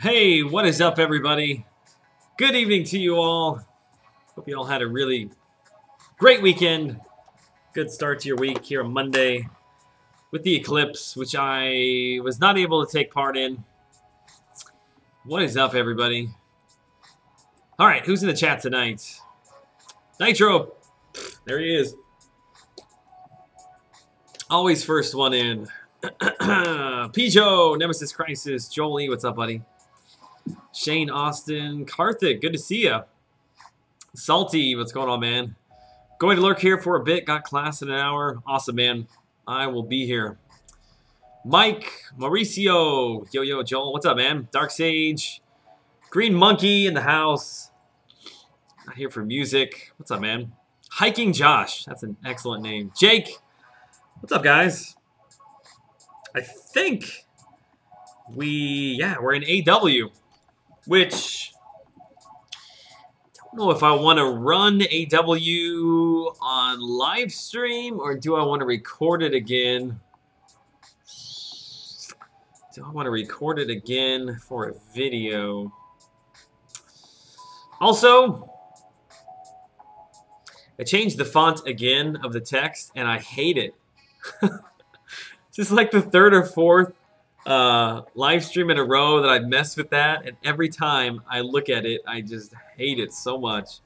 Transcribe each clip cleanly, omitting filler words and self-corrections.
Hey, what is up, everybody? Good evening to you all. Hope you all had a really great weekend. Good start to your week here on Monday with the eclipse, which I was not able to take part in. What is up, everybody? All right, who's in the chat tonight? Nitro. There he is. Always first one in. Pijo, Nemesis Crisis, Jolie, what's up, buddy? Shane Austin, Karthik, good to see ya. Salty, what's going on, man? Going to lurk here for a bit. Got class in an hour. Awesome, man. I will be here. Mike, Mauricio, yo, Joel, what's up, man? Dark Sage, Green Monkey in the house. Not here for music. What's up, man? Hiking Josh, that's an excellent name. Jake, what's up, guys? I think we're in AW, which I don't know if I want to run AW on live stream or do I want to record it again? Do I want to record it again for a video? Also, I changed the font again of the text and I hate it. Just like the third or fourth live stream in a row that I've messed with that, and every time I look at it, I just hate it so much.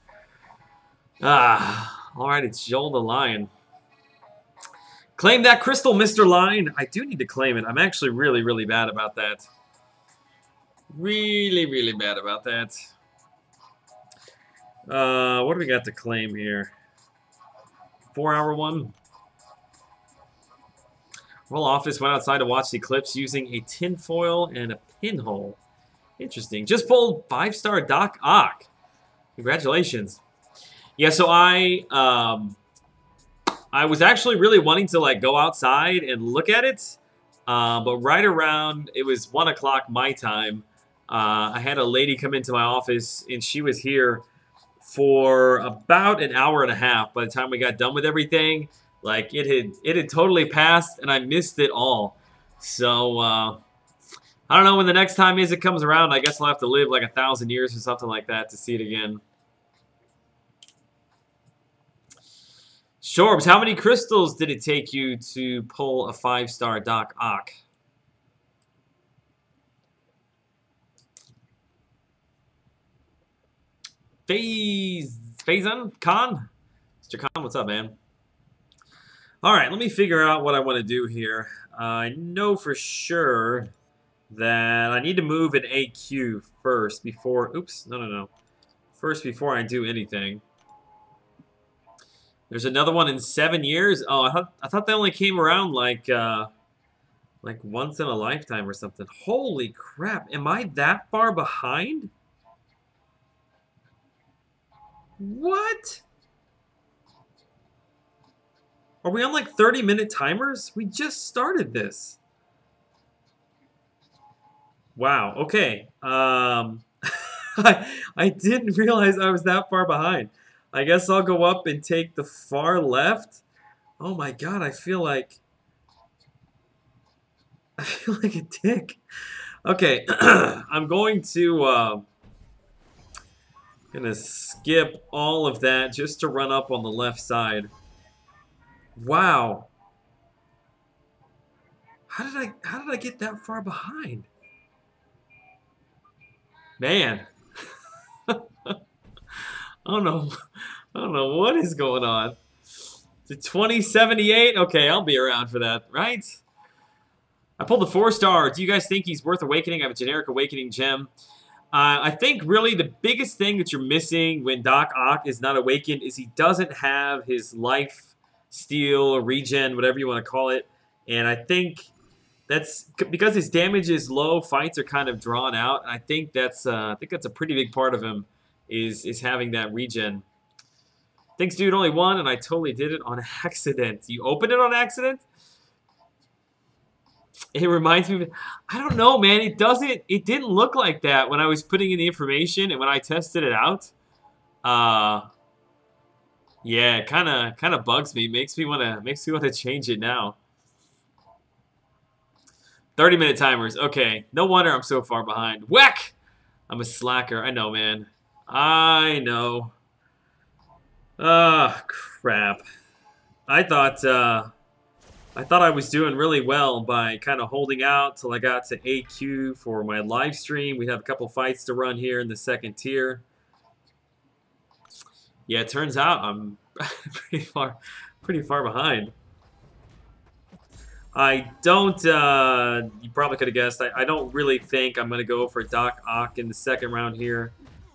Alright, it's Joel the Lion. Claim that crystal, Mr. Lion. I do need to claim it. I'm actually really bad about that. Really bad about that. What do we got to claim here? 4-hour one. Roll office went outside to watch the eclipse using a tinfoil and a pinhole. Interesting. Just pulled 5-star Doc Ock. Congratulations. Yeah, so I was actually really wanting to like go outside and look at it, but right around it was 1 o'clock my time. I had a lady come into my office and she was here for about an hour and a half. By the time we got done with everything, like it had totally passed and I missed it all. So I don't know when the next time is it comes around. I guess I'll have to live like 1,000 years or something like that to see it again. Shorbs, how many crystals did it take you to pull a 5-star Doc Ock? Faison Khan? Mr. Khan, what's up, man? Alright, let me figure out what I want to do here. I know for sure that I need to move an AQ first before... Oops, no. First before I do anything. There's another one in 7 years? Oh, I thought they only came around like once in a lifetime or something. Holy crap, am I that far behind? What? Are we on like 30-minute timers? We just started this. Wow, okay. I didn't realize I was that far behind. I guess I'll go up and take the far left. Oh my god, I feel like a dick. Okay, I'm going to gonna skip all of that just to run up on the left side. Wow. How did I get that far behind? Man. I don't know what is going on. The 2078? Okay, I'll be around for that, right? I pulled the 4-star. Do you guys think he's worth awakening? I have a generic awakening gem. I think really the biggest thing that you're missing when Doc Ock is not awakened is he doesn't have his life steal or regen, whatever you want to call it. And I think that's because his damage is low, fights are kind of drawn out. And I think that's a pretty big part of him is having that regen. Thanks, dude. Only one, and I totally did it on accident. You opened it on accident? It reminds me of, I don't know, man. It didn't look like that when I was putting in the information and when I tested it out. Yeah, it kind of bugs me. Makes me want to change it now. 30-minute timers. Okay. No wonder I'm so far behind. Whack! I'm a slacker. I know, man. I know. Ah, crap. I thought I was doing really well by kind of holding out till I got to AQ for my live stream. We have a couple fights to run here in the second tier. Yeah, it turns out I'm pretty far behind. I don't, you probably could have guessed, I don't really think I'm going to go for Doc Ock in the second round here.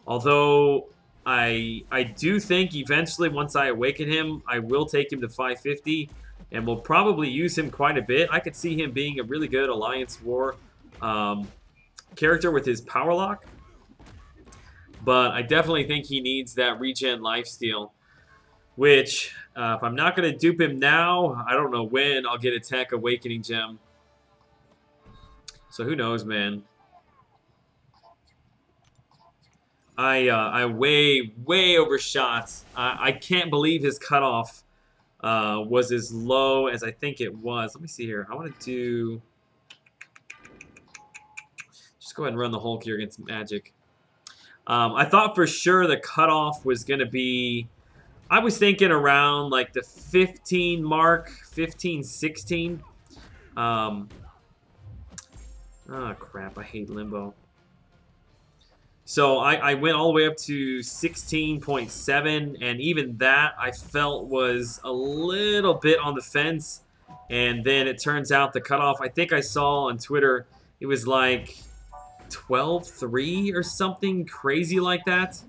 Although, I do think eventually, once I awaken him, I will take him to 550, and will probably use him quite a bit. I could see him being a really good Alliance War character with his Power Lock. But I definitely think he needs that regen lifesteal. Which, if I'm not going to dupe him now, I don't know when I'll get a Tech Awakening Gem. So who knows, man. I way overshot. I can't believe his cutoff was as low as I think it was. Let me see here. I want to do... Just go ahead and run the Hulk here against Magic. I thought for sure the cutoff was going to be... I was thinking around like the 15 mark, 15, 16. Oh, crap. I hate Limbo. So I went all the way up to 16.7, and even that I felt was a little bit on the fence. And then it turns out the cutoff, I think I saw on Twitter, it was like 12.3 or something crazy like that.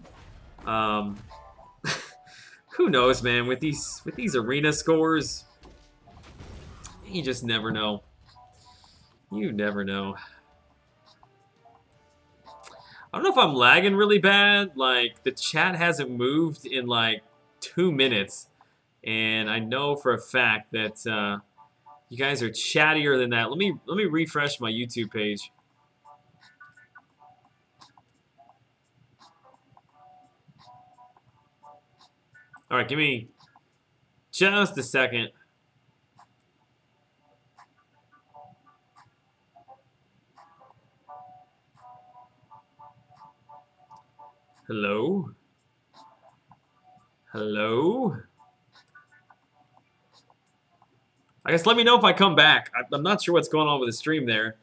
Who knows, man? With these arena scores, you just never know. You never know. I don't know if I'm lagging really bad. Like, the chat hasn't moved in like 2 minutes, and I know for a fact that you guys are chattier than that. Let me refresh my YouTube page. All right, give me just a second. Hello? Hello? I guess let me know if I come back. I'm not sure what's going on with the stream there.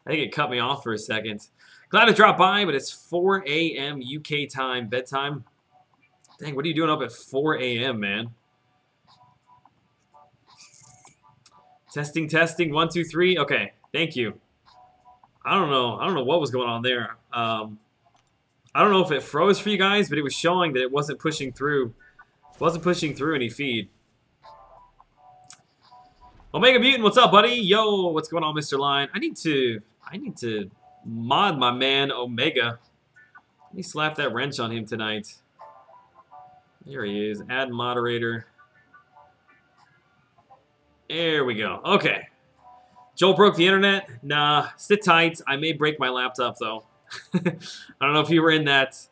I think it cut me off for a second. Glad to drop by, but it's 4 a.m. UK time, bedtime. Dang, what are you doing up at 4 a.m., man? Testing, testing, 1, 2, 3. Okay, thank you. I don't know what was going on there. I don't know if it froze for you guys, but it was showing that it wasn't pushing through. Wasn't pushing through any feed. Omega Mutant, what's up, buddy? Yo, what's going on, Mr. Lion? I need to mod my man Omega. Let me slap that wrench on him tonight. Here he is. Add moderator. There we go. Okay. Joel broke the internet. Nah, sit tight. I may break my laptop though. I don't know if you were in that.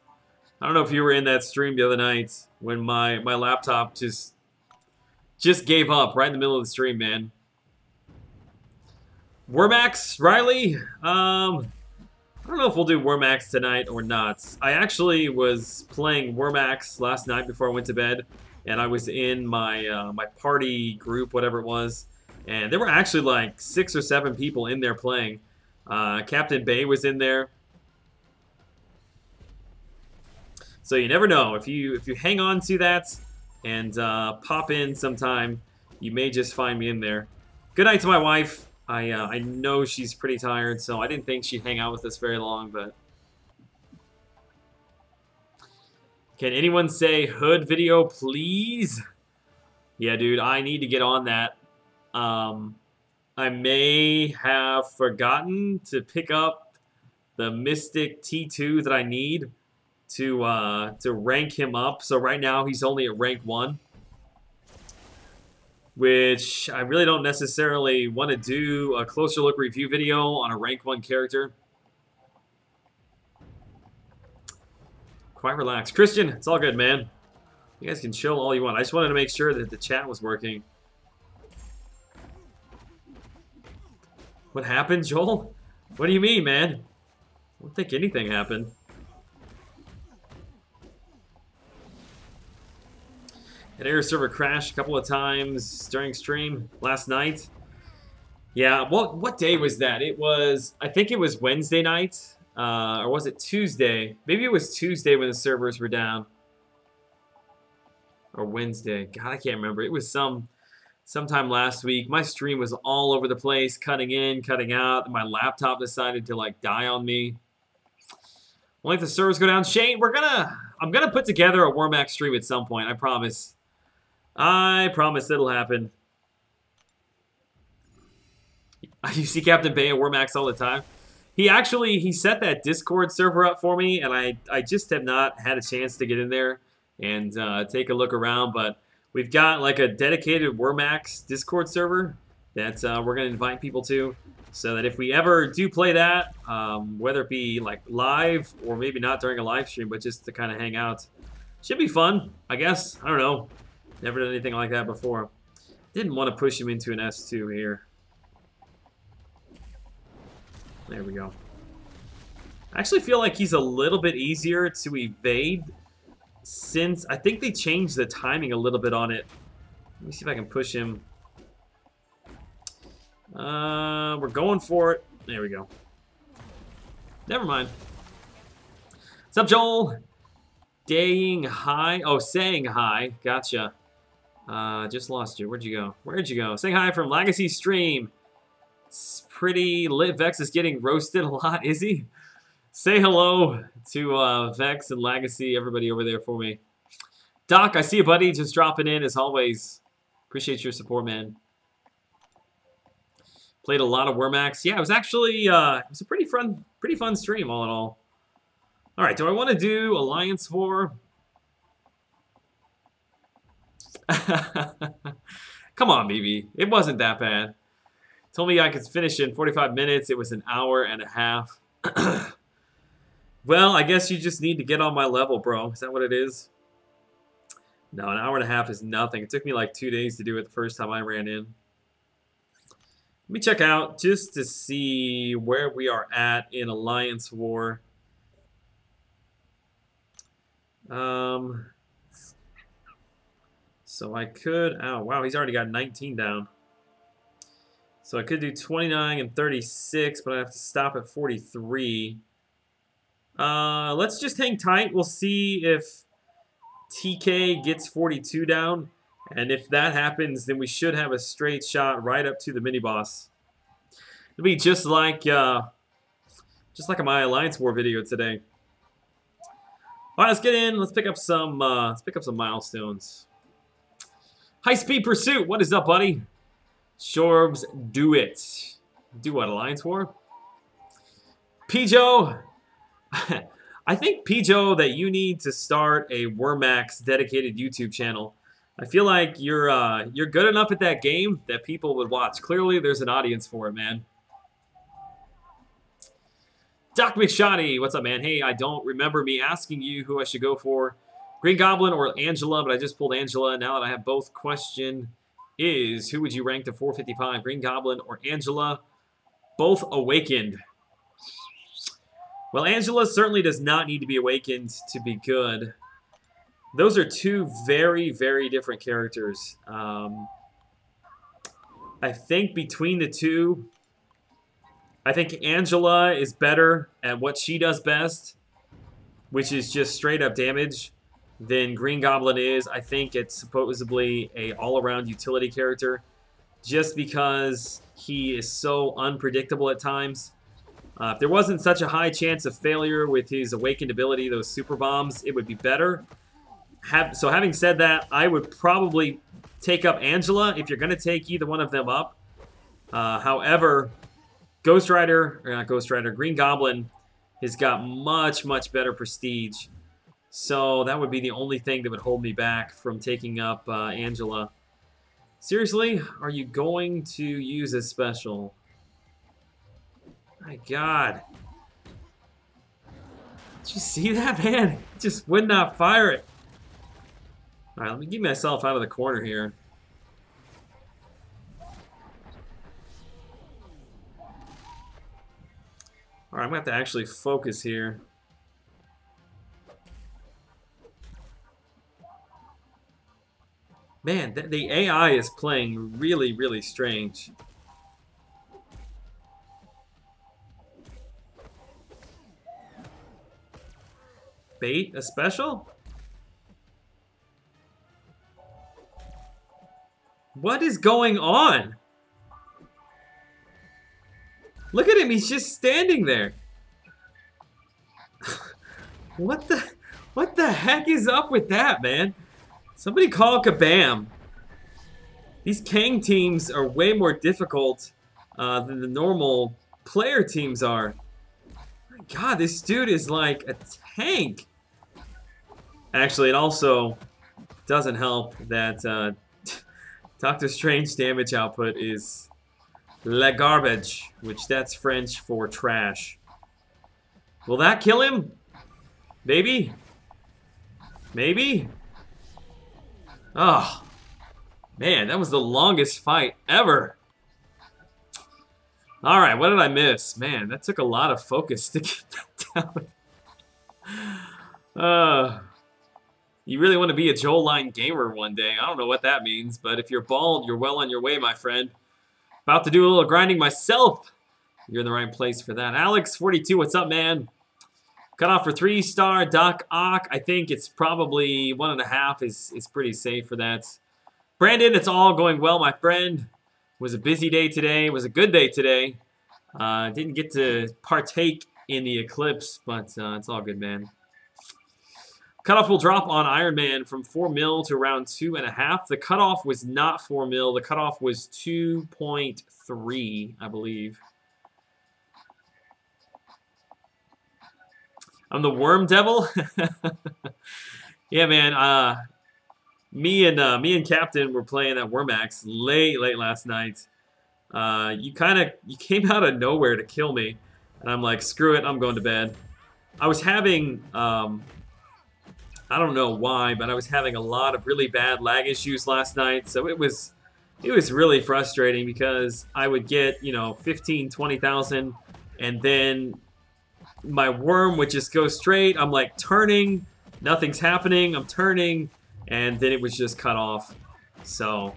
I don't know if you were in that stream the other night when my laptop just gave up right in the middle of the stream, man. Wormax, Riley. I don't know if we'll do Wormax tonight or not. I actually was playing Wormax last night before I went to bed, and I was in my my party group, whatever it was, and there were actually like 6 or 7 people in there playing. Captain Bay was in there. So you never know. If you hang on to that and pop in sometime, you may just find me in there. Good night to my wife. I know she's pretty tired, so I didn't think she'd hang out with us very long, but... Can anyone say hood video, please? Yeah, dude, I need to get on that. I may have forgotten to pick up the Mystic T2 that I need to rank him up. So right now he's only at rank 1. Which I really don't necessarily want to do a closer look review video on a rank 1 character. Quite relaxed. Christian, it's all good, man. You guys can chill all you want. I just wanted to make sure that the chat was working. What happened, Joel? What do you mean, man? I don't think anything happened. An air server crashed a couple of times during stream last night. Yeah, what day was that? It was, I think it was Wednesday night. Or was it Tuesday? Maybe it was Tuesday when the servers were down. Or Wednesday. God, I can't remember. It was sometime last week. My stream was all over the place, cutting in, cutting out. And my laptop decided to like die on me. Only if the servers go down. Shane, I'm gonna put together a Wormax stream at some point. I promise. I promise it'll happen. You see Captain Bay and Wormax all the time. He set that Discord server up for me, and I just have not had a chance to get in there and take a look around. But we've got like a dedicated Wormax Discord server that we're gonna invite people to, so that if we ever do play that, whether it be like live or maybe not during a live stream, but just to kind of hang out, should be fun, I guess. I don't know. Never done anything like that before. Didn't want to push him into an S2 here. There we go. I actually feel like he's a little bit easier to evade since I think they changed the timing a little bit on it. Let me see if I can push him. We're going for it. There we go. Never mind. What's up, Joel? Saying hi. Oh, saying hi. Gotcha. Just lost you. Where'd you go? Where'd you go? Saying hi from Legacy Stream. It's pretty lit. Vex is getting roasted a lot, is he? Say hello to Vex and Legacy, everybody over there for me. Doc, I see you, buddy. Just dropping in as always. Appreciate your support, man. Played a lot of Wormax. Yeah, it was actually it was a pretty fun stream all in all. All right, do I want to do Alliance War? Come on, BB. It wasn't that bad. Told me I could finish in 45 minutes. It was an hour and a half. Well, I guess you just need to get on my level, bro. Is that what it is? No, an hour and a half is nothing. It took me like 2 days to do it the first time I ran in. Let me check out just to see where we are at in Alliance War. So I could, oh wow, he's already got 19 down. So I could do 29 and 36, but I have to stop at 43. Let's just hang tight. We'll see if TK gets 42 down. And if that happens, then we should have a straight shot right up to the mini-boss. It'll be just like my Alliance War video today. All right, let's get in. Let's pick up some milestones. High Speed Pursuit. What is up, buddy? Shorbs, do it. Do what, Alliance War? Pijo. I think, Pijo, that you need to start a Wormax dedicated YouTube channel. I feel like you're good enough at that game that people would watch. Clearly, there's an audience for it, man. Doc McShoddy, what's up, man? Hey, I don't remember me asking you who I should go for. Green Goblin or Angela, but I just pulled Angela. Now that I have both, question is, who would you rank to 455? Green Goblin or Angela? Both awakened. Well, Angela certainly does not need to be awakened to be good. Those are two very, very different characters. I think between the two, I think Angela is better at what she does best, which is just straight up damage, than Green Goblin is. I think it's supposedly a all-around utility character, just because he is so unpredictable at times. If there wasn't such a high chance of failure with his awakened ability, those super bombs, it would be better. So having said that, I would probably take up Angela if you're going to take either one of them up. However, Green Goblin has got much, much better prestige. So that would be the only thing that would hold me back from taking up Angela. Seriously, are you going to use a special? My God. Did you see that, man? It just would not fire it. All right, let me get myself out of the corner here. Alright, I'm going to have to actually focus here. Man, the AI is playing really, really strange. Bait a special? What is going on? Look at him, he's just standing there. What the heck is up with that, man? Somebody call Kabam. These Kang teams are way more difficult than the normal player teams are. My God, this dude is like a tank. Actually, it also doesn't help that Doctor Strange damage output is la garbage, which that's French for trash. Will that kill him? Maybe? Maybe? Oh, man, that was the longest fight ever. Alright, what did I miss? Man, that took a lot of focus to get that down. You really want to be a Joel Line gamer one day. I don't know what that means, but if you're bald, you're well on your way, my friend. About to do a little grinding myself. You're in the right place for that. Alex42, what's up, man? Cut off for 3-star. Doc Ock, I think it's probably 1.5 is pretty safe for that. Brandon, it's all going well, my friend. It was a busy day today. It was a good day today. Didn't get to partake in the eclipse, but it's all good, man. Cutoff will drop on Iron Man from 4 mil to around 2.5. The cutoff was not 4 mil. The cutoff was 2.3, I believe. I'm the Worm Devil. Yeah, man. Me and Captain were playing at Wormax late last night. You came out of nowhere to kill me, and I'm like, screw it, I'm going to bed. I was having I don't know why, but I was having a lot of really bad lag issues last night, so it was really frustrating because I would get, you know, 15, 20,000, and then my worm would just go straight. I'm like turning, nothing's happening, I'm turning, and then it was just cut off. So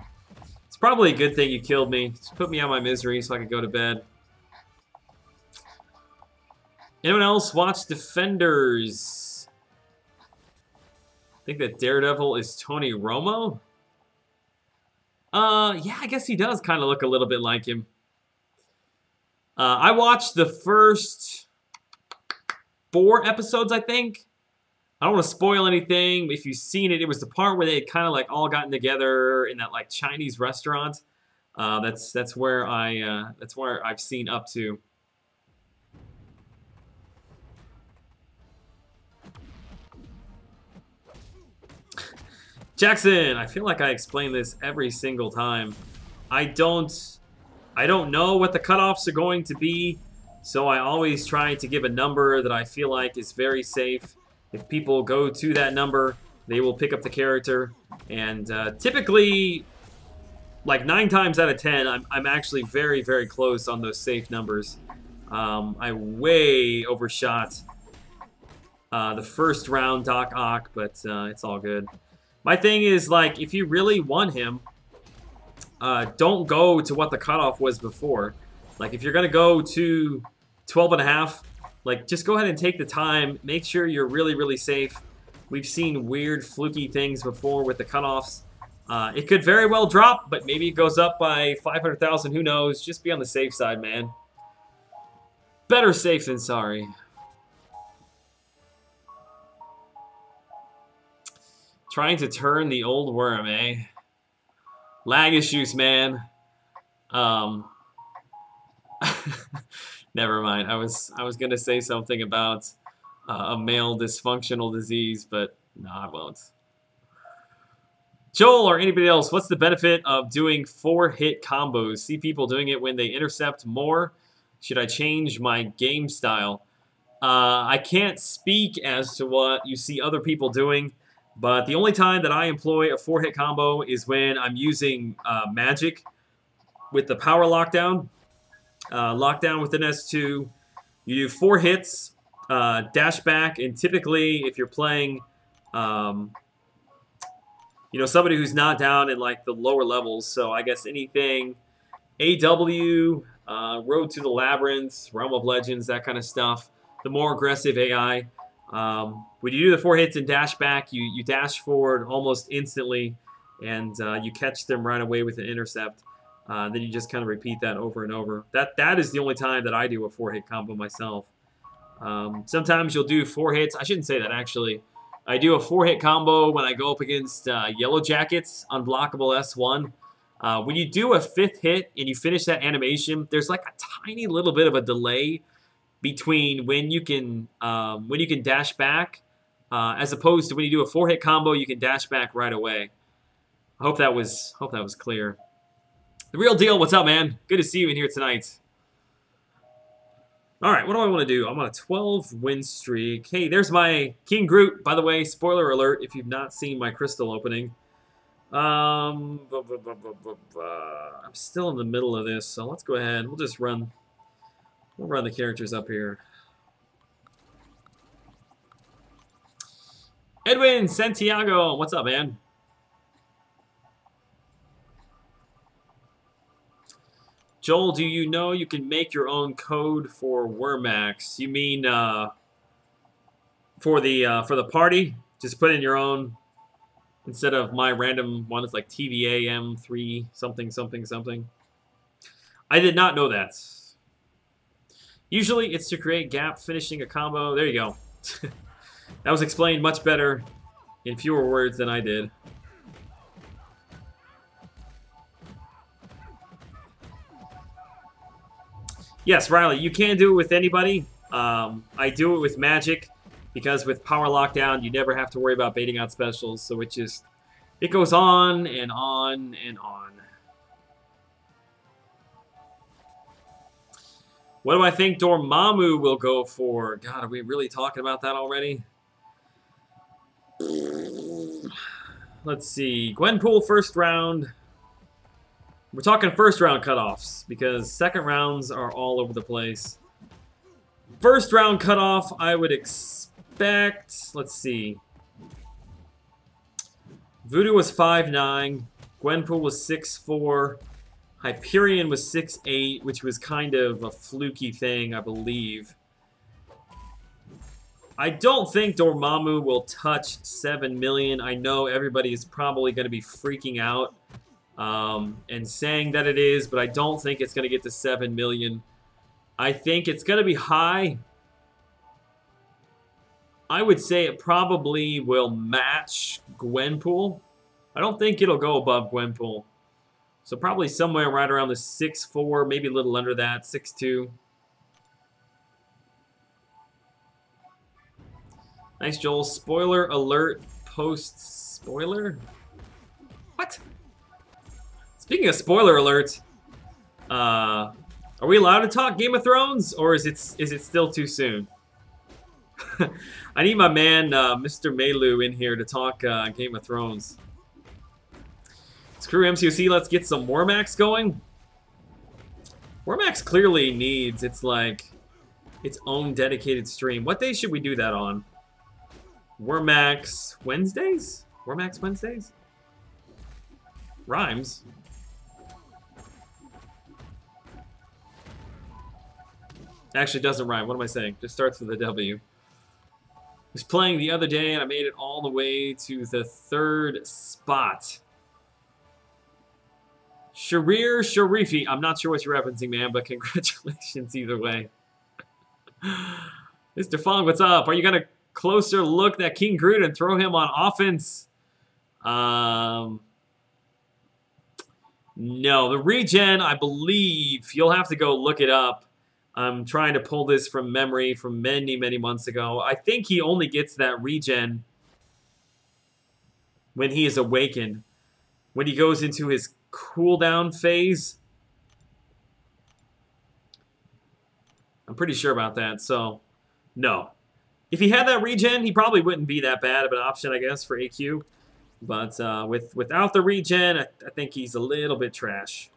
it's probably a good thing you killed me. Just put me out of my misery so I could go to bed. Anyone else watch Defenders? I think that Daredevil is Tony Romo. Yeah, I guess he does kind of look a little bit like him. I watched the first 4 episodes, I think. I don't want to spoil anything. If you've seen it, it was the part where they had kind of like all gotten together in that like Chinese restaurant. That's where I've seen up to. Jackson, I feel like I explain this every single time. I don't know what the cutoffs are going to be, so I always try to give a number that I feel like is very safe. If people go to that number, they will pick up the character, and typically, like 9 times out of 10, I'm actually very, very close on those safe numbers. I way overshot the first round Doc Ock, but it's all good. My thing is, like, if you really want him, don't go to what the cutoff was before. Like, if you're going to go to 12.5, like, just go ahead and take the time. Make sure you're really, really safe. We've seen weird, fluky things before with the cutoffs. It could very well drop, but maybe it goes up by 500,000. Who knows? Just be on the safe side, man. Better safe than sorry. Trying to turn the old worm, eh? Lag issues, man. Never mind. I was gonna say something about a male dysfunctional disease, but no, I won't. Joel or anybody else, what's the benefit of doing 4-hit combos? See people doing it when they intercept more. Should I change my game style? I can't speak as to what you see other people doing. But the only time that I employ a 4-hit combo is when I'm using magic with the power lockdown. Lockdown with an S2. You do 4 hits, dash back, and typically if you're playing, you know, somebody who's not down in like the lower levels, so I guess anything AW, Road to the Labyrinth, Realm of Legends, that kind of stuff. The more aggressive AI. When you do the 4 hits and dash back, you dash forward almost instantly, and you catch them right away with an intercept. Then you just kind of repeat that over and over. That is the only time that I do a 4-hit combo myself. Sometimes you'll do 4 hits. I shouldn't say that, actually. I do a 4-hit combo when I go up against Yellow Jackets, Unblockable S1. When you do a 5th hit and you finish that animation, there's like a tiny little bit of a delay between when you can dash back, as opposed to when you do a 4-hit combo, you can dash back right away. I hope that was clear. The Real Deal, what's up, man? Good to see you in here tonight. All right, what do I want to do? I'm on a 12-win streak. Hey, there's my King Groot, by the way. Spoiler alert if you've not seen my crystal opening. I'm still in the middle of this, so let's go ahead. We'll just run. We'll run the characters up here. Edwin Santiago, what's up, man? Joel, do you know you can make your own code for Wormax? You mean for the party? Just put in your own instead of my random one. It's like TVAM3 something something something. I did not know that. Usually it's to create gap finishing a combo. There you go. That was explained much better in fewer words than I did. Yes, Riley, you can do it with anybody. I do it with Magic because with Power Lockdown, you never have to worry about baiting out specials. So it goes on and on and on. What do I think Dormammu will go for? God, are we really talking about that already? Let's see. Gwenpool first round. We're talking first round cutoffs because second rounds are all over the place. First round cutoff, I would expect, let's see. Voodoo was 5'9", Gwenpool was 6'4", Hyperion was 6'8", which was kind of a fluky thing, I believe. I don't think Dormammu will touch 7 million. I know everybody is probably going to be freaking out. And saying that it is, but I don't think it's going to get to 7 million. I think it's going to be high. I would say it probably will match Gwenpool. I don't think it'll go above Gwenpool. So probably somewhere right around the 6'4", maybe a little under that, 6'2". Nice, Joel. Spoiler alert, post-spoiler? What? Speaking of spoiler alerts, are we allowed to talk Game of Thrones, or is it still too soon? I need my man, Mr. Melu, in here to talk Game of Thrones. Screw MCOC, let's get some Wormax going. Wormax clearly needs its own dedicated stream. What day should we do that on? Wormax Wednesdays? Wormax Wednesdays? Rhymes. Actually doesn't rhyme. What am I saying? Just starts with a W. Was playing the other day and I made it all the way to the 3rd spot. Sharir Sharifi. I'm not sure what you're referencing, man, but congratulations either way. Mr. Fong, what's up? Are you going to closer look at King Groot and throw him on offense? No. The regen, I believe, you'll have to go look it up. I'm trying to pull this from memory from many, many months ago. I think he only gets that regen when he is awakened. When he goes into his cooldown phase. I'm pretty sure about that, so no. If he had that regen, he probably wouldn't be that bad of an option, I guess, for AQ. But without the regen, I think he's a little bit trash.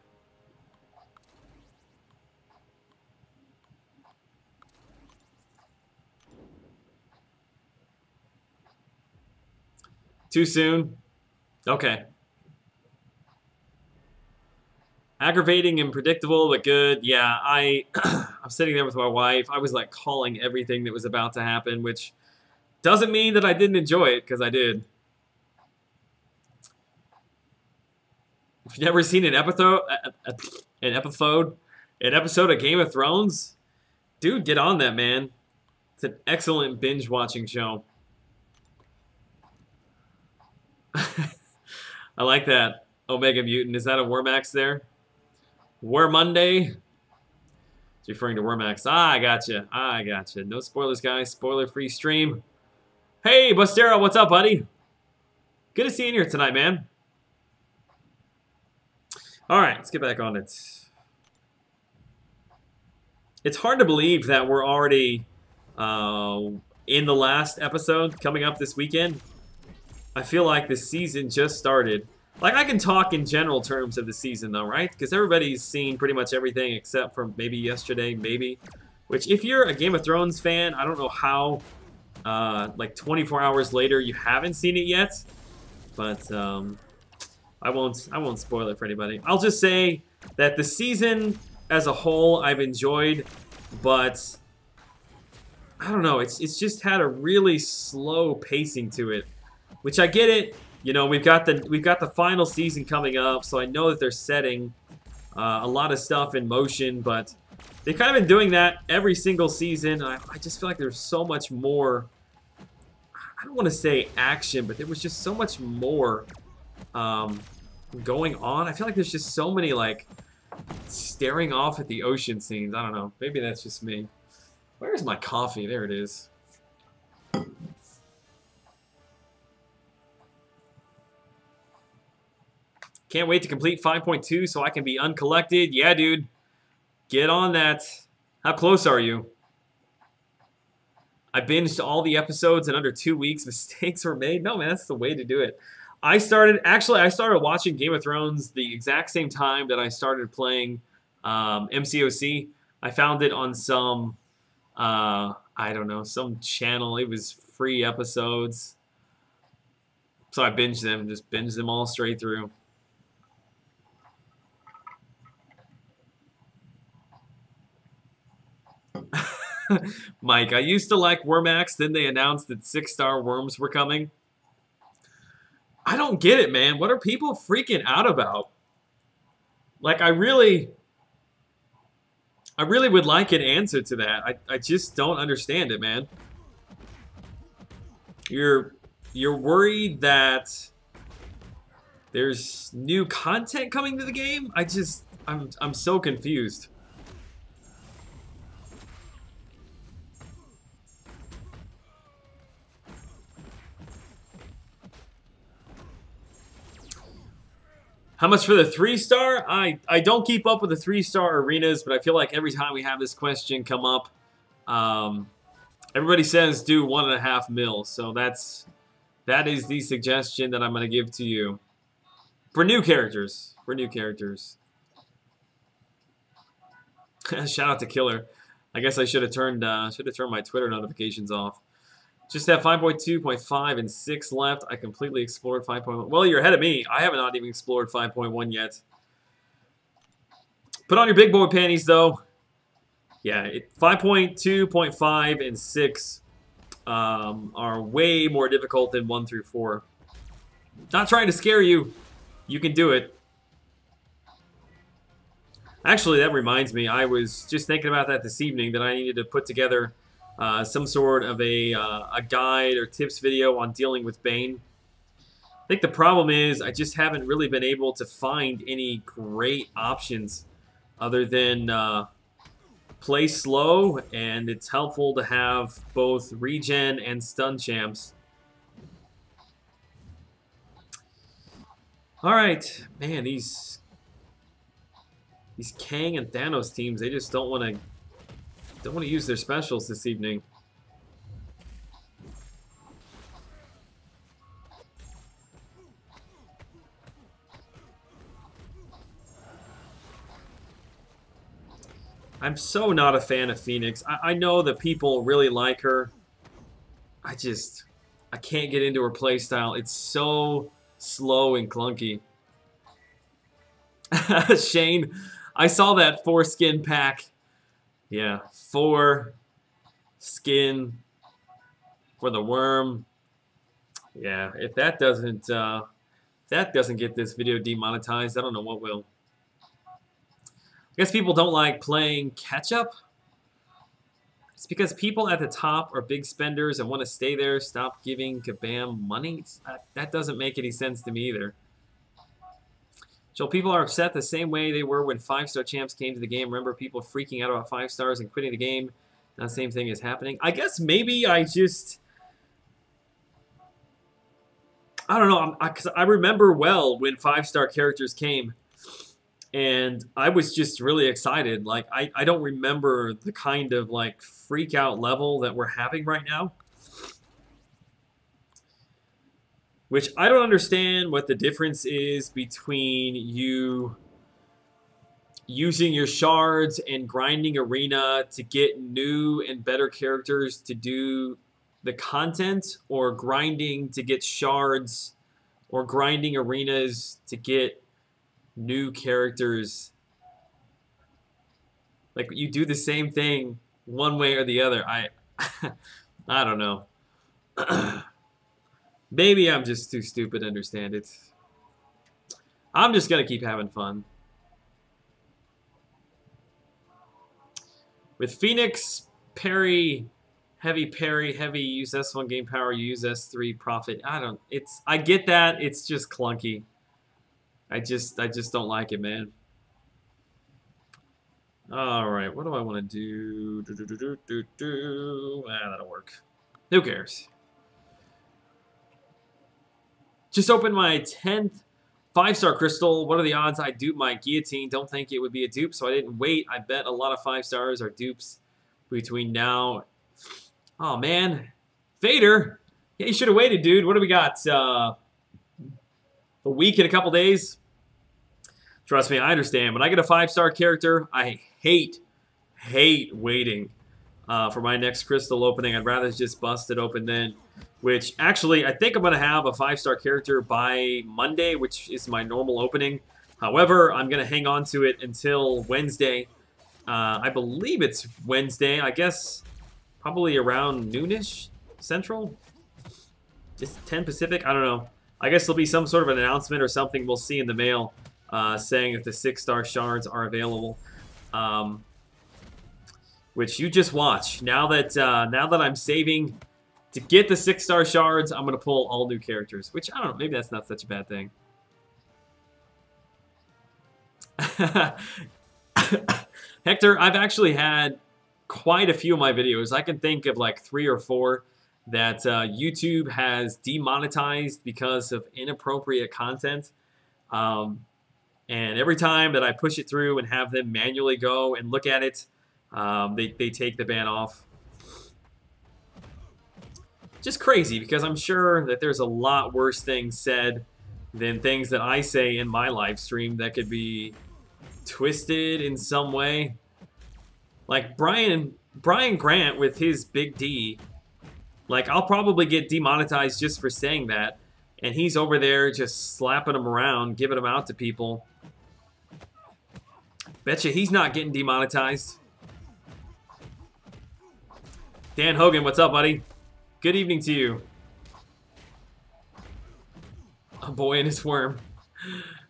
Too soon? Okay. Aggravating and predictable, but good. Yeah, I'm sitting there with my wife. I was like calling everything that was about to happen, which doesn't mean that I didn't enjoy it, because I did. If you've never seen an episode of Game of Thrones, dude, get on that, man. It's an excellent binge watching show. I like that. Omega Mutant. Is that a Wormax there? War Monday? It's referring to Wormax. Ah, I gotcha. I gotcha. No spoilers, guys. Spoiler-free stream. Hey, Bustero, what's up, buddy? Good to see you in here tonight, man. All right, let's get back on it. It's hard to believe that we're already in the last episode coming up this weekend. I feel like the season just started. Like, I can talk in general terms of the season, though, right? Because everybody's seen pretty much everything except for maybe yesterday, maybe. Which, if you're a Game of Thrones fan, I don't know how, like, 24 hours later you haven't seen it yet. But, I won't spoil it for anybody. I'll just say that the season as a whole I've enjoyed, but I don't know, it's just had a really slow pacing to it. Which I get it. You know, we've got the final season coming up, so I know that they're setting a lot of stuff in motion, but they've kind of been doing that every single season. I just feel like there's so much more. I don't want to say action, but there was just so much more going on. I feel like there's just so many, like, staring off at the ocean scenes. I don't know. Maybe that's just me. Where's my coffee? There it is. Can't wait to complete 5.2 so I can be uncollected. Yeah, dude. Get on that. How close are you? I binged all the episodes in under 2 weeks. Mistakes were made. No, man, that's the way to do it. I started watching Game of Thrones the exact same time that I started playing MCOC. I found it on some, I don't know, some channel. It was free episodes. So I binged them, just binged them all straight through. Mike, I used to like Wormax, then they announced that 6-star worms were coming. I don't get it, man. What are people freaking out about? Like, I really would like an answer to that. I just don't understand it, man. You're worried that there's new content coming to the game? I'm so confused. How much for the 3-star? I don't keep up with the 3-star arenas, but I feel like every time we have this question come up, everybody says do 1.5 mil. So that is the suggestion that I'm going to give to you for new characters. For new characters. Shout out to Killer. I guess I should have turned my Twitter notifications off. Just have 5.2.5 and 6 left. I completely explored 5.1. Well, you're ahead of me. I haven't not even explored 5.1 yet. Put on your big boy panties, though. Yeah, 5.2.5 and 6 are way more difficult than 1 through 4. Not trying to scare you. You can do it. Actually, that reminds me. I was just thinking about that this evening, that I needed to put together some sort of a guide or tips video on dealing with Bane. I think the problem is I just haven't really been able to find any great options other than play slow, and it's helpful to have both regen and stun champs. Alright, man, these Kang and Thanos teams, they just don't want to use their specials this evening. I'm so not a fan of Phoenix. I know that people really like her. I I can't get into her playstyle. It's so slow and clunky. Shane, I saw that 4 skin pack. Yeah, 4 skin for the worm. Yeah, if that doesn't get this video demonetized, I don't know what will. I guess people don't like playing catch-up. It's because people at the top are big spenders and want to stay there. Stop giving Kabam money. That doesn't make any sense to me either. So people are upset the same way they were when 5-star champs came to the game. Remember people freaking out about 5 stars and quitting the game? Now the same thing is happening. I guess maybe I don't know, because I remember well when 5-star characters came. And I was just really excited. Like, I don't remember the kind of, like, freak out level that we're having right now. Which I don't understand what the difference is between you using your shards and grinding arena to get new and better characters to do the content, or grinding to get shards, or grinding arenas to get new characters. Like, you do the same thing one way or the other. I don't know. Maybe I'm just too stupid to understand it. I'm just gonna keep having fun. With Phoenix, parry, heavy, use S1 game power, use S3 profit. I get that, it's just clunky. I just don't like it, man. All right, what do I want to do? That'll work. Who cares? Just opened my 10th 5-star crystal. What are the odds I dupe my guillotine? Don't think it would be a dupe, so I didn't wait. I bet a lot of 5 stars are dupes between now. Oh, man. Vader. Yeah, you should have waited, dude. What do we got? A week and a couple days? Trust me, I understand. When I get a 5-star character, I hate waiting for my next crystal opening. I'd rather just bust it open then. Which, actually, I think I'm going to have a 5-star character by Monday, which is my normal opening. However, I'm going to hang on to it until Wednesday. I believe it's Wednesday. I guess probably around noonish Central. Just 10 Pacific. I don't know. I guess there'll be some sort of an announcement or something we'll see in the mail saying that the 6-star shards are available. Which you just watch. Now that I'm saving to get the 6-star shards, I'm going to pull all new characters. Which, I don't know, maybe that's not such a bad thing. Hector, I've actually had quite a few of my videos. I can think of like 3 or 4 that YouTube has demonetized because of inappropriate content. And every time that I push it through and have them manually go and look at it, they take the ban off. Just crazy, because I'm sure that there's a lot worse things said than things that I say in my live stream that could be twisted in some way. Like Brian Grant with his big D. Like, I'll probably get demonetized just for saying that. And he's over there just slapping them around, giving them out to people. Betcha he's not getting demonetized. Dan Hogan, what's up, buddy? Good evening to you. A boy and his worm.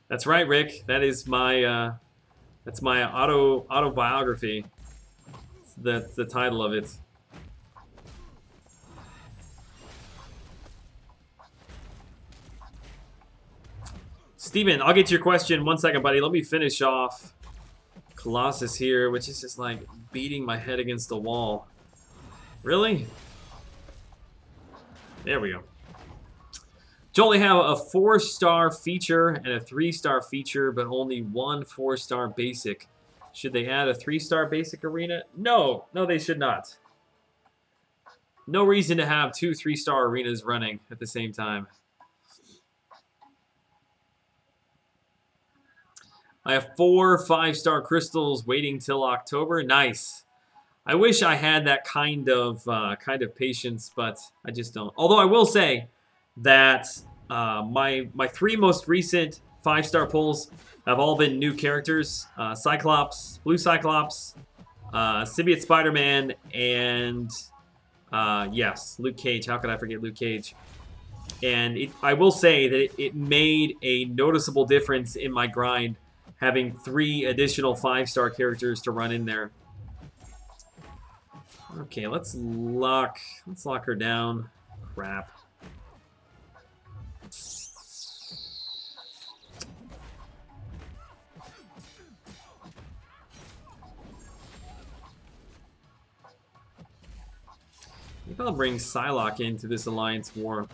That's right, Rick. That is my that's my autobiography. That's the title of it. Steven, I'll get to your question. 1 second, buddy. Let me finish off Colossus here, which is just like beating my head against the wall. Really? There we go. You only have a 4-star feature and a 3-star feature, but only 1 4-star basic. Should they add a 3-star basic arena? No, they should not. No reason to have 2 3-star arenas running at the same time. I have 4 5-star crystals waiting till October. Nice. I wish I had that kind of patience, but I just don't. Although I will say that my 3 most recent 5-star pulls have all been new characters: Cyclops, Blue Cyclops, Symbiote Spider-Man, and yes, Luke Cage. How could I forget Luke Cage? And I will say that it made a noticeable difference in my grind having 3 additional 5-star characters to run in there. Okay, let's lock her down. Crap. Maybe I'll bring Psylocke into this alliance war.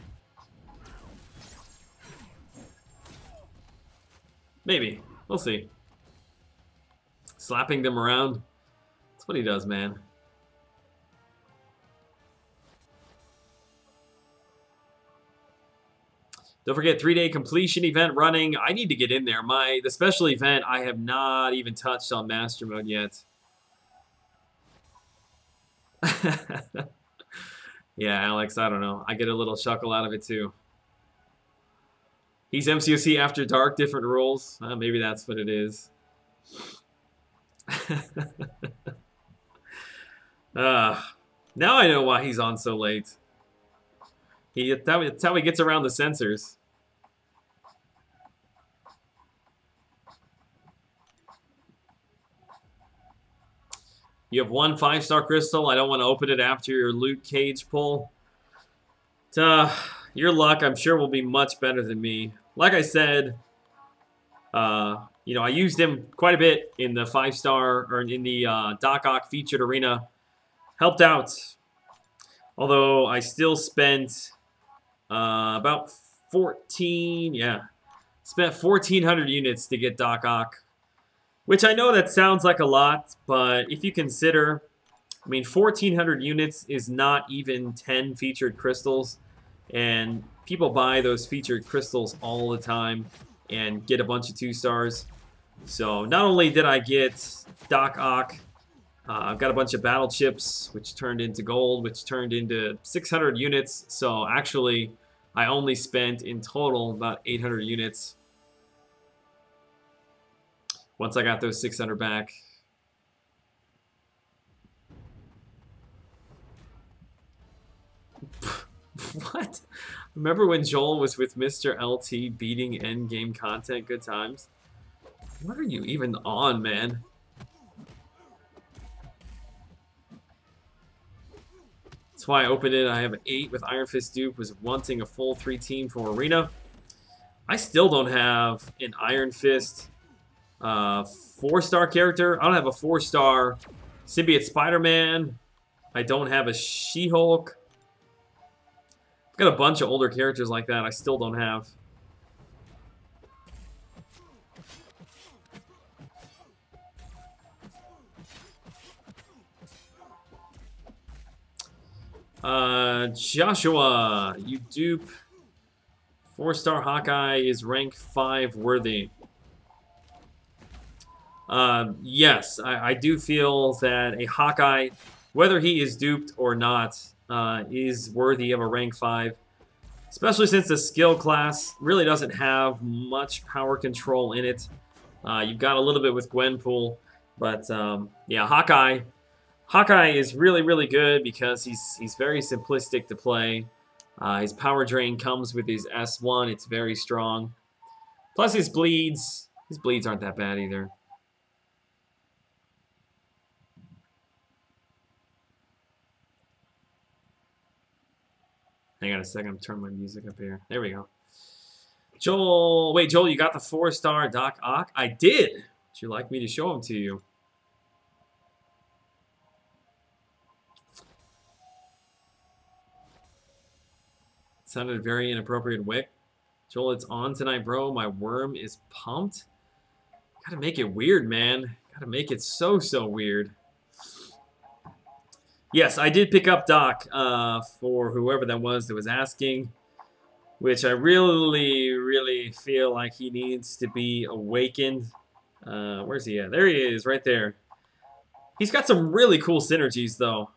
Maybe. We'll see. Slapping them around. That's what he does, man. Don't forget, 3-day completion event running. I need to get in there. The special event, I have not even touched on Master Mode yet. Yeah, Alex, I don't know. I get a little chuckle out of it, too. He's MCOC After Dark, different rules. Maybe that's what it is. Now I know why he's on so late. That's how he gets around the censors. You have 1 5-star crystal. I don't want to open it after your Luke Cage pull. Your luck, I'm sure, will be much better than me. Like I said, you know, I used him quite a bit in the 5-star, or in the Doc Ock featured arena. Helped out. Although I still spent about 14, yeah. Spent 1,400 units to get Doc Ock. Which I know that sounds like a lot, but if you consider, I mean, 1,400 units is not even 10 featured crystals. And people buy those featured crystals all the time and get a bunch of 2-stars. So not only did I get Doc Ock, I've got a bunch of battle chips, which turned into gold, which turned into 600 units. So actually, I only spent in total about 800 units. Once I got those 600 back. What? Remember when Joel was with Mr. LT beating endgame content? Good times. What are you even on, man? That's why I opened it. I have an 8 with Iron Fist dupe. Was wanting a full 3 team for Arena. I still don't have an Iron Fist 4-star character. I don't have a 4-star Symbiote Spider-Man. I don't have a She-Hulk. I've got a bunch of older characters like that I still don't have. Joshua, you dupe. 4-star Hawkeye is rank 5 worthy. Yes, I do feel that a Hawkeye, whether he is duped or not, is worthy of a rank 5. Especially since the skill class really doesn't have much power control in it. You've got a little bit with Gwenpool, but yeah, Hawkeye is really, really good because he's very simplistic to play. His power drain comes with his S1. It's very strong. Plus his bleeds aren't that bad either. Hang on a second, I'm turning my music up here. There we go. Joel, wait, Joel, you got the 4-star Doc Ock? I did. Would you like me to show him to you? Sounded a very inappropriate wick. Joel, it's on tonight, bro. My worm is pumped. Gotta make it weird, man. Gotta make it so weird. Yes, I did pick up Doc for whoever that was asking, which I really, really feel like he needs to be awakened. Where's he at? There he is, right there. He's got some really cool synergies, though.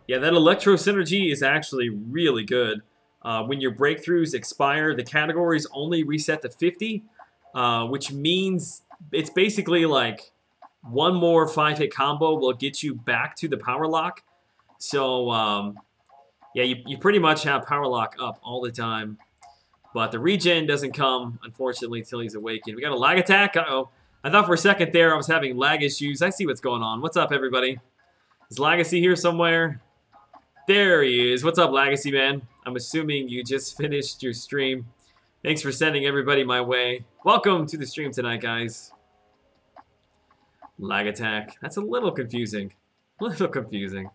Yeah, that Electro synergy is actually really good. When your breakthroughs expire, the categories only reset to 50, which means it's basically like one more 5-hit combo will get you back to the power lock. So, yeah, you pretty much have power lock up all the time. But the regen doesn't come, unfortunately, until he's awakened. We got a lag attack. Uh-oh. I thought for a second there I was having lag issues. I see what's going on. What's up, everybody? Is Legacy here somewhere? There he is. What's up, Legacy, man? I'm assuming you just finished your stream. Thanks for sending everybody my way. Welcome to the stream tonight, guys. Lag attack. That's a little confusing. A little confusing.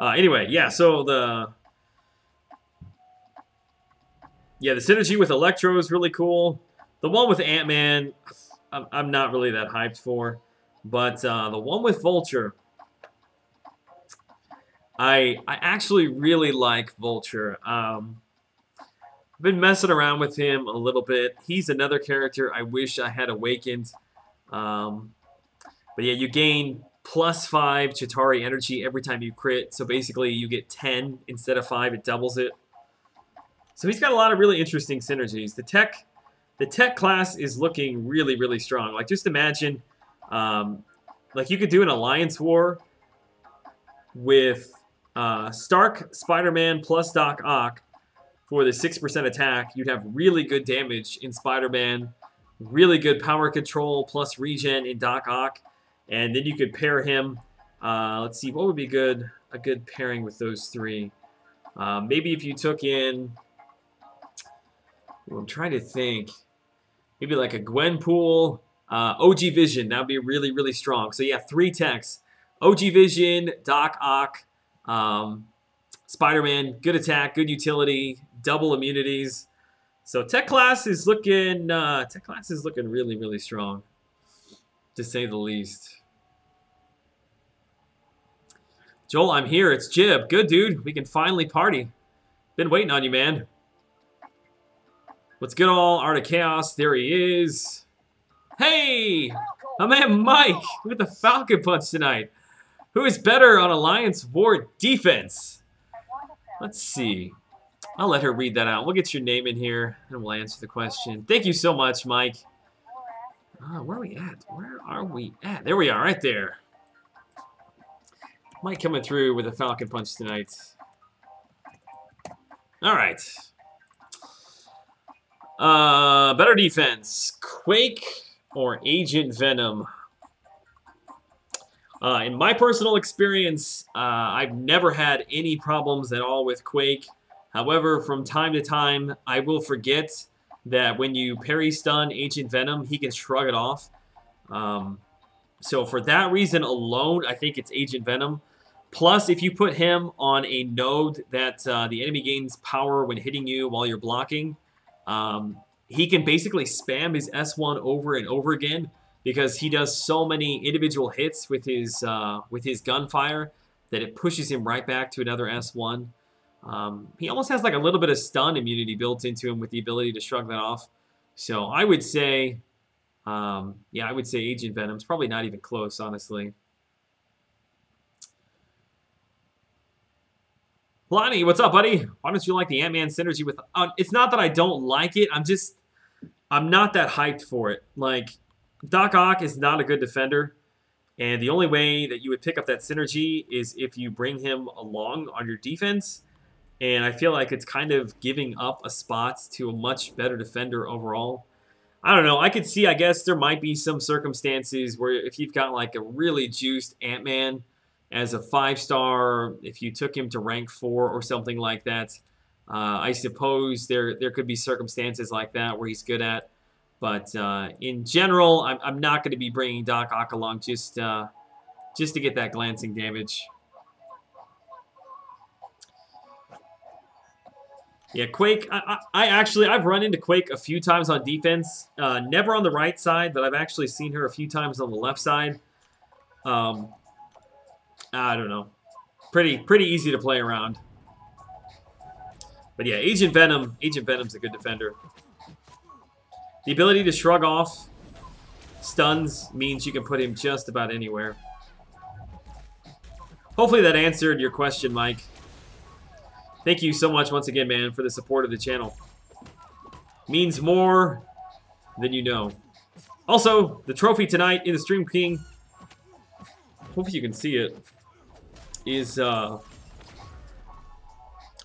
Anyway, yeah, so the synergy with Electro is really cool. The one with Ant-Man, I'm not really that hyped for. But the one with Vulture, I actually really like Vulture. I've been messing around with him a little bit. He's another character I wish I had awakened. But yeah, you gain +5 Chitauri energy every time you crit. So basically you get 10 instead of 5. It doubles it. So he's got a lot of really interesting synergies. The tech class is looking really, really strong. Like, just imagine, like, you could do an alliance war with Stark, Spider-Man plus Doc Ock for the 6% attack. You'd have really good damage in Spider-Man, really good power control plus regen in Doc Ock. And then you could pair him. Let's see, what would be a good pairing with those three? Maybe if you took in... I'm trying to think. Maybe like a Gwenpool, OG Vision. That would be really, really strong. So yeah, 3 techs. OG Vision, Doc Ock, Spider-Man, good attack, good utility, double immunities. So tech class is looking really, really strong, to say the least. Joel, I'm here. It's Jib. Good, dude. We can finally party. Been waiting on you, man. What's good, all? Art of Chaos. There he is. Hey! My man Mike with the Falcon Punch tonight. Who is better on Alliance War defense? Let's see. I'll let her read that out. We'll get your name in here, and we'll answer the question. Thank you so much, Mike. Where are we at? Where are we at? There we are, right there. Mike coming through with a Falcon Punch tonight. All right. Better defense, Quake or Agent Venom? In my personal experience, I've never had any problems at all with Quake. However, from time to time, I will forget that when you parry stun Agent Venom, he can shrug it off. So for that reason alone, I think it's Agent Venom. Plus, if you put him on a node that the enemy gains power when hitting you while you're blocking, he can basically spam his S1 over and over again because he does so many individual hits with his gunfire that it pushes him right back to another S1. He almost has like a little bit of stun immunity built into him with the ability to shrug that off. So I would say, yeah, I would say Agent Venom's probably not even close, honestly. Lonnie, what's up, buddy? Why don't you like the Ant-Man synergy with... it's not that I don't like it. I'm not that hyped for it. Like, Doc Ock is not a good defender. And the only way that you would pick up that synergy is if you bring him along on your defense. And I feel like it's kind of giving up a spot to a much better defender overall. I don't know. I could see, I guess, there might be some circumstances where if you've got like a really juiced Ant-Man as a 5-star, if you took him to rank 4 or something like that, I suppose there could be circumstances like that where he's good at. But in general, I'm not going to be bringing Doc Ock along just to get that glancing damage. Yeah, Quake. I've run into Quake a few times on defense. Never on the right side, but I've actually seen her a few times on the left side. I don't know. Pretty easy to play around. But yeah, Agent Venom's a good defender. The ability to shrug off stuns means you can put him just about anywhere. Hopefully that answered your question, Mike. Thank you so much once again, man, for the support of the channel. Means more than you know. Also, the trophy tonight in the Stream King, hopefully you can see it, is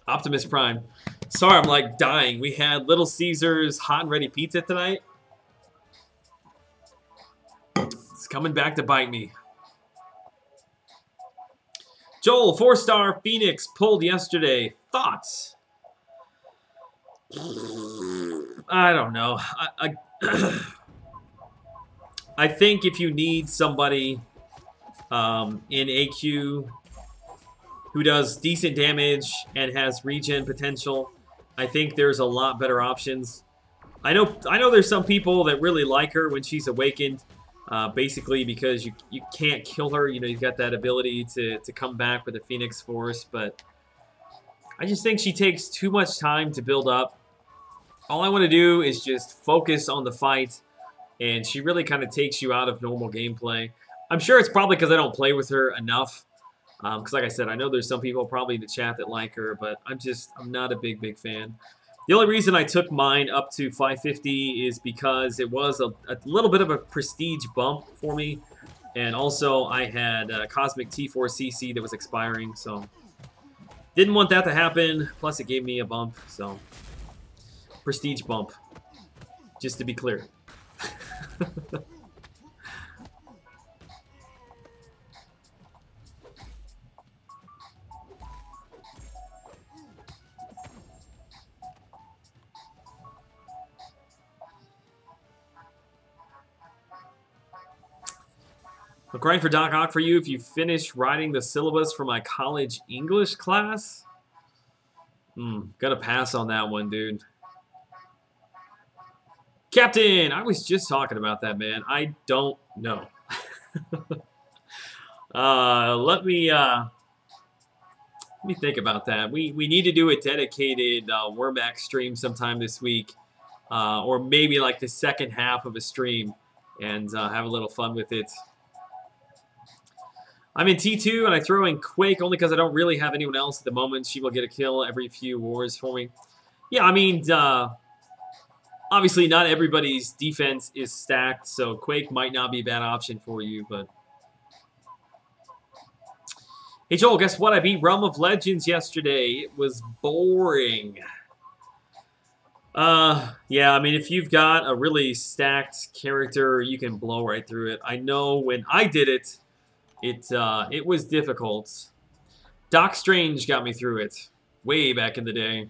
Optimus Prime. Sorry, I'm like dying. We had Little Caesars hot and ready pizza tonight. It's coming back to bite me. Joel, 4-star Phoenix pulled yesterday. Thoughts? I don't know. I think if you need somebody in AQ who does decent damage and has regen potential, I think there's a lot better options. I know there's some people that really like her when she's awakened, basically because you can't kill her. You know, you've got that ability to come back with the Phoenix Force, but I just think she takes too much time to build up. All I want to do is just focus on the fight, and she really kind of takes you out of normal gameplay. I'm sure it's probably because I don't play with her enough. Because like I said, I know there's some people probably in the chat that like her, but I'm not a big fan. The only reason I took mine up to 550 is because it was a little bit of a prestige bump for me. And also I had Cosmic T4CC that was expiring, so didn't want that to happen. Plus it gave me a bump, so prestige bump, just to be clear. I'll grind for Doc Ock for you if you finish writing the syllabus for my college English class. Gonna pass on that one, dude. Captain, I was just talking about that, man. I don't know. Let me think about that. We need to do a dedicated Wormax stream sometime this week, or maybe like the second half of a stream, and have a little fun with it. I'm in T2, and I throw in Quake only because I don't really have anyone else at the moment. She will get a kill every few wars for me. Yeah, I mean, obviously not everybody's defense is stacked, so Quake might not be a bad option for you, but... Hey, Joel, guess what? I beat Realm of Legends yesterday. It was boring. Yeah, I mean, if you've got a really stacked character, you can blow right through it. I know when I did it, it was difficult. Doc Strange got me through it way back in the day.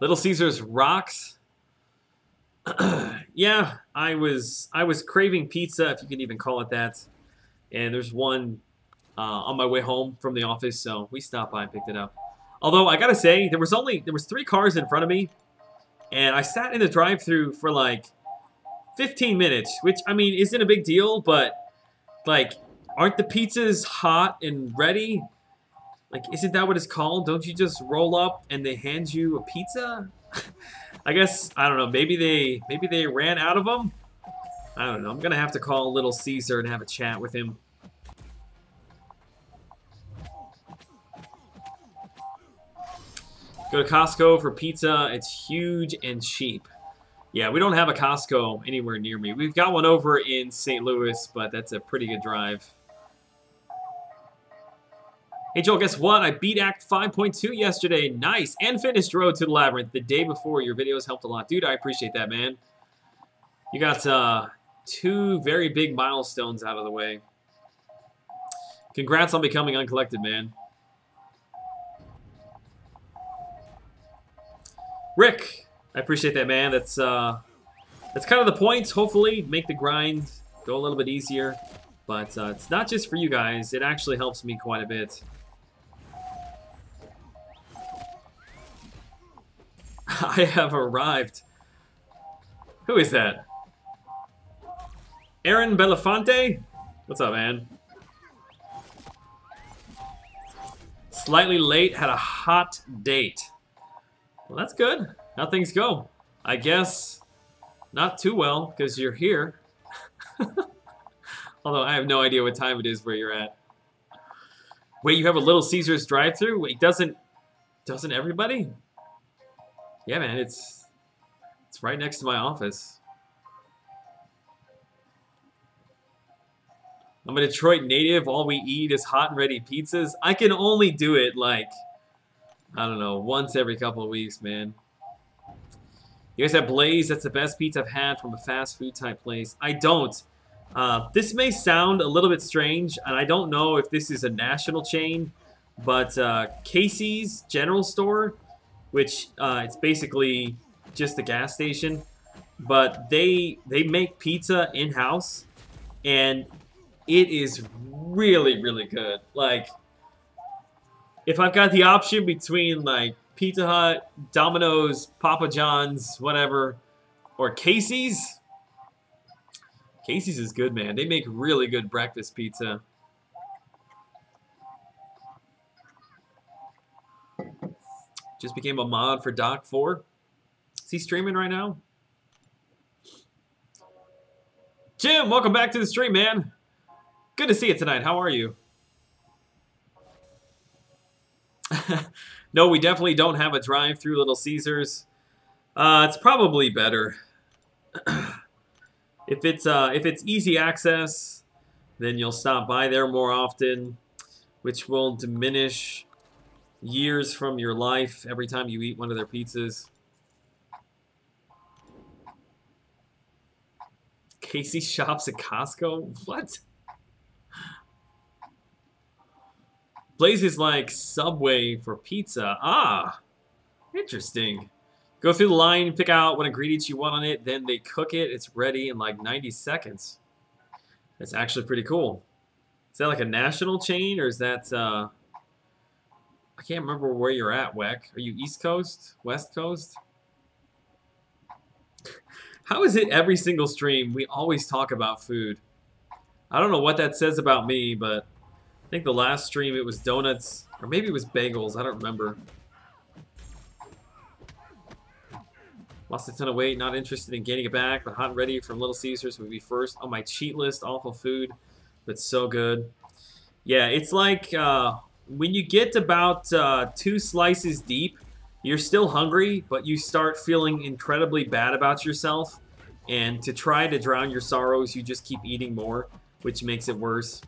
Little Caesars rocks. Yeah, I was craving pizza, if you can even call it that. And there's one on my way home from the office, so we stopped by and picked it up. Although I gotta say, there was 3 cars in front of me, and I sat in the drive-thru for like 15 minutes, which, I mean, isn't a big deal, but, like, aren't the pizzas hot and ready? Like, isn't that what it's called? Don't you just roll up and they hand you a pizza? I guess, I don't know, maybe they ran out of them? I don't know, I'm gonna have to call Little Caesar and have a chat with him. Go to Costco for pizza, it's huge and cheap. Yeah, we don't have a Costco anywhere near me. We've got one over in St. Louis, but that's a pretty good drive. Hey, Joel, guess what? I beat Act 5.2 yesterday. Nice. And finished Road to the Labyrinth the day before. Your videos helped a lot. Dude, I appreciate that, man. You got 2 very big milestones out of the way. Congrats on becoming uncollected, man. Rick. I appreciate that, man. That's kind of the point. Hopefully, make the grind go a little bit easier. But it's not just for you guys. It actually helps me quite a bit. I have arrived. Who is that? Aaron Belafonte? What's up, man? Slightly late, had a hot date. Well, that's good. How things go? I guess not too well, because you're here. Although I have no idea what time it is where you're at. Wait, you have a Little Caesars drive-thru? Wait, doesn't everybody? Yeah, man, it's right next to my office. I'm a Detroit native. All we eat is hot and ready pizzas. I can only do it like, I don't know, once every couple of weeks, man. You guys have Blaze. That's the best pizza I've had from a fast food type place. I don't. This may sound a little bit strange, and I don't know if this is a national chain, but Casey's General Store, which it's basically just a gas station, but they make pizza in-house, and it is really, really good. Like, if I've got the option between, like, Pizza Hut, Domino's, Papa John's, whatever, or Casey's, Casey's is good, man. They make really good breakfast pizza. Just became a mod for Doc 4. Is he streaming right now? Jim, welcome back to the stream, man. Good to see you tonight. How are you? No, we definitely don't have a drive-through Little Caesars. It's probably better. If it's easy access, then you'll stop by there more often, which will diminish years from your life every time you eat one of their pizzas. Casey shops at Costco? What? Blaze is like Subway for pizza. Ah, interesting. Go through the line, pick out what ingredients you want on it, then they cook it. It's ready in like 90 seconds. That's actually pretty cool. Is that like a national chain, or is that... I can't remember where you're at, Weck. Are you East Coast? West Coast? How is it every single stream we always talk about food? I don't know what that says about me, but I think the last stream it was donuts, or maybe it was bagels. I don't remember. Lost a ton of weight, not interested in gaining it back, but hot and ready from Little Caesars would be first on my cheat list. Awful food, but so good. Yeah, it's like when you get about 2 slices deep, you're still hungry, but you start feeling incredibly bad about yourself. And to try to drown your sorrows, you just keep eating more, which makes it worse.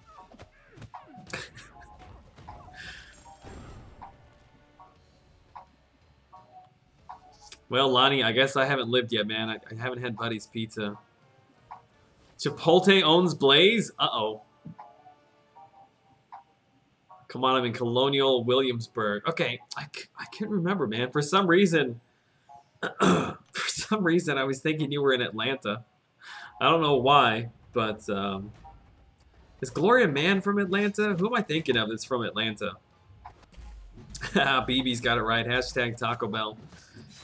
Well, Lonnie, I guess I haven't lived yet, man. I haven't had Buddy's Pizza. Chipotle owns Blaze? Uh-oh. Come on, I'm in Colonial Williamsburg. Okay, I can't remember, man. For some reason, I was thinking you were in Atlanta. I don't know why, but is Gloria Mann from Atlanta? Who am I thinking of that's from Atlanta? BB's got it right. Hashtag Taco Bell.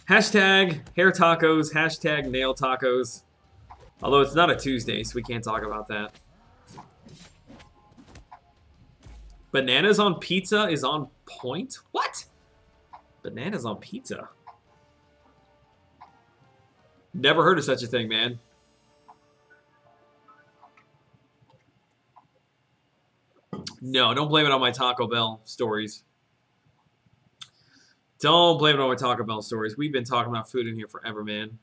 Hashtag hair tacos. Hashtag nail tacos. Although it's not a Tuesday, so we can't talk about that. Bananas on pizza is on point? What? Bananas on pizza? Never heard of such a thing, man. No, don't blame it on my Taco Bell stories. Don't blame it on my Taco Bell stories. We've been talking about food in here forever, man.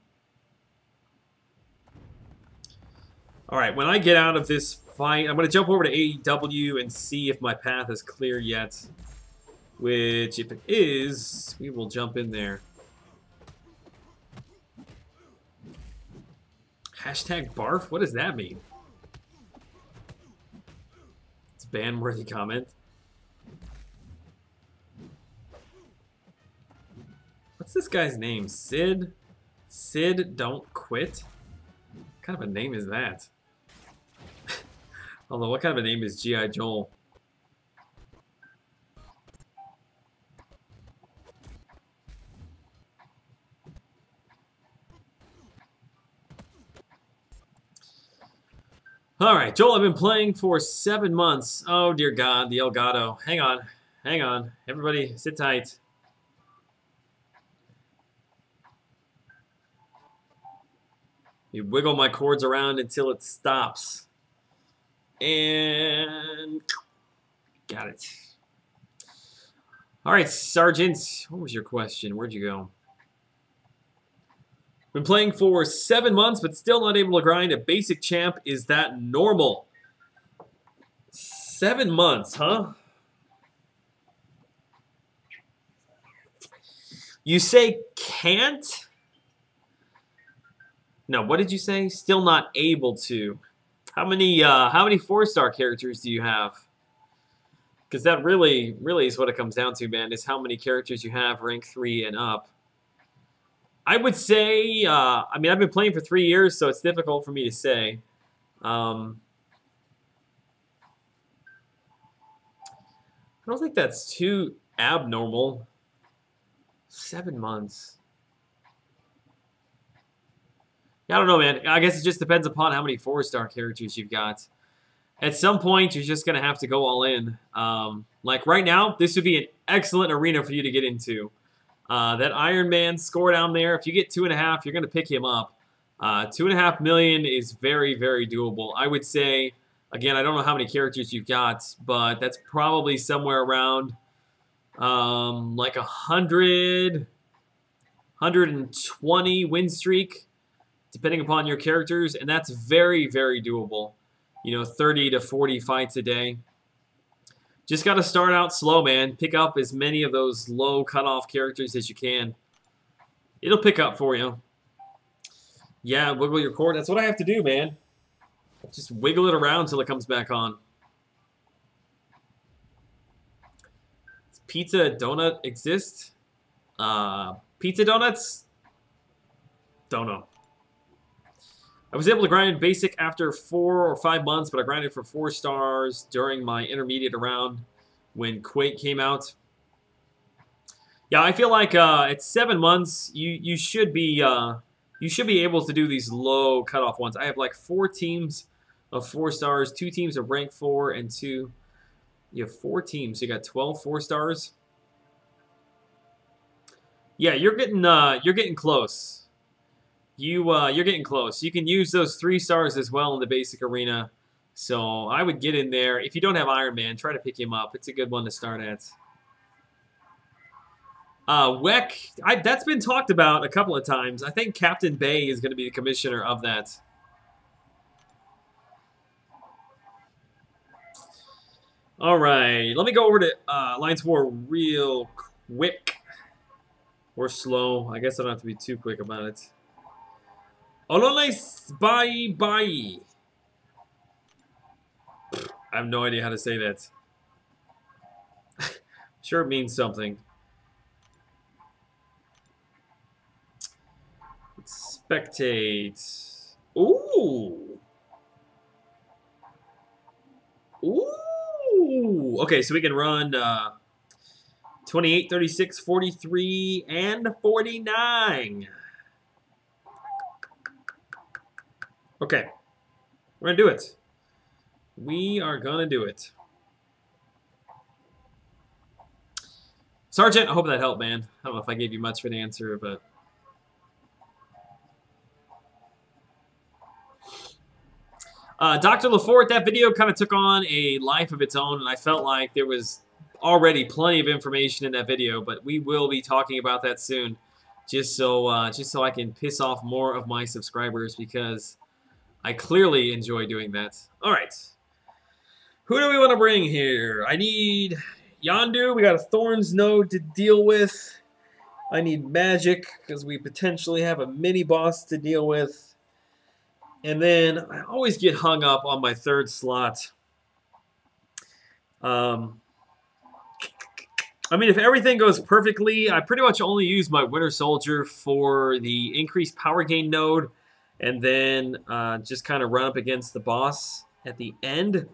All right, when I get out of this fight, I'm going to jump over to AEW and see if my path is clear yet. Which, if it is, we will jump in there. Hashtag barf? What does that mean? It's a ban-worthy comment. What's this guy's name? Sid? Sid don't quit? What kind of a name is that? Although, what kind of a name is G.I. Joel? Alright, Joel, I've been playing for 7 months. Oh, dear God, the Elgato. Hang Hang on. Everybody, sit tight. You wiggle my cords around until it stops. And got it. All right, Sergeant. What was your question? Where'd you go? Been playing for 7 months, but still not able to grind a basic champ. Is that normal? 7 months, huh? You say can't? No, what did you say? Still not able to. How many 4-star characters do you have? Because that really is what it comes down to, man, is how many characters you have rank 3 and up. I would say, I mean, I've been playing for 3 years, so it's difficult for me to say. I don't think that's too abnormal. 7 months. Yeah, I don't know, man. I guess it just depends upon how many 4-star characters you've got. At some point, you're just going to have to go all in. Like right now, this would be an excellent arena for you to get into. That Iron Man score down there, if you get 2.5, you're going to pick him up. 2.5 million is very, very doable. I would say, again, I don't know how many characters you've got, but that's probably somewhere around like 100, 120 win streak, depending upon your characters, and that's very, very doable. You know, 30 to 40 fights a day. Just got to start out slow, man. Pick up as many of those low cutoff characters as you can. It'll pick up for you. Yeah, wiggle your cord. That's what I have to do, man. Just wiggle it around until it comes back on. Does pizza donut exist? Pizza donuts? Don't know. I was able to grind basic after 4 or 5 months, but I grinded for 4 stars during my intermediate round when Quake came out. Yeah, I feel like at 7 months you should be able to do these low cutoff ones. I have like 4 teams of 4 stars, 2 teams of rank 4, and 2. You have 4 teams. So you got 12 4 stars. Yeah, you're getting close. You're getting close. You can use those 3 stars as well in the basic arena. So I would get in there. If you don't have Iron Man, try to pick him up. It's a good one to start at. WEC, that's been talked about a couple of times. I think Captain Bay is going to be the commissioner of that. All right, let me go over to Alliance War real quick. Or slow. I guess I don't have to be too quick about it. Ololais bye. I have no idea how to say that. Sure it means something. Spectate. Ooh. Ooh. Okay, so we can run 28, 36, 43, and 49. Okay, we're going to do it. We are going to do it. Sergeant, I hope that helped, man. I don't know if I gave you much of an answer, but... Dr. LaForte, that video kind of took on a life of its own, and I felt like there was already plenty of information in that video, but we will be talking about that soon, just so I can piss off more of my subscribers, because I clearly enjoy doing that. All right. Who do we want to bring here? I need Yondu. We got a Thorns node to deal with. I need Magic, because we potentially have a mini-boss to deal with. And then I always get hung up on my 3rd slot. I mean, if everything goes perfectly, I pretty much only use my Winter Soldier for the increased power gain node, and then just kind of run up against the boss at the end.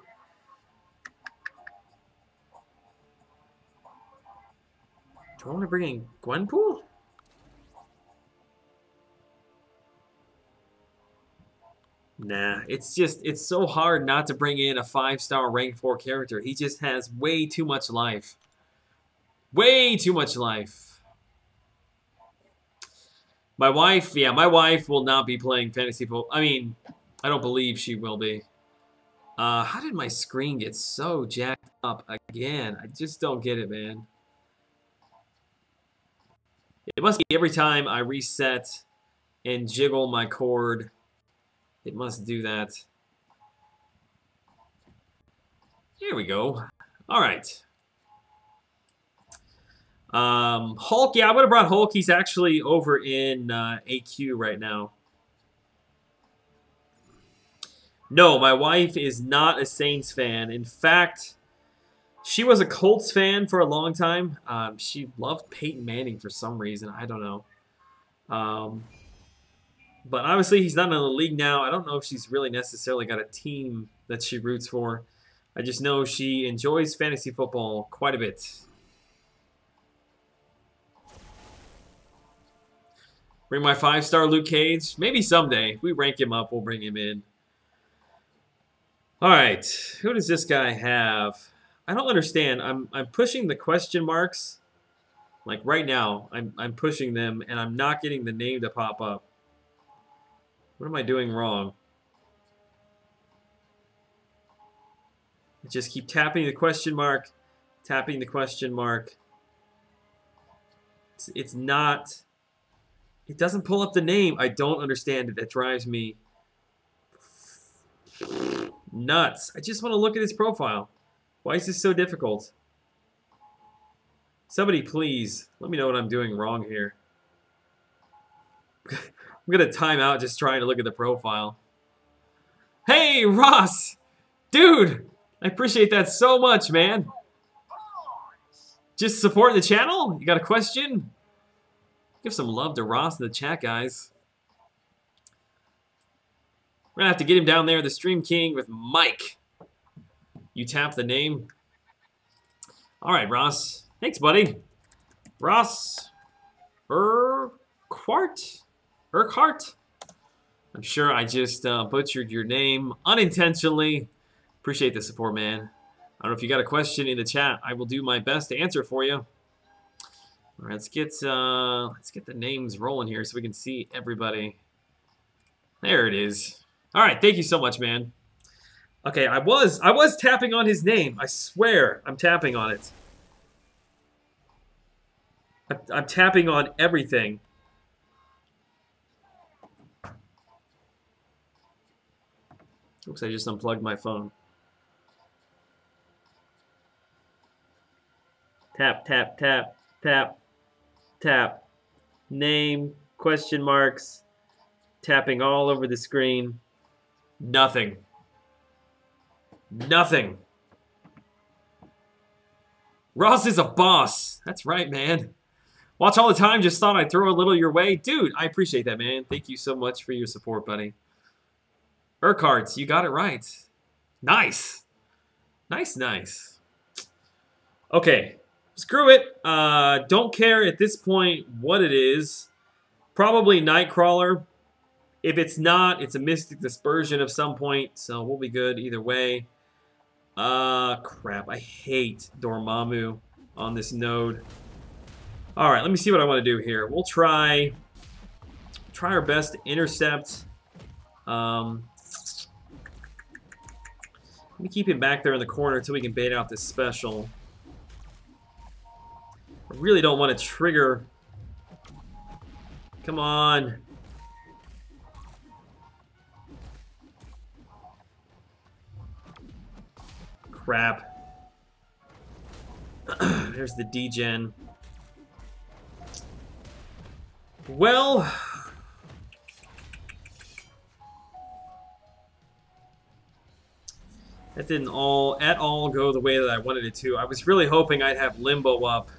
Do I want to bring in Gwenpool? Nah, it's so hard not to bring in a 5-star rank 4 character. He just has way too much life. Way too much life. My wife, yeah, my wife will not be playing fantasy football. I mean, I don't believe she will be. How did my screen get so jacked up again? I just don't get it, man. It must be every time I reset and jiggle my cord. It must do that. Here we go. All right. Hulk, yeah, I would have brought Hulk. He's actually over in AQ right now. No, my wife is not a Saints fan. In fact, she was a Colts fan for a long time. She loved Peyton Manning for some reason. I don't know. But obviously, he's not in the league now. I don't know if she's really necessarily got a team that she roots for. I just know she enjoys fantasy football quite a bit. Bring my 5-star Luke Cage. Maybe someday. If we rank him up, we'll bring him in. All right. Who does this guy have? I don't understand. I'm pushing the question marks. Like right now, I'm pushing them, and I'm not getting the name to pop up. What am I doing wrong? I just keep tapping the question mark, tapping the question mark. It's not... It doesn't pull up the name. I don't understand it. That drives me nuts. I just want to look at his profile. Why is this so difficult? Somebody please let me know what I'm doing wrong here. I'm going to time out just trying to look at the profile. Hey, Ross! Dude! I appreciate that so much, man. Just supporting the channel? You got a question? Give some love to Ross in the chat, guys. We're going to have to get him down there, the Stream King with Mike. You tap the name. All right, Ross. Thanks, buddy. Ross Urquhart? I'm sure I just butchered your name unintentionally. Appreciate the support, man. I don't know if you got a question in the chat. I will do my best to answer for you. All right, let's get the names rolling here so we can see everybody. There it is. All right, thank you so much, man. Okay, I was tapping on his name. I swear, I'm tapping on it. I'm tapping on everything. Oops, I just unplugged my phone. Tap, tap, tap, tap, tap. Name, question marks, tapping all over the screen. Nothing. Nothing. Ross is a boss. That's right, man. Watch all the time. Just thought I'd throw a little your way. Dude, I appreciate that, man. Thank you so much for your support, buddy. Urquhart, you got it right. Nice. Nice, nice. Okay. Screw it. Don't care at this point what it is. Probably Nightcrawler. If it's not, it's a Mystic Dispersion of some point, so we'll be good either way. Crap. I hate Dormammu on this node. All right, let me see what I want to do here. We'll try our best to intercept. Let me keep him back there in the corner until we can bait out this special. I really don't want to trigger. Come on. Crap. There's the degen. Well, that didn't at all go the way that I wanted it to. I was really hoping I'd have Limbo up.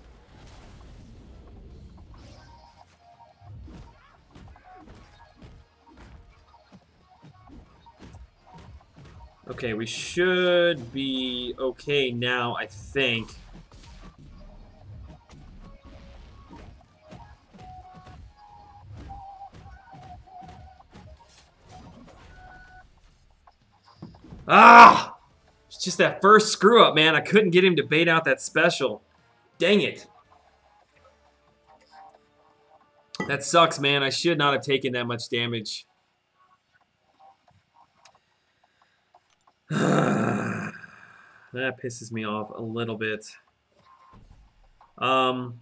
Okay, we should be okay now, I think. Ah! It's just that first screw up, man. I couldn't get him to bait out that special. Dang it. That sucks, man. I should not have taken that much damage. That pisses me off a little bit. All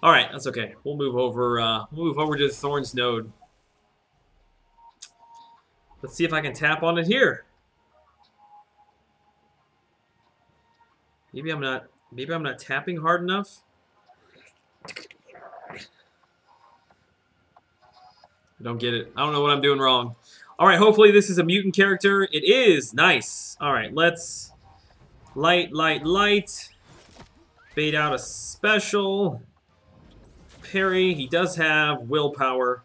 right, that's okay. We'll move over. To the Thorns node. Let's see if I can tap on it here. Maybe I'm not tapping hard enough. I don't get it. I don't know what I'm doing wrong. All right, hopefully this is a mutant character. It is. Nice. All right, let's light. Bait out a special. Parry. He does have willpower.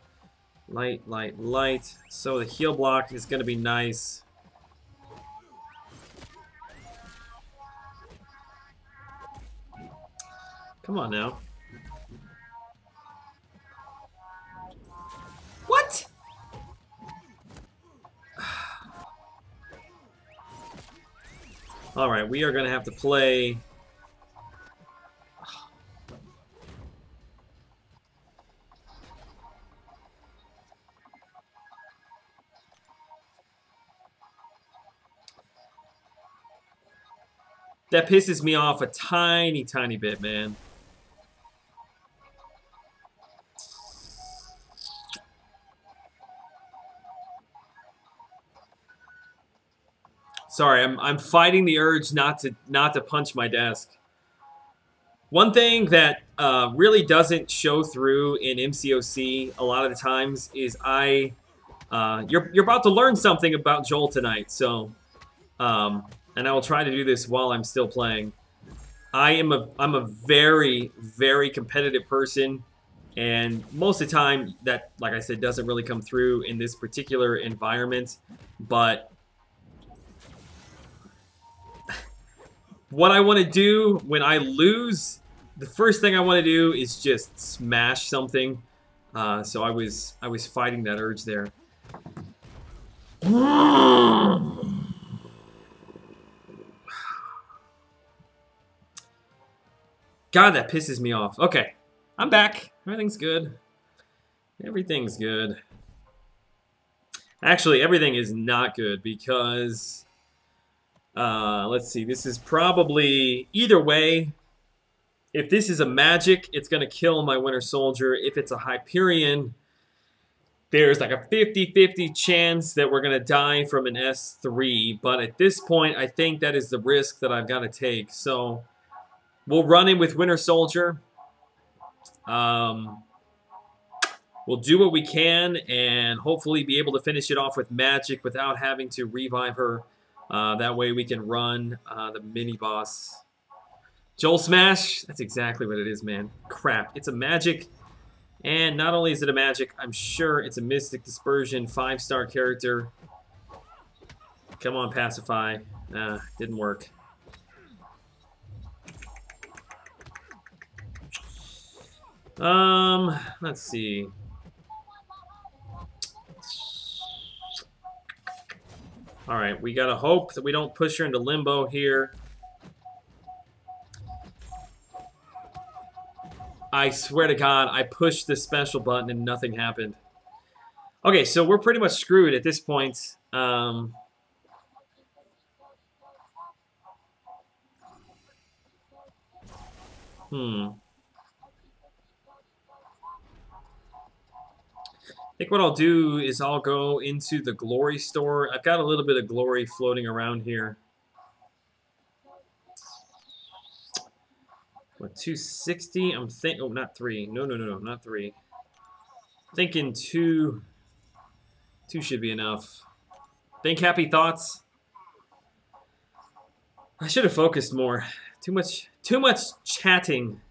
Light. So the heal block is going to be nice. Come on now. What? All right, we are going to have to play. That pisses me off a tiny bit, man. Sorry, I'm fighting the urge not to punch my desk. One thing that really doesn't show through in MCOC a lot of the times is you're about to learn something about Joel tonight, so and I will try to do this while I'm still playing. I'm a very competitive person, and most of the time that, like I said, doesn't really come through in this particular environment, but what I want to do when I lose, the first thing I want to do is just smash something. So I was fighting that urge there. God, that pisses me off. Okay, I'm back. Everything's good. Everything's good. Actually, everything is not good because... let's see. This is probably... Either way, if this is a magic, it's going to kill my Winter Soldier. If it's a Hyperion, there's like a 50-50 chance that we're going to die from an S3. But at this point, I think that is the risk that I've got to take. So... We'll run in with Winter Soldier. We'll do what we can and hopefully be able to finish it off with magic without having to revive her. That way we can run the mini-boss. Joel Smash, that's exactly what it is, man. Crap, it's a magic. And not only is it a magic, I'm sure it's a Mystic Dispersion 5-star character. Come on, Pacify. Didn't work. Let's see. All right, we gotta hope that we don't push her into limbo here. I swear to God, I pushed the special button and nothing happened. Okay, so we're pretty much screwed at this point. I think what I'll do is I'll go into the glory store. I've got a little bit of glory floating around here. What, 260? I'm thinking, oh, not 3. No, not 3. Thinking 2 should be enough. Think happy thoughts. I should have focused more. Too much chatting.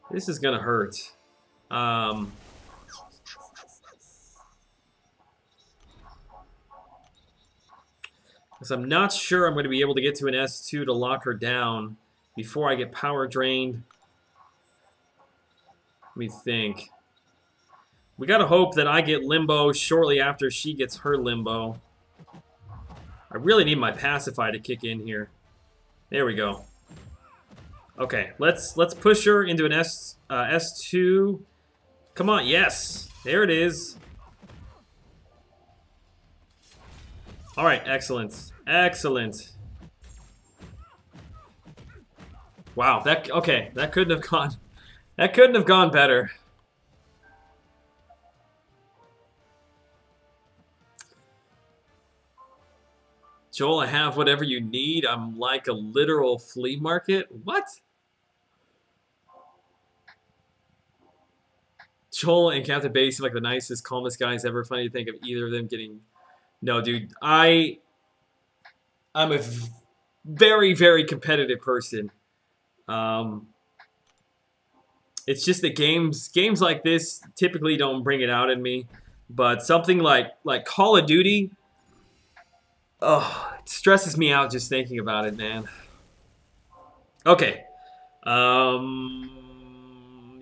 This is gonna hurt. Because I'm not sure I'm going to be able to get to an S2 to lock her down before I get power drained. Let me think. We got to hope that I get limbo shortly after she gets her limbo. I really need my Pacify to kick in here. There we go. Okay, let's push her into an S2. Come on, yes. There it is. All right, excellent. Excellent. Wow, that okay, that couldn't have gone better. Joel, I have whatever you need. I'm like a literal flea market. What? Joel and Captain Bay seem like the nicest, calmest guys ever. Funny to think of either of them getting... No, dude. I'm a very, very competitive person. It's just that games like this typically don't bring it out in me. But something like Call of Duty... Oh, it stresses me out just thinking about it, man. Okay.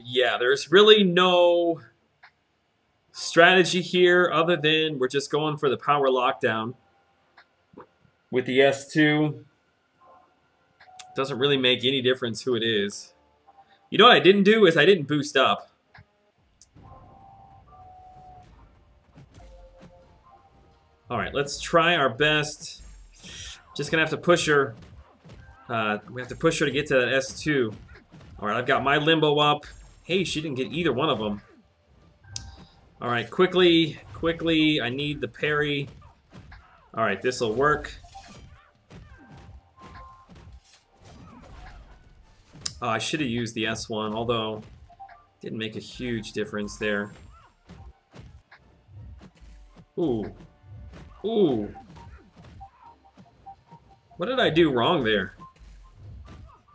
Yeah, there's really no strategy here other than we're just going for the power lockdown with the S2. Doesn't really make any difference who it is. You know what I didn't do is I didn't boost up. All right, let's try our best. Just gonna have to push her. We have to push her to get to that S2. All right, I've got my limbo up. Hey, she didn't get either one of them. All right, quickly, I need the parry. All right, this will work. Oh, I should have used the S1, although didn't make a huge difference there. Ooh. Ooh. What did I do wrong there?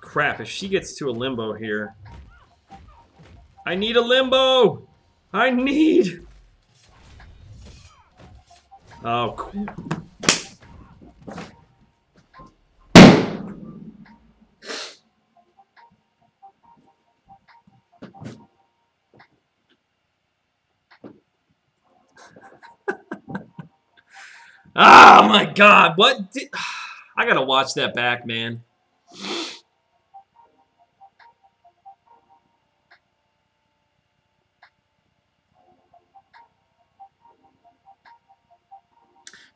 Crap, if she gets to a limbo here. I need a limbo! I need... Oh, cool. Oh my god, what did... I gotta watch that back, man.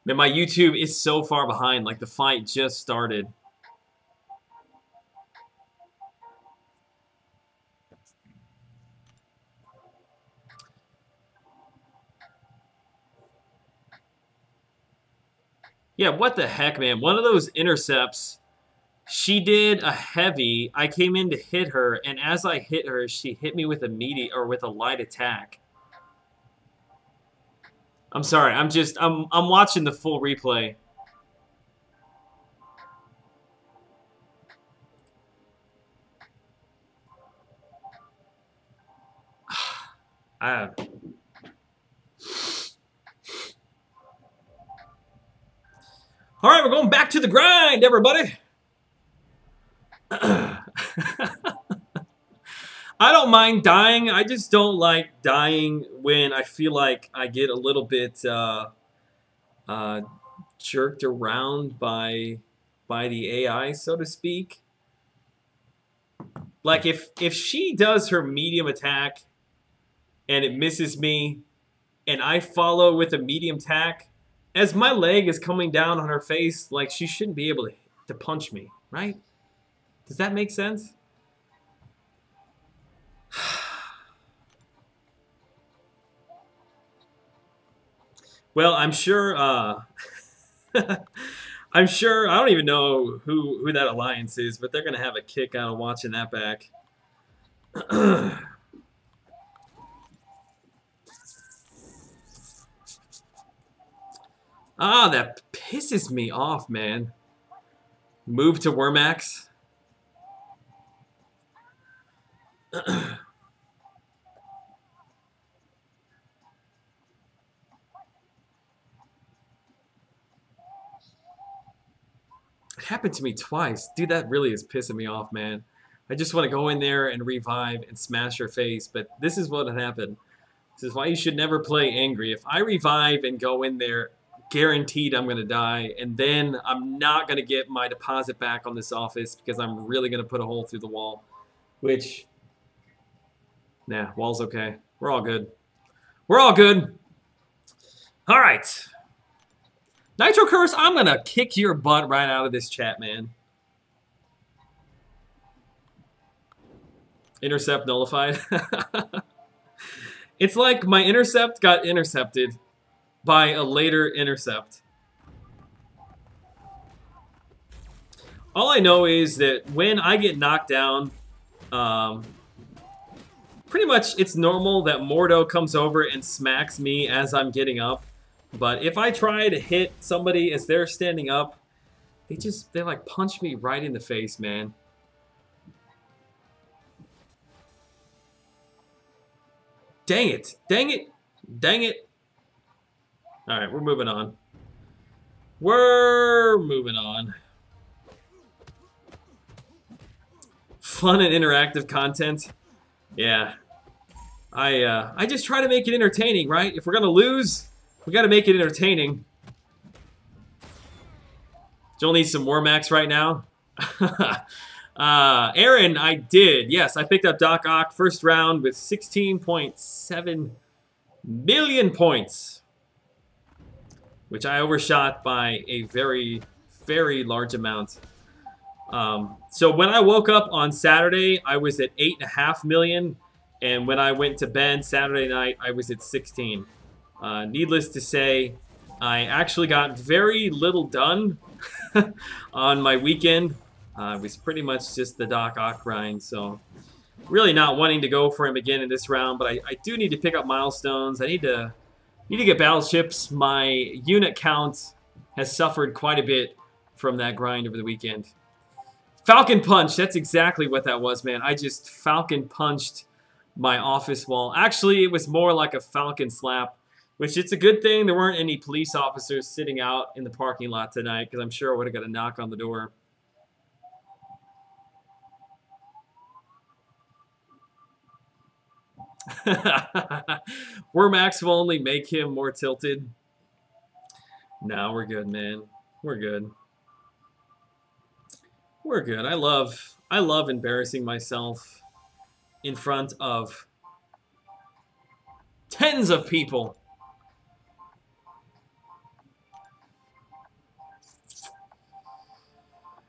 Man, my YouTube is so far behind, like the fight just started. Yeah, what the heck, man? One of those intercepts, she did a heavy. I came in to hit her, and as I hit her, she hit me with a light attack. I'm sorry. I'm watching the full replay. All right, we're going back to the grind, everybody. I don't mind dying. I just don't like dying when I feel like I get a little bit jerked around by the AI, so to speak. Like if she does her medium attack and it misses me and I follow with a medium attack, as my leg is coming down on her face, like she shouldn't be able to punch me, right? Does that make sense? Well, I'm sure, I'm sure, I don't even know who that alliance is, but they're going to have a kick out of watching that back. Ah, that pisses me off, man. Move to Wormax. It happened to me twice. Dude, that really is pissing me off, man. I just want to go in there and revive and smash her face, but this is what happened. This is why you should never play angry. If I revive and go in there guaranteed I'm going to die. And then I'm not going to get my deposit back on this office because I'm really going to put a hole through the wall. Which, nah, wall's okay. We're all good. We're all good. All right. Nitro Curse, I'm going to kick your butt right out of this chat, man. Intercept nullified. It's like my intercept got intercepted by a later intercept. All I know is that when I get knocked down, pretty much it's normal that Mordo comes over and smacks me as I'm getting up. But if I try to hit somebody as they're standing up, they like punch me right in the face, man. Dang it. Dang it. Dang it. Alright, we're moving on. We're moving on. Fun and interactive content. Yeah. I just try to make it entertaining, right? If we're gonna lose, we gotta make it entertaining. Joel needs some War Max right now. Aaron, I did. Yes, I picked up Doc Ock first round with 16.7 million points, which I overshot by a very, very large amount. So when I woke up on Saturday, I was at 8.5 million, and when I went to bed Saturday night, I was at 16. Needless to say, I actually got very little done on my weekend. It was pretty much just the Doc Ock grind, so really not wanting to go for him again in this round, but I do need to pick up milestones. I need to get battleships. My unit count has suffered quite a bit from that grind over the weekend. Falcon Punch, that's exactly what that was, man. I just Falcon punched my office wall. Actually, it was more like a Falcon slap, which it's a good thing there weren't any police officers sitting out in the parking lot tonight, because I'm sure I would have got a knock on the door. War Max will only make him more tilted. No, we're good, man. We're good. We're good. I love embarrassing myself in front of tens of people.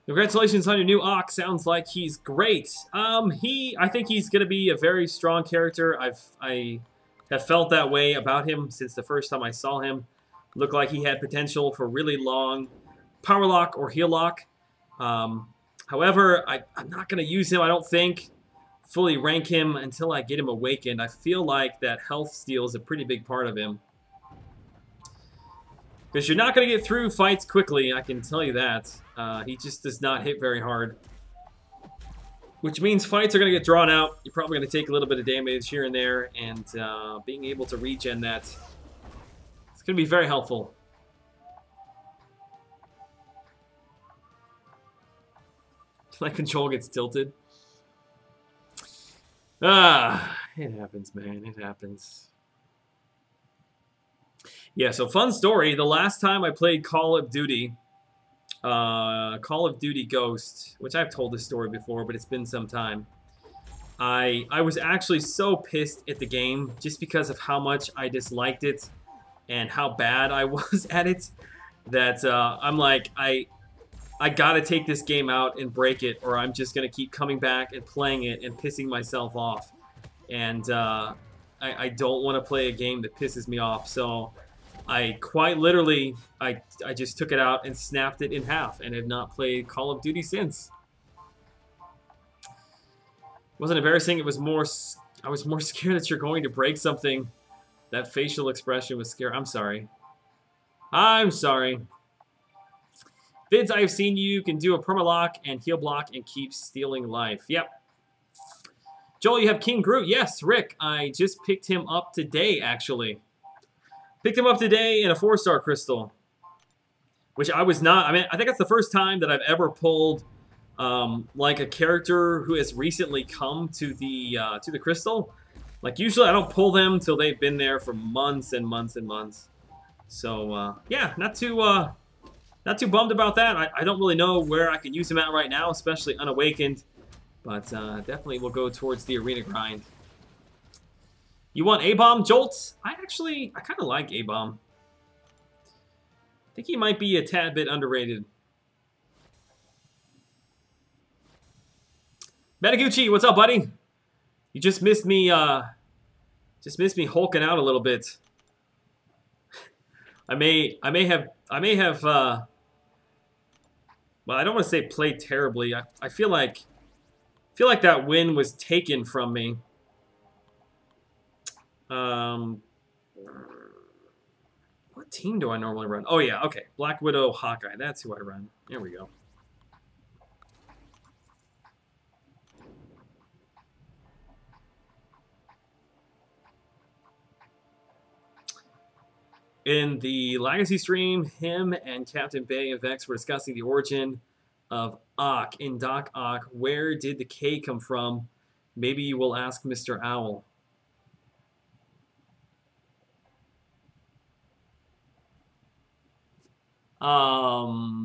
Congratulations on your new Ock. Sounds like he's great. I think he's gonna be a very strong character. I have felt that way about him since the first time I saw him. Looked like he had potential for really long power lock or heal lock. However, I'm not gonna use him, I don't think, fully rank him until I get him awakened. I feel like that health steal is a pretty big part of him. Because you're not going to get through fights quickly, I can tell you that. He just does not hit very hard. Which means fights are going to get drawn out. You're probably going to take a little bit of damage here and there. And being able to regen that, it's going to be very helpful. My control gets tilted. It happens, man. It happens. Yeah, so fun story. The last time I played Call of Duty Ghost, which I've told this story before, but it's been some time. I was actually so pissed at the game just because of how much I disliked it and how bad I was at it that I'm like, I gotta take this game out and break it, or I'm just gonna keep coming back and playing it and pissing myself off. And I don't want to play a game that pisses me off, so I quite literally, I just took it out and snapped it in half and have not played Call of Duty since. It wasn't embarrassing, it was more, I was more scared that you're going to break something. That facial expression was scary. I'm sorry. I'm sorry. Vids, I've seen you can do a permalock and heal block and keep stealing life. Yep. Joel, you have King Groot. Yes, Rick, I just picked him up today, actually. Picked him up today in a 4-star crystal, which I was not. I mean, I think that's the first time that I've ever pulled like a character who has recently come to the crystal. Like usually, I don't pull them till they've been there for months and months and months. So yeah, not too bummed about that. I don't really know where I can use him at right now, especially unawakened. But definitely will go towards the arena grind. You want A-Bomb Jolts? I kind of like A-Bomb. I think he might be a tad bit underrated. Metaguchi, what's up, buddy? You just missed me hulking out a little bit. I may have well, I don't want to say played terribly. I feel like that win was taken from me. What team do I normally run? Oh yeah, okay. Black Widow, Hawkeye. That's who I run. There we go. In the Legacy stream, him and Captain Bay and Vex were discussing the origin of Ock in Doc Ock. Where did the K come from? Maybe you will ask Mr. Owl.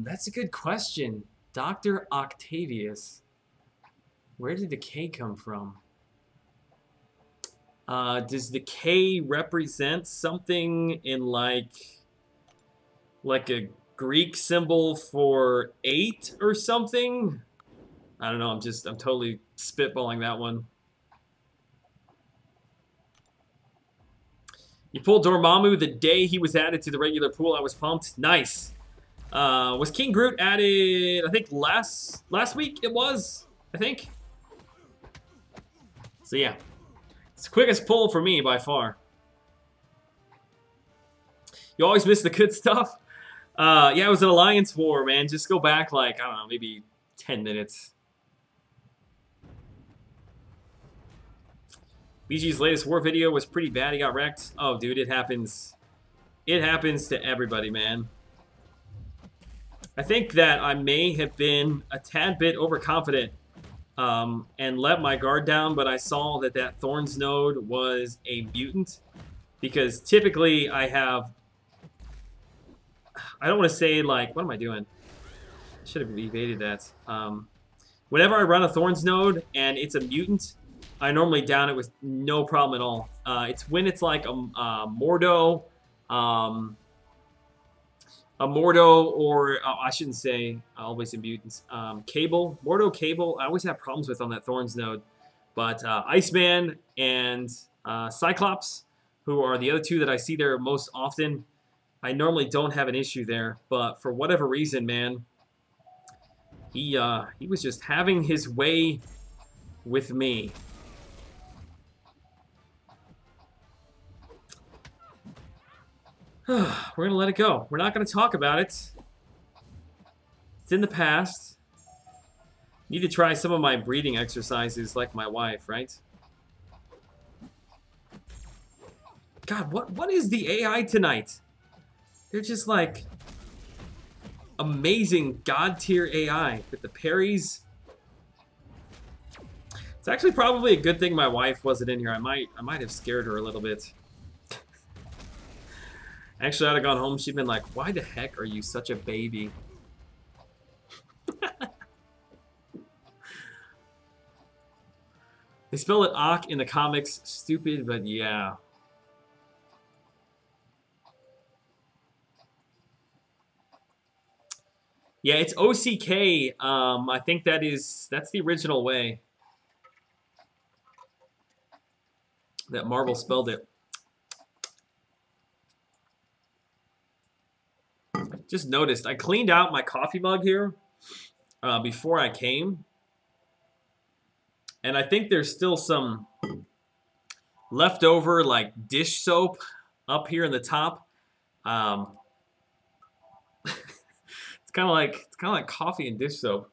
That's a good question. Dr. Octavius. Where did the K come from? Does the K represent something in like a Greek symbol for 8 or something? I don't know. I'm totally spitballing that one. You pulled Dormammu the day he was added to the regular pool. I was pumped. Nice. Was King Groot added, I think, last week it was, I think. So, yeah. It's the quickest pull for me by far. You always miss the good stuff. Yeah, it was an Alliance War, man. Just go back, like, I don't know, maybe 10 minutes. BG's latest war video was pretty bad. He got wrecked. Oh, dude, it happens. It happens to everybody, man. I think that I may have been a tad bit overconfident and let my guard down, but I saw that Thorns node was a mutant. Because typically I have... I don't want to say, like... What am I doing? I should have evaded that. Whenever I run a Thorns node and it's a mutant, I normally down it with no problem at all. It's when it's like a Mordo... a Mordo, or I shouldn't say always in mutants. Cable, Mordo, Cable. I always have problems with on that Thorns node, but Iceman and Cyclops, who are the other two that I see there most often, I normally don't have an issue there. But for whatever reason, man, he was just having his way with me. We're going to let it go. We're not going to talk about it. It's in the past. Need to try some of my breathing exercises like my wife, right? God, what is the AI tonight? They're just like amazing god tier AI with the parries. It's actually probably a good thing my wife wasn't in here. I might have scared her a little bit. Actually, I'd have gone home. She'd been like, why the heck are you such a baby? They spell it Ock in the comics. Stupid, but yeah. Yeah, it's OCK. I think that's the original way that Marvel spelled it. Just noticed, I cleaned out my coffee mug here before I came. And I think there's still some leftover like dish soap up here in the top. It's kind of like coffee and dish soap.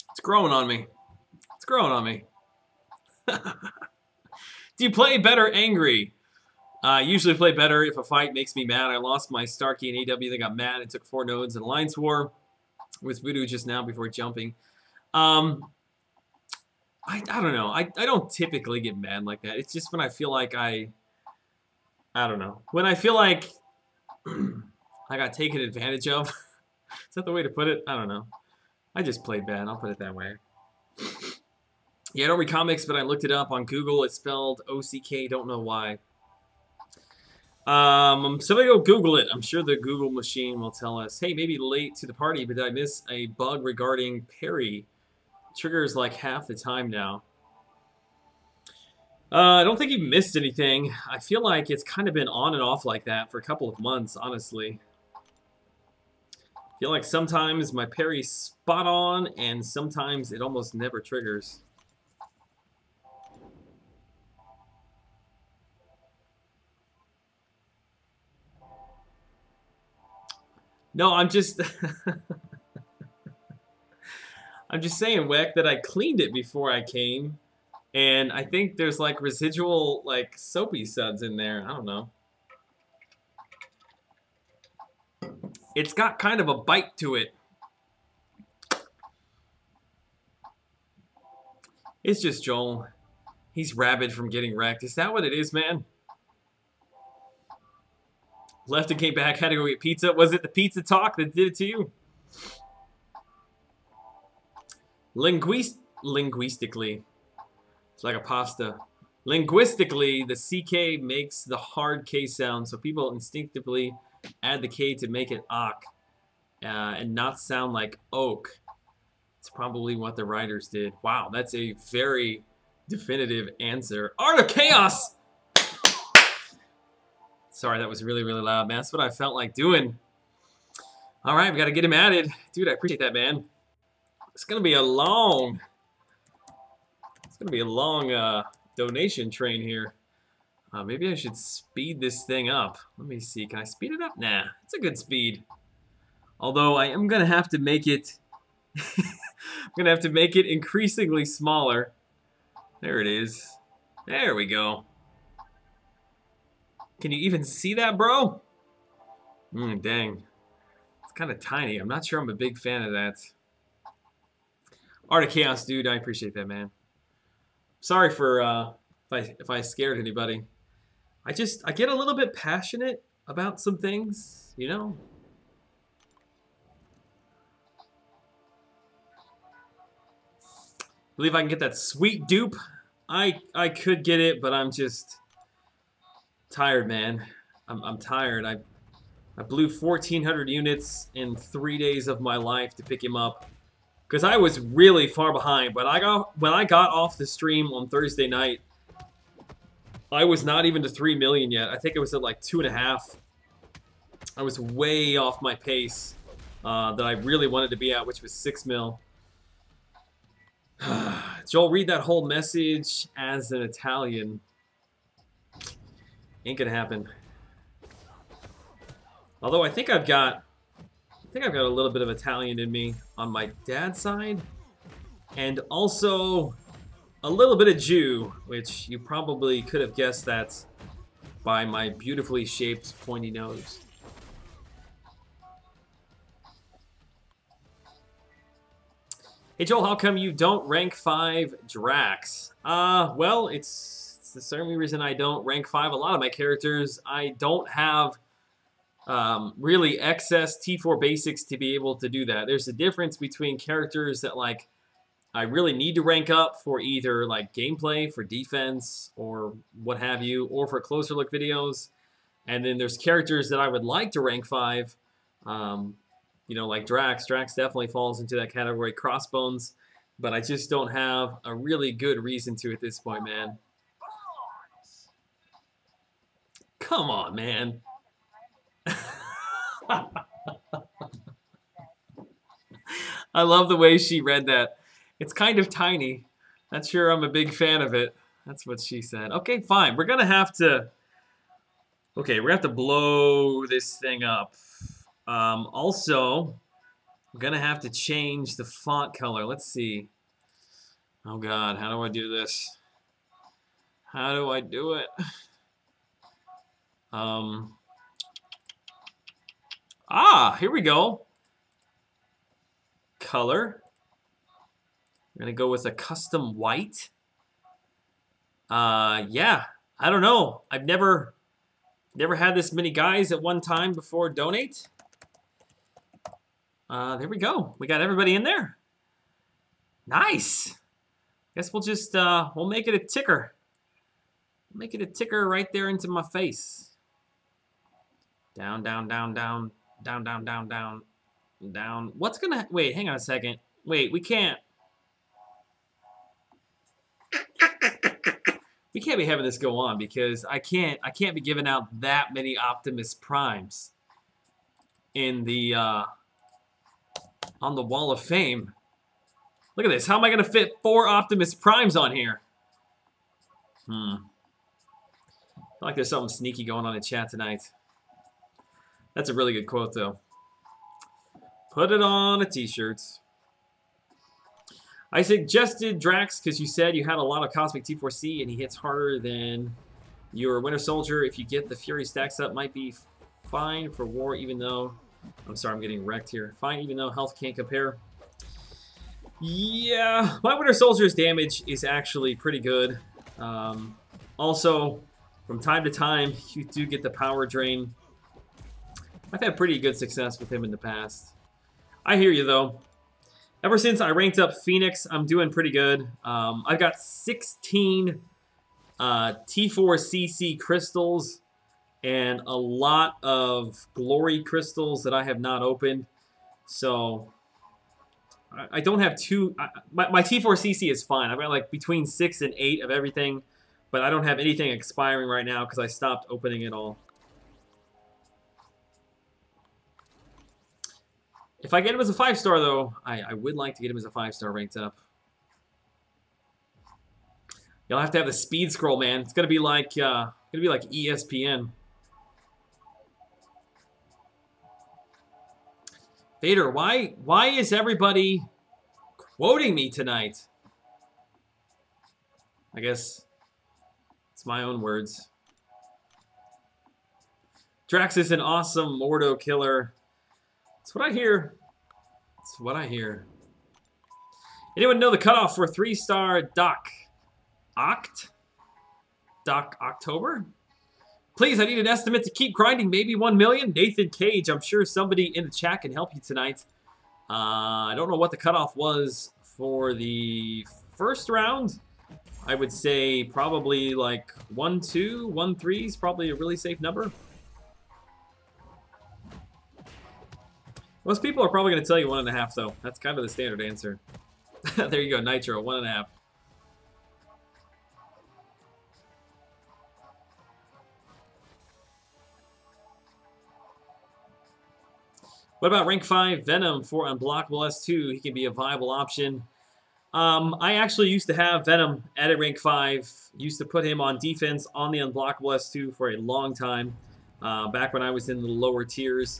It's growing on me. It's growing on me. Do you play better angry? I usually play better if a fight makes me mad. I lost my Starkey in AW, then got mad and took 4 nodes in Alliance War. with Voodoo just now before jumping. I don't know. I don't typically get mad like that. It's just when I feel like I don't know. When I feel like I got taken advantage of. Is that the way to put it? I don't know. I just played bad. I'll put it that way. Yeah, I don't read comics, but I looked it up on Google. It's spelled O-C-K. Don't know why. Somebody go Google it. I'm sure the Google machine will tell us, hey, maybe late to the party, but did I miss a bug regarding parry? Triggers like half the time now. I don't think he missed anything. I feel like it's kind of been on and off like that for a couple of months, honestly. I feel like sometimes my parry's spot on, and sometimes it almost never triggers. No, I'm just... I'm just saying, Weck, that I cleaned it before I came. And I think there's like residual like soapy suds in there. I don't know. It's got kind of a bite to it. It's just Joel. He's rabid from getting wrecked. Is that what it is, man? Left and came back, had to go get pizza. Was it the pizza talk that did it to you? Linguistically. It's like a pasta. Linguistically, the CK makes the hard K sound, so people instinctively add the K to make it ak and not sound like oak. It's probably what the writers did. Wow, that's a very definitive answer. Art of Chaos! Sorry, that was really, really loud, man. That's what I felt like doing. All right, we got to get him added. Dude, I appreciate that, man. It's going to be a long... It's going to be a long donation train here. Maybe I should speed this thing up. Let me see. Can I speed it up? Nah, it's a good speed. Although I am going to have to make it... I'm going to have to make it increasingly smaller. There it is. There we go. Can you even see that, bro? Dang. It's kind of tiny. I'm not sure I'm a big fan of that. Art of Chaos, dude. I appreciate that, man. Sorry for if I scared anybody. I get a little bit passionate about some things, you know? Believe I can get that sweet dupe. I could get it, but I'm just tired, man. I'm tired. I blew 1,400 units in 3 days of my life to pick him up. Because I was really far behind. But when I got off the stream on Thursday night, I was not even to 3 million yet. I think it was at like 2.5. I was way off my pace that I really wanted to be at, which was 6 mil. Joel, read that whole message as an Italian. Ain't gonna happen. Although I think I've got a little bit of Italian in me on my dad's side, and also a little bit of Jew, which you probably could have guessed that by my beautifully shaped pointy nose. Hey Joel, how come you don't rank 5 Drax? Well, it's the same reason I don't rank 5 a lot of my characters. I don't have really excess T4 basics to be able to do that. There's a difference between characters that like I really need to rank up for either like gameplay, for defense, or what have you, or for closer look videos. And then there's characters that I would like to rank 5. You know, like Drax. Drax definitely falls into that category. Crossbones. But I just don't have a really good reason to at this point, man. Come on, man. I love the way she read that. It's kind of tiny. Not sure I'm a big fan of it. That's what she said. Okay, fine. We're going to have to... Okay, we're going to have to blow this thing up. Also, I'm going to have to change the font color. Let's see. Oh, God. How do I do this? How do I do it? Here we go. color. We're going to go with a custom white. Yeah, I don't know. I've never had this many guys at one time before donate. There we go. We got everybody in there. Nice. Guess we'll just, we'll make it a ticker. Make it a ticker right there into my face. Down, down, down, down, down, down, down, down, down. What's gonna, wait, hang on a second. Wait, we can't. We can't be having this go on because I can't be giving out that many Optimus Primes in the, on the Wall of Fame. Look at this. How am I going to fit 4 Optimus Primes on here? I feel like there's something sneaky going on in chat tonight. That's a really good quote, though. Put it on a t-shirt. I suggested Drax because you said you had a lot of Cosmic T4C and he hits harder than your Winter Soldier. If you get the Fury stacks up, might be fine for war, even though... I'm sorry, I'm getting wrecked here. Fine, even though health can't compare. Yeah, my Winter Soldier's damage is actually pretty good. Also, from time to time, you do get the power drain. I've had pretty good success with him in the past. I hear you, though. Ever since I ranked up Phoenix, I'm doing pretty good. I've got 16 T4CC crystals and a lot of glory crystals that I have not opened. So I don't have too... My T4CC is fine. I've got like between 6 and 8 of everything, but I don't have anything expiring right now because I stopped opening it all. If I get him as a 5-star, though, I would like to get him as a 5-star ranked up. You'll have to have the speed scroll, man. It's gonna be like ESPN. Vader, why is everybody quoting me tonight? I guess it's my own words. Drax is an awesome Mordo killer. That's what I hear. That's what I hear. Anyone know the cutoff for 3-star Doc? Doc October? Please, I need an estimate to keep grinding. Maybe 1 million? Nathan Cage. I'm sure somebody in the chat can help you tonight. I don't know what the cutoff was for the first round. I would say probably like 1-2, 1-3 is probably a really safe number. Most people are probably going to tell you 1.5, though. That's kind of the standard answer. There you go, Nitro, 1.5. What about rank 5 Venom for Unblockable S2? He can be a viable option. I actually used to have Venom at a rank 5. Used to put him on defense on the Unblockable S2 for a long time. Back when I was in the lower tiers.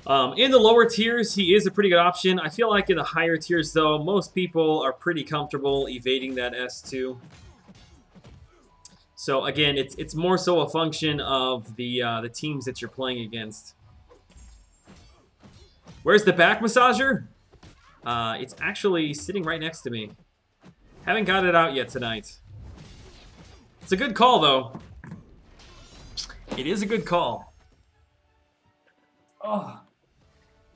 In the lower tiers, he is a pretty good option. I feel like in the higher tiers, though, most people are pretty comfortable evading that S2. So again, it's more so a function of the teams that you're playing against. Where's the back massager? It's actually sitting right next to me. Haven't got it out yet tonight. It's a good call, though. It is a good call. Oh.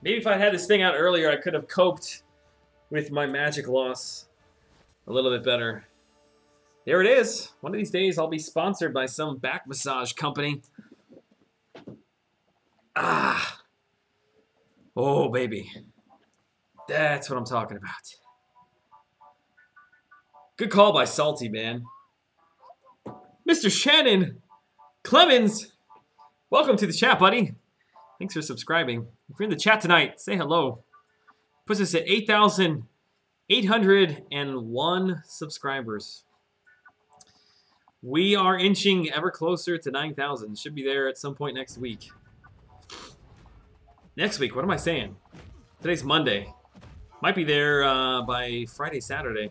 Maybe if I had this thing out earlier, I could have coped with my magic loss a little bit better. There it is. One of these days, I'll be sponsored by some back massage company. Ah. Oh, baby. That's what I'm talking about. Good call by Salty, man. Mr. Shannon Clemens, welcome to the chat, buddy. Thanks for subscribing. If you're in the chat tonight, say hello. Puts us at 8,801 subscribers. We are inching ever closer to 9,000. Should be there at some point next week. Next week, what am I saying? Today's Monday. Might be there by Friday, Saturday.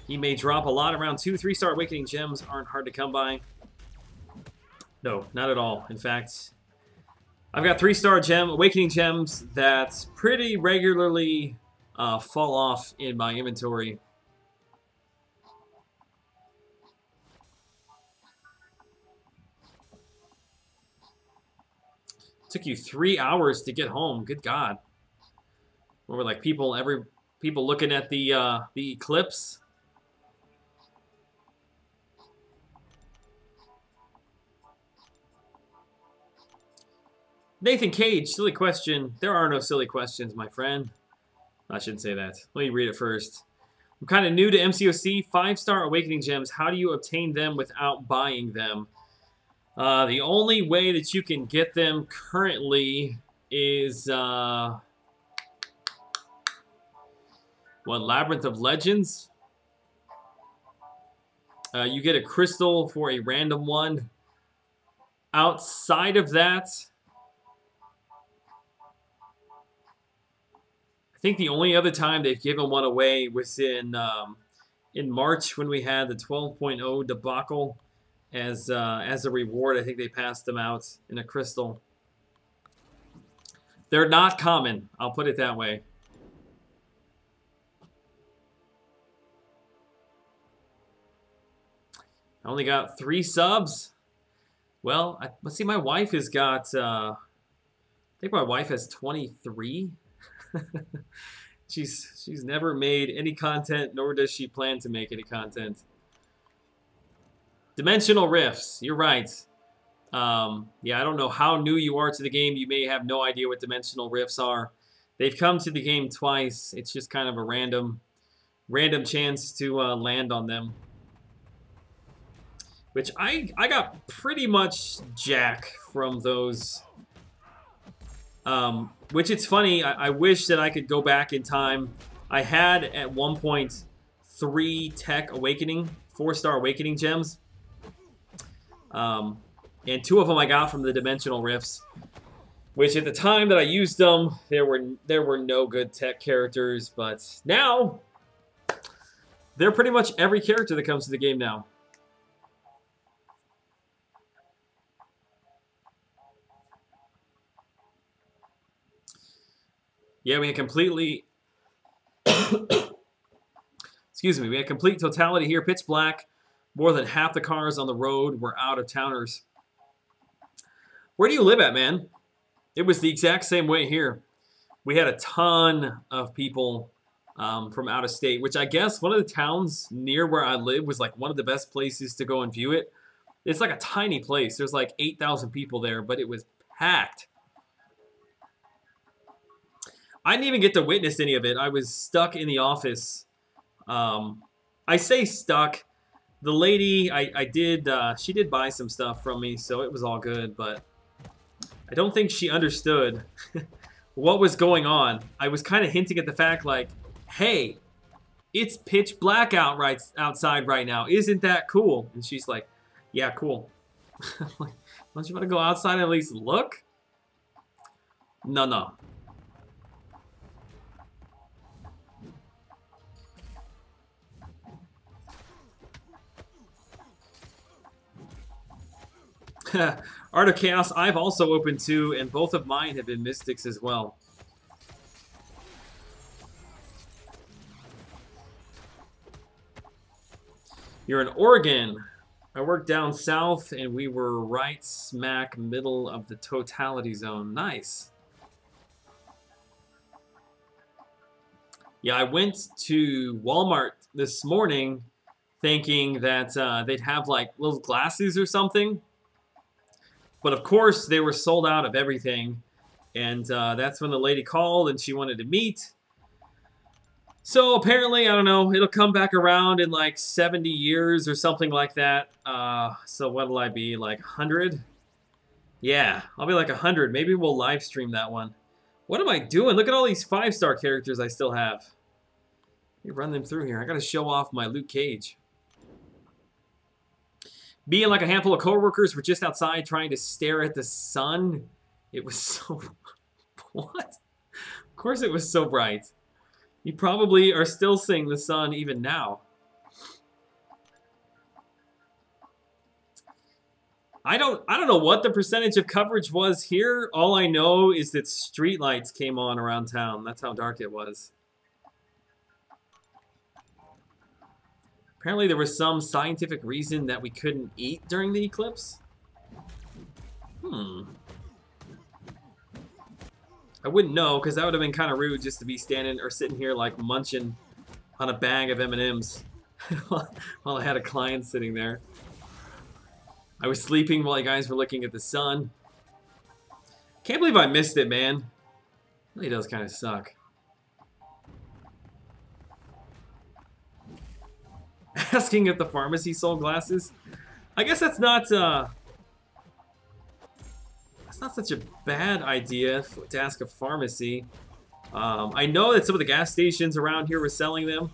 He may drop a lot around 2-3-star Awakening gems aren't hard to come by. No, not at all. In fact, I've got 3-star gem, awakening gems that pretty regularly fall off in my inventory. Took you 3 hours to get home. Good God. Or were like people looking at the eclipse. Nathan Cage, silly question. There are no silly questions, my friend. I shouldn't say that. Let me read it first. I'm kind of new to MCOC. 5-star awakening gems. How do you obtain them without buying them? The only way that you can get them currently is what, Labyrinth of Legends? You get a crystal for a random one. Outside of that, I think the only other time they've given one away was in March when we had the 12.0 debacle. As a reward, I think they passed them out in a crystal. They're not common, I'll put it that way. I only got 3 subs. Well, let's see, my wife has got, I think my wife has 23. She's never made any content, nor does she plan to make any content. Dimensional Rifts, you're right. Yeah, I don't know how new you are to the game. You may have no idea what Dimensional Rifts are. They've come to the game twice. It's just kind of a random chance to land on them. Which I got pretty much jack from those. Which it's funny, I wish that I could go back in time. I had at one point 3 tech awakening, 4-star awakening gems. And 2 of them I got from the Dimensional Rifts, which at the time that I used them, there were no good tech characters, but now they're pretty much every character that comes to the game now. Yeah, we had completely excuse me, we had complete totality here, pitch black. More than half the cars on the road were out-of-towners. Where do you live at, man? It was the exact same way here. We had a ton of people from out of state, which I guess one of the towns near where I live was like one of the best places to go and view it. It's like a tiny place. There's like 8,000 people there, but it was packed. I didn't even get to witness any of it. I was stuck in the office. I say stuck. The lady, she did buy some stuff from me, so it was all good, but I don't think she understood what was going on. I was kind of hinting at the fact like, hey, it's pitch black out right outside right now. Isn't that cool? And she's like, yeah, cool. Like, don't you want to go outside and at least look? No. Art of Chaos, I've also opened 2, and both of mine have been Mystics as well. You're in Oregon. I worked down south, and we were right smack middle of the totality zone. Nice. Yeah, I went to Walmart this morning thinking that they'd have like little glasses or something. But of course, they were sold out of everything. And that's when the lady called and she wanted to meet. So apparently, I don't know, it'll come back around in like 70 years or something like that. So what'll I be, like 100? Yeah, I'll be like 100. Maybe we'll live stream that one. What am I doing? Look at all these 5-star characters I still have. Let me run them through here. I gotta show off my Luke Cage. Me and like a handful of coworkers were just outside trying to stare at the sun. It was so... What? Of course it was so bright. You probably are still seeing the sun even now. I don't know what the percentage of coverage was here. All I know is that streetlights came on around town. That's how dark it was. Apparently there was some scientific reason that we couldn't eat during the eclipse. I wouldn't know, because that would have been kind of rude just to be standing or sitting here like munching on a bag of M&Ms while I had a client sitting there. I was sleeping while you guys were looking at the sun. Can't believe I missed it, man. It really does kind of suck. Asking if the pharmacy sold glasses. I guess that's not such a bad idea to ask a pharmacy. I know that some of the gas stations around here were selling them.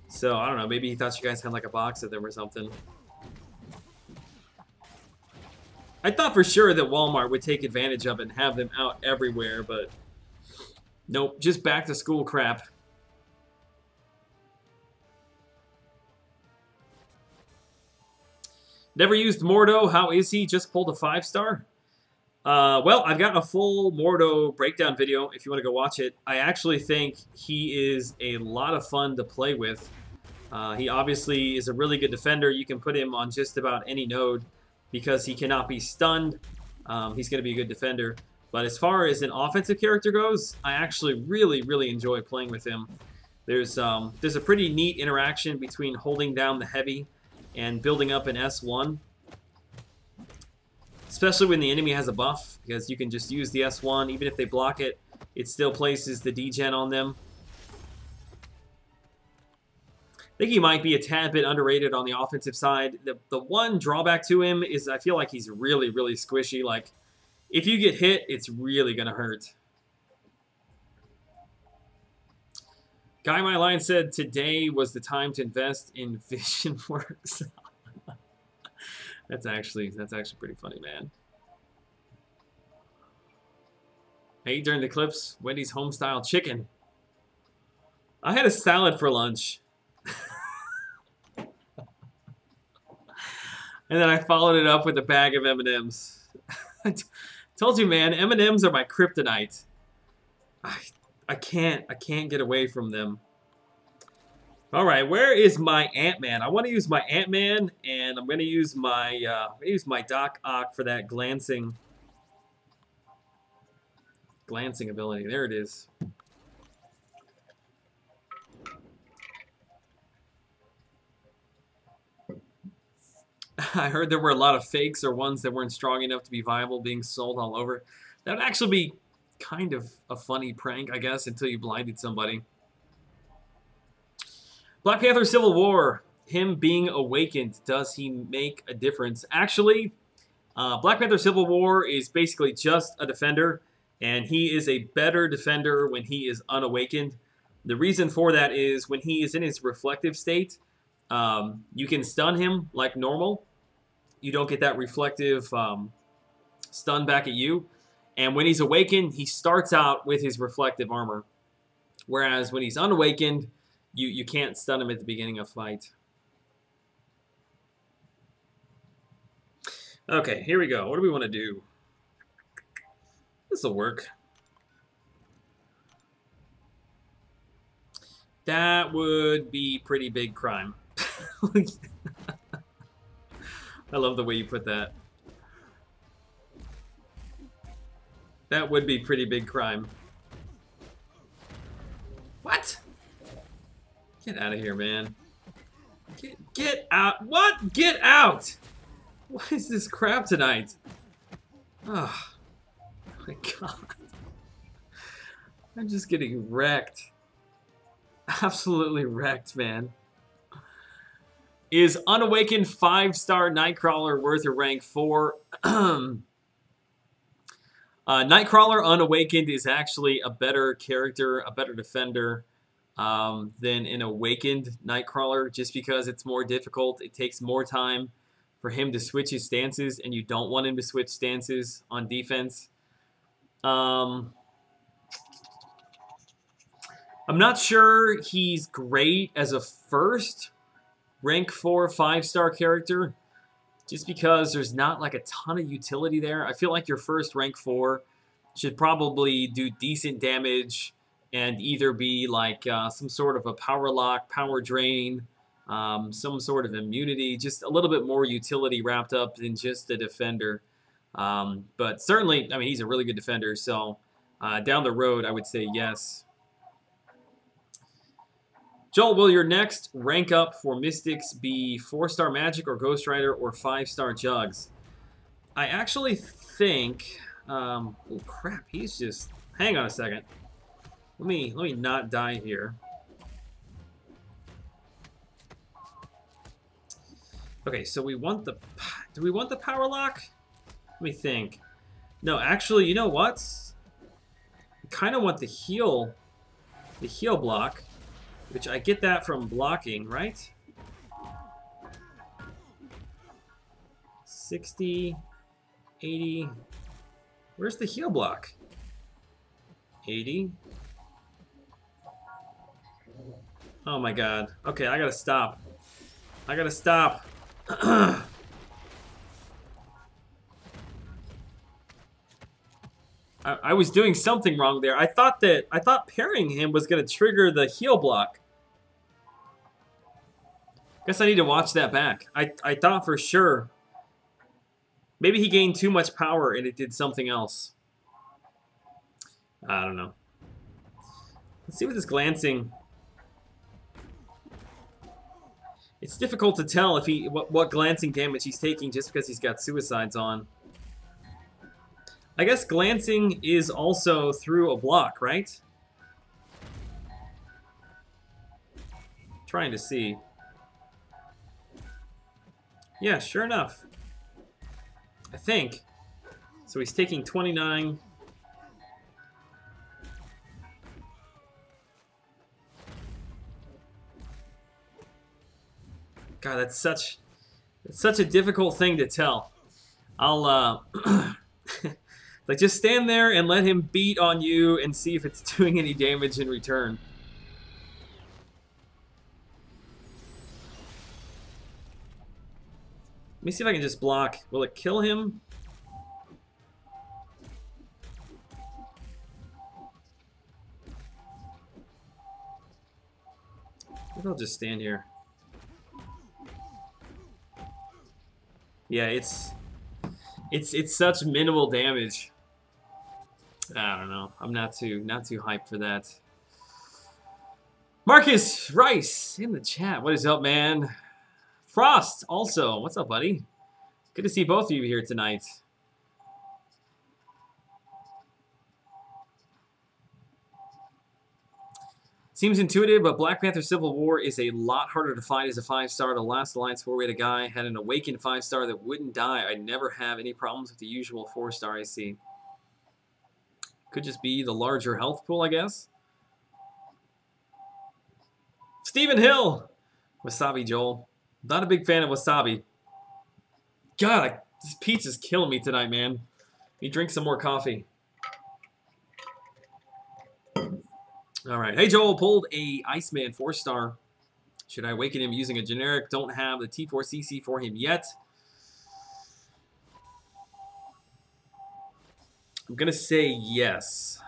So, I don't know, maybe he thought you guys had like a box of them or something. I thought for sure that Walmart would take advantage of it and have them out everywhere, but nope, just back to school crap. Never used Mordo. How is he? Just pulled a 5-star. Well, I've got a full Mordo breakdown video if you want to go watch it. I actually think he is a lot of fun to play with. He obviously is a really good defender. You can put him on just about any node because he cannot be stunned. He's going to be a good defender. But as far as an offensive character goes, I actually really enjoy playing with him. There's a pretty neat interaction between holding down the heavy and building up an S1. Especially when the enemy has a buff, because you can just use the S1. Even if they block it, it still places the degen on them. I think he might be a tad bit underrated on the offensive side. The one drawback to him is I feel like he's really squishy. Like, if you get hit, it's really going to hurt. Guy My Line said today was the time to invest in Vision Works. That's actually pretty funny, man. I ate during the eclipse Wendy's home-style chicken. I had a salad for lunch. And then I followed it up with a bag of M&Ms. I told you, man, M&Ms are my kryptonite. I can't get away from them. All right, where is my Ant-Man? I want to use my Ant-Man, and I'm going to use my Doc Ock for that glancing ability. There it is. I heard there were a lot of fakes or ones that weren't strong enough to be viable being sold all over. That would actually be kind of a funny prank, I guess, until you blinded somebody. Black Panther Civil War, him being awakened, does he make a difference? Actually, Black Panther Civil War is basically just a defender, and he is a better defender when he is unawakened. The reason for that is when he is in his reflective state, you can stun him like normal. You don't get that reflective stun back at you. And when he's awakened, he starts out with his reflective armor. Whereas when he's unawakened, you can't stun him at the beginning of fight. Okay, here we go. What do we want to do? This will work. That would be pretty big crime. I love the way you put that. That would be pretty big crime. What? Get out of here, man. Get out. What? Get out! What is this crap tonight? Oh my god. I'm just getting wrecked. Absolutely wrecked, man. Is Unawakened 5-star Nightcrawler worth a rank 4? Nightcrawler Unawakened is actually a better character, a better defender than an Awakened Nightcrawler, just because it's more difficult. It takes more time for him to switch his stances, and you don't want him to switch stances on defense. I'm not sure he's great as a first rank 4 5-star character. just because there's not like a ton of utility there. I feel like your first rank 4 should probably do decent damage and either be like some sort of a power lock, power drain, some sort of immunity, just a little bit more utility wrapped up than just the defender. But certainly, I mean, he's a really good defender, so down the road, I would say yes. Joel, will your next rank up for Mystics be 4-star Magic or Ghost Rider or 5-star Jugs? I actually think... oh crap, he's just... Hang on a second. Let me not die here. Okay, so we want the... Do we want the power lock? Let me think. No, actually, you know what? We kind of want the heal block, which I get that from blocking, right? 60, 80. Where's the heal block? 80. Oh my god. Okay, I gotta stop. I gotta stop. I was doing something wrong there. I thought parrying him was gonna trigger the heal block. Guess I need to watch that back. I thought for sure. Maybe he gained too much power and it did something else. I don't know. Let's see what this glancing. It's difficult to tell if what glancing damage he's taking just because he's got suicides on. I guess glancing is also through a block, right? Trying to see. Yeah, sure enough. I think. So he's taking 29. God, that's such a difficult thing to tell. I'll like just stand there and let him beat on you and see if it's doing any damage in return. Let me see if I can just block. Will it kill him? Maybe I'll just stand here. Yeah, it's such minimal damage. I don't know. I'm not too hyped for that. Marcus Rice in the chat. What is up, man? Frost also. What's up, buddy? Good to see both of you here tonight. Seems intuitive, but Black Panther Civil War is a lot harder to fight as a 5-star. The last Alliance 4 we had a guy had an awakened 5-star that wouldn't die. I'd never have any problems with the usual 4-star I see. Could just be the larger health pool, I guess. Stephen Hill! Wasabi Joel. Not a big fan of wasabi. God, this pizza's killing me tonight, man. Let me drink some more coffee. All right. Hey, Joel pulled a Iceman 4-star. Should I awaken him using a generic? Don't have the T4CC for him yet. I'm going to say yes.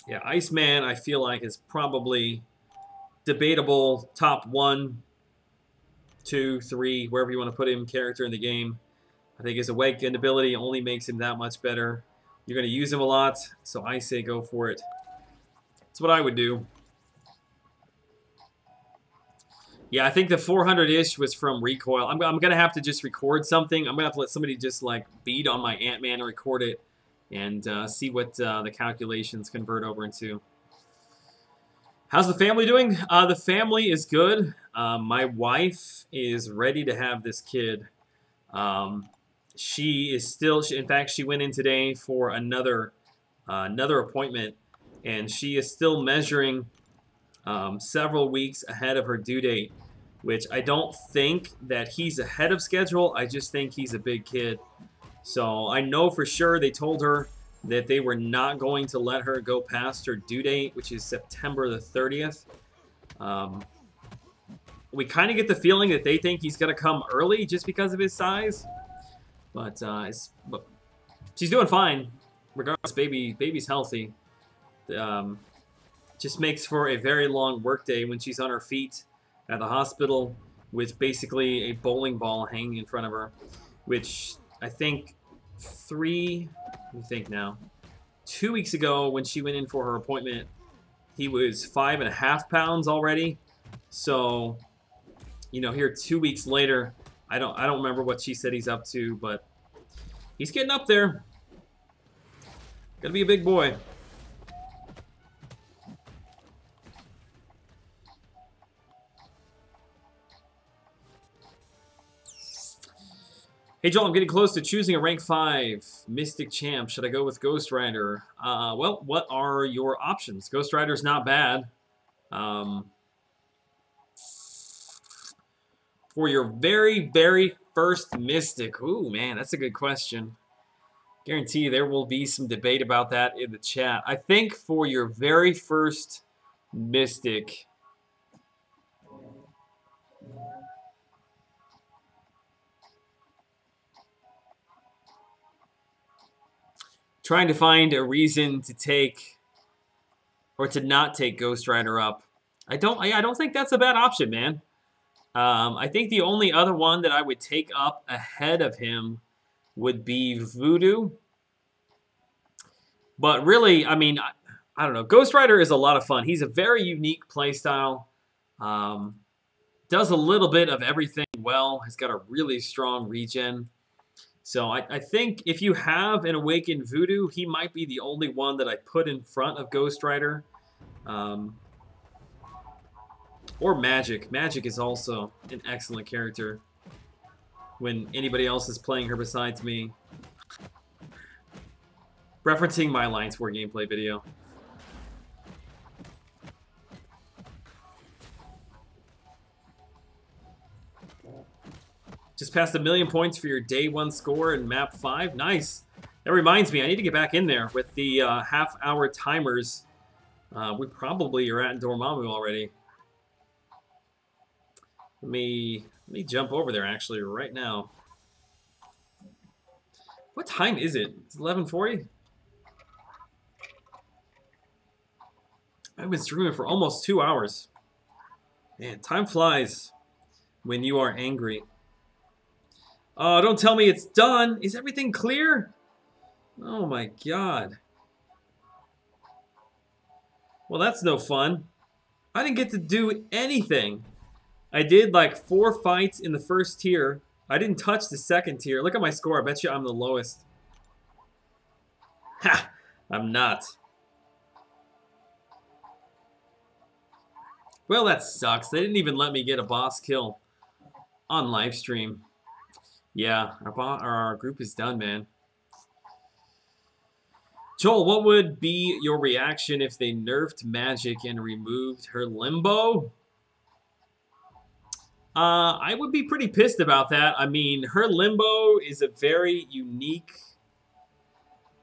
Yeah, Iceman, I feel like, is probably debatable top 1, 2, 3, wherever you want to put him, character in the game. I think his awakened ability only makes him that much better. You're going to use him a lot, so I say go for it. That's what I would do. Yeah, I think the 400-ish was from recoil. I'm going to have to just record something. I'm going to have to let somebody just like beat on my Ant-Man and record it and see what the calculations convert over into. How's the family doing? The family is good. My wife is ready to have this kid. She is still, in fact, she went in today for another appointment, and she is still measuring several weeks ahead of her due date, which I don't think that he's ahead of schedule. I just think he's a big kid. So I know for sure they told her that they were not going to let her go past her due date, which is September the 30th. we kind of get the feeling that they think he's going to come early just because of his size. But she's doing fine. Regardless, baby's healthy. Just makes for a very long workday when she's on her feet at the hospital with basically a bowling ball hanging in front of her, which I think let me think now. 2 weeks ago when she went in for her appointment, he was 5.5 pounds already. So, you know, here 2 weeks later, I don't remember what she said he's up to, but he's getting up there. Gonna be a big boy. Hey Joel, I'm getting close to choosing a rank 5 Mystic Champ. Should I go with Ghost Rider? Well, what are your options? Ghost Rider's not bad. For your very, very first Mystic. Ooh, man, that's a good question. Guarantee there will be some debate about that in the chat. I think for your very first Mystic, trying to find a reason to take or to not take Ghost Rider up. I don't think that's a bad option, man. I think the only other one that I would take up ahead of him would be Voodoo. But really, I mean, I don't know. Ghost Rider is a lot of fun. He's a very unique playstyle. Does a little bit of everything well. Has got a really strong regen. So I think if you have an Awakened Voodoo, he might be the only one that I put in front of Ghost Rider. Or Magic. Magic is also an excellent character when anybody else is playing her besides me. Referencing my Alliance War gameplay video. Just passed 1,000,000 points for your day 1 score in map 5. Nice. That reminds me, I need to get back in there with the half-hour timers. We probably are at Dormammu already. Let me jump over there actually right now. What time is it? It's 11:40. I've been streaming for almost 2 hours. Man, time flies when you are angry. Oh, don't tell me it's done. Is everything clear? Oh my god. Well, that's no fun. I didn't get to do anything. I did like 4 fights in the first tier. I didn't touch the second tier. Look at my score. I bet you I'm the lowest. Ha! I'm not. Well, that sucks. They didn't even let me get a boss kill on live stream. Yeah, our group is done, man. Joel, what would be your reaction if they nerfed Magic and removed her Limbo? I would be pretty pissed about that. I mean, her Limbo is a very unique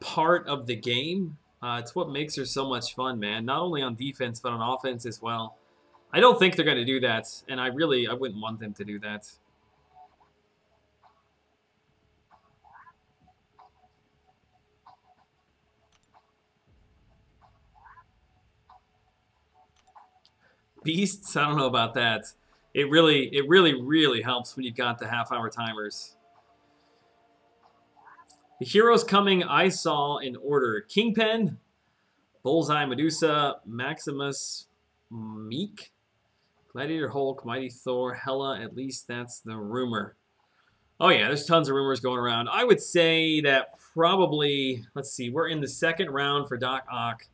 part of the game. It's what makes her so much fun, man. Not only on defense, but on offense as well. I don't think they're going to do that, and I wouldn't want them to do that. Beasts? I don't know about that. It really helps when you've got the half-hour timers. The heroes coming I saw in order. Kingpin, Bullseye, Medusa, Maximus, Meek, Gladiator, Hulk, Mighty Thor, Hela. At least that's the rumor. Oh yeah, there's tons of rumors going around. I would say that probably, let's see, we're in the 2nd round for Doc Ock.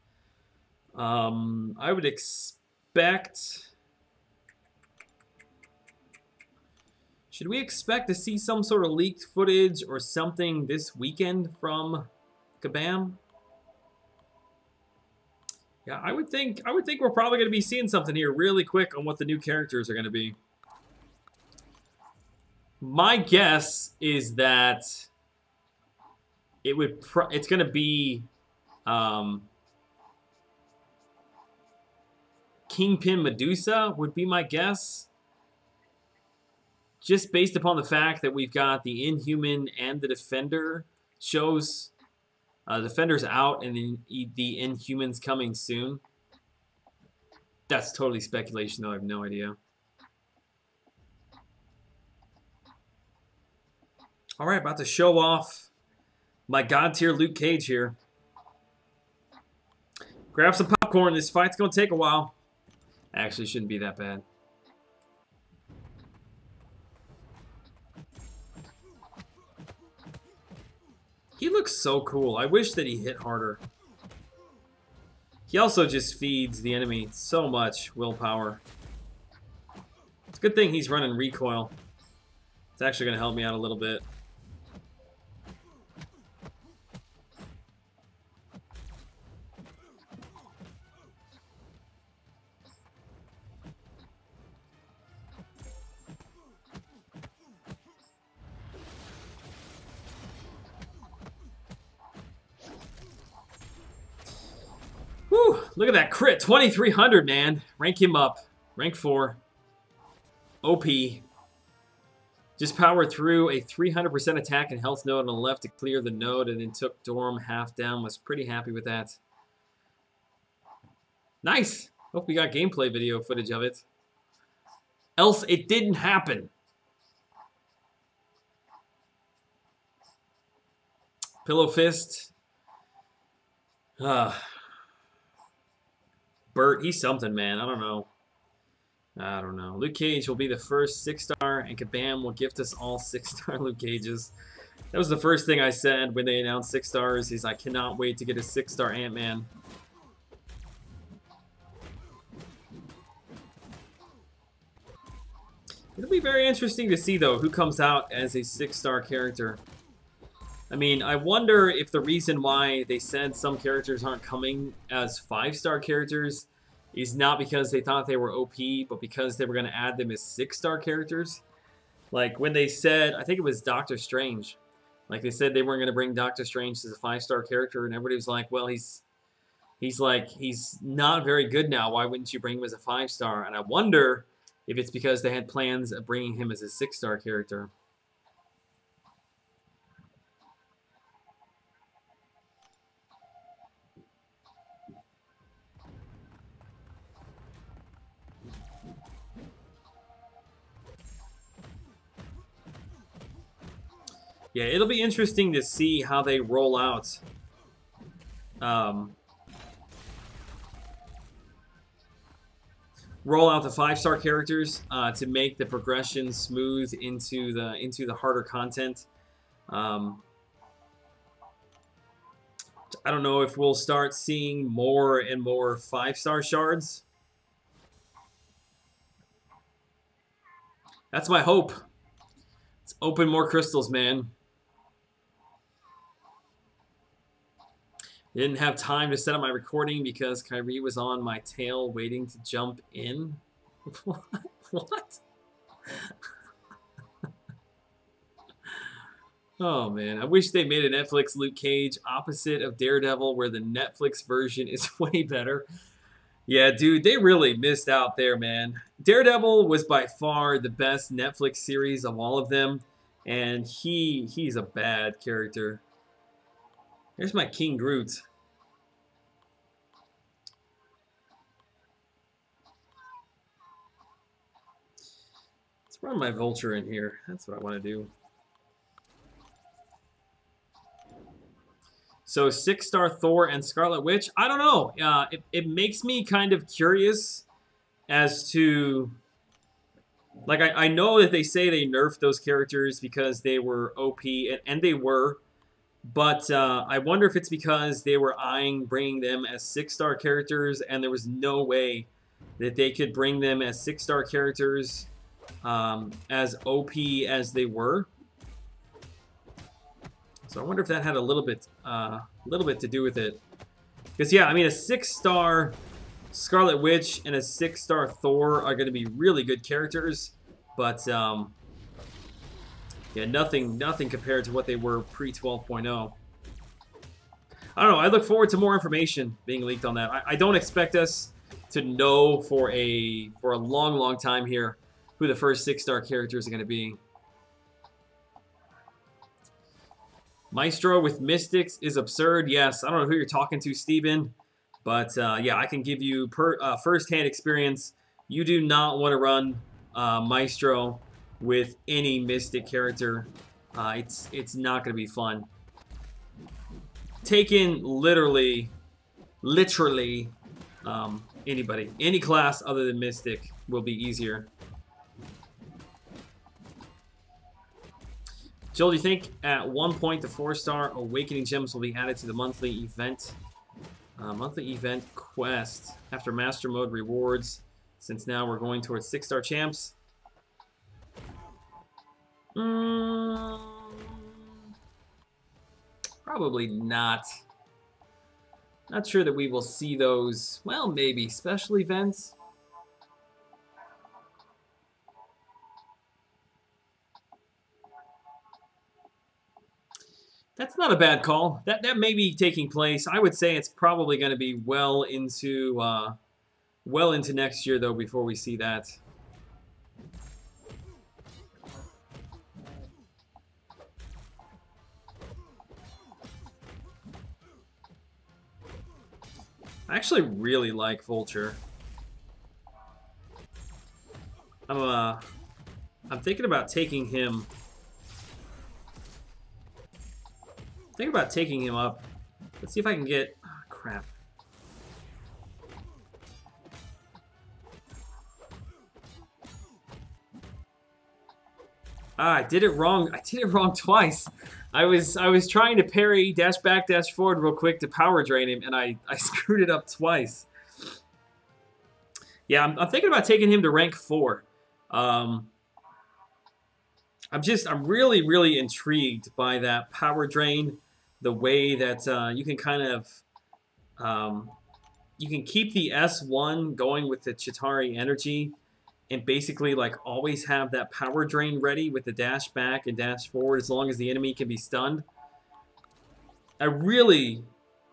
I would expect... Should we expect to see some sort of leaked footage or something this weekend from Kabam? Yeah, I would think we're probably going to be seeing something here really quick on what the new characters are going to be. My guess is that it's going to be Kingpin Medusa would be my guess. just based upon the fact that we've got the Inhuman and the Defender shows. Defender's out and then the Inhuman's coming soon. That's totally speculation, though. I have no idea. All right, about to show off my God tier Luke Cage here. Grab some popcorn. This fight's going to take a while. Actually, shouldn't be that bad. He looks so cool. I wish that he hit harder. He also just feeds the enemy so much willpower. It's a good thing he's running recoil. It's actually going to help me out a little bit. Whew, look at that crit. 2,300, man. Rank him up. Rank 4. OP. Just powered through a 300% attack and health node on the left to clear the node and then took Dorm half down. Was pretty happy with that. Nice. Hope we got gameplay video footage of it. Else it didn't happen. Pillow Fist. Burt, he's something, man. I don't know. I don't know. Luke Cage will be the first 6-star, and Kabam will gift us all 6-star Luke Cages. That was the first thing I said when they announced 6 stars. Is I cannot wait to get a 6-star Ant-Man. It'll be very interesting to see, though, who comes out as a 6-star character. I mean, I wonder if the reason why they said some characters aren't coming as 5-star characters is not because they thought they were OP, but because they were going to add them as 6-star characters. Like, when they said, I think it was Doctor Strange. Like, they said they weren't going to bring Doctor Strange as a 5-star character, and everybody was like, well, he's not very good now. Why wouldn't you bring him as a 5-star? And I wonder if it's because they had plans of bringing him as a 6-star character. Yeah, it'll be interesting to see how they roll out. Roll out the 5-star characters to make the progression smooth into the harder content. I don't know if we'll start seeing more and more 5-star shards. That's my hope. Let's open more crystals, man. Didn't have time to set up my recording because Kyrie was on my tail waiting to jump in. What? Oh, man. I wish they made a Netflix Luke Cage opposite of Daredevil where the Netflix version is way better. Yeah, dude, they really missed out there, man. Daredevil was by far the best Netflix series of all of them, and he's a bad character. There's my King Groot. Let's run my Vulture in here. That's what I want to do. So 6-star Thor and Scarlet Witch. I don't know. It makes me kind of curious as to... Like, I know that they say they nerfed those characters because they were OP, and they were. But I wonder if it's because they were eyeing bringing them as 6-star characters, and there was no way that they could bring them as 6-star characters as OP as they were. So I wonder if that had a little bit to do with it. Because yeah, I mean, a 6-star Scarlet Witch and a 6-star Thor are going to be really good characters, but yeah, nothing compared to what they were pre 12.0. I don't know. I look forward to more information being leaked on that. I don't expect us to know for a long time here who the first 6-star characters are going to be. Maestro with Mystics is absurd. Yes, I don't know who you're talking to, Steven. But, yeah, I can give you first-hand experience. You do not want to run Maestro with any Mystic character. It's not going to be fun. Taking literally anybody. Any class other than Mystic will be easier. Joel, do you think at one point the 4-star Awakening Gems will be added to the monthly event? Monthly event quest after Master Mode rewards, since now we're going towards 6-star champs? Probably not. Not sure that we will see those. Well, maybe. Special events? That's not a bad call. That may be taking place. I would say it's probably going to be well into next year, though, before we see that. I actually really like Vulture. I'm thinking about taking him. Think about taking him up. Let's see if I can get... Oh, crap. I did it wrong. I did it wrong twice. I was trying to parry dash back, dash forward real quick to power drain him, and I screwed it up twice. Yeah, I'm thinking about taking him to rank 4. I'm really intrigued by that power drain. The way that you can kind of you can keep the S1 going with the Chitauri energy, and basically like always have that power drain ready with the dash back and dash forward as long as the enemy can be stunned. I really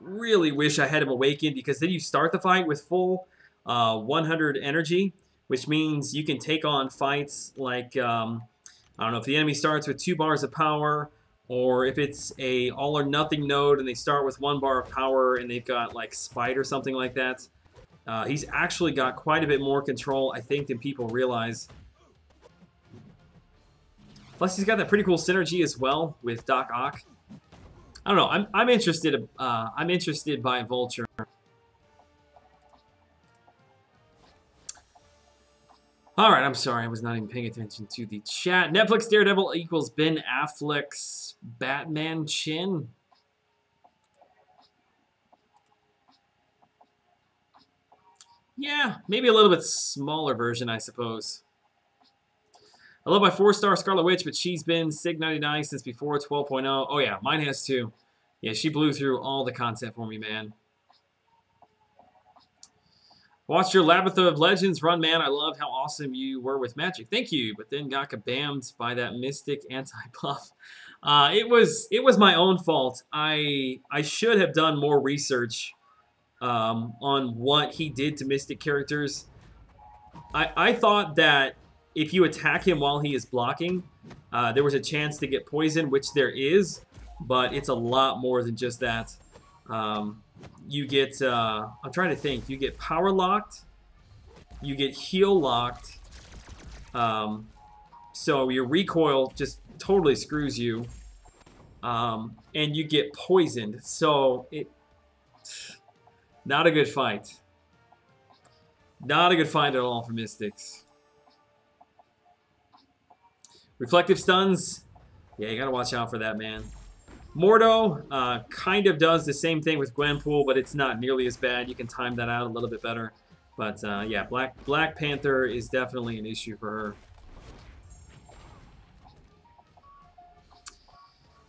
wish I had him awakened, because then you start the fight with full 100 energy, which means you can take on fights like I don't know, if the enemy starts with 2 bars of power, or if it's a all or nothing node and they start with 1 bar of power and they've got like Spite or something like that. He's actually got quite a bit more control, I think, than people realize. Plus, he's got that pretty cool synergy as well with Doc Ock. I don't know. I'm interested. I'm interested by Vulture. All right, I'm sorry. I was not even paying attention to the chat. Netflix Daredevil equals Ben Affleck's Batman chin. Yeah, maybe a little bit smaller version, I suppose. I love my 4-star Scarlet Witch, but she's been Sig 99 since before 12.0. Oh, yeah, mine has too. Yeah, she blew through all the content for me, man. Watched your Labyrinth of Legends run, man. I love how awesome you were with Magic. Thank you, but then got kabammed by that Mystic anti-buff. It was my own fault. I should have done more research on what he did to Mystic characters. I thought that if you attack him while he is blocking, there was a chance to get poisoned, which there is, but it's a lot more than just that. You get, I'm trying to think, you get power locked, you get heal locked, so your recoil just totally screws you, and you get poisoned, so not a good fight. Not a good fight at all for Mystics. Reflective stuns, yeah, you gotta watch out for that, man. Mordo kind of does the same thing with Gwenpool, but it's not nearly as bad. You can time that out a little bit better. But yeah, Black Panther is definitely an issue for her.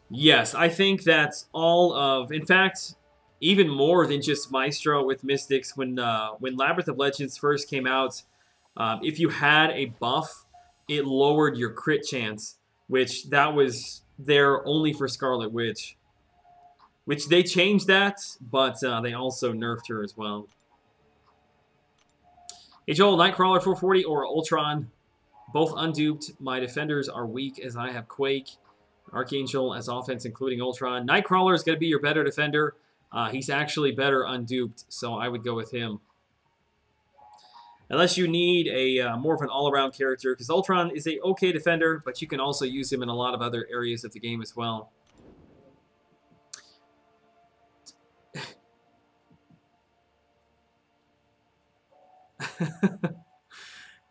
Yes, I think that's all of... In fact, even more than just Maestro with Mystics. When Labyrinth of Legends first came out, if you had a buff, it lowered your crit chance, which that was... They're only for Scarlet Witch, which they changed that, but they also nerfed her as well. Hey Joel, Nightcrawler 440 or Ultron Both unduped. My defenders are weak as I have Quake. Archangel as offense, including Ultron. Nightcrawler is going to be your better defender. He's actually better unduped, so I would go with him. Unless you need a more of an all-around character, because Ultron is a okay defender, but you can also use him in a lot of other areas of the game as well.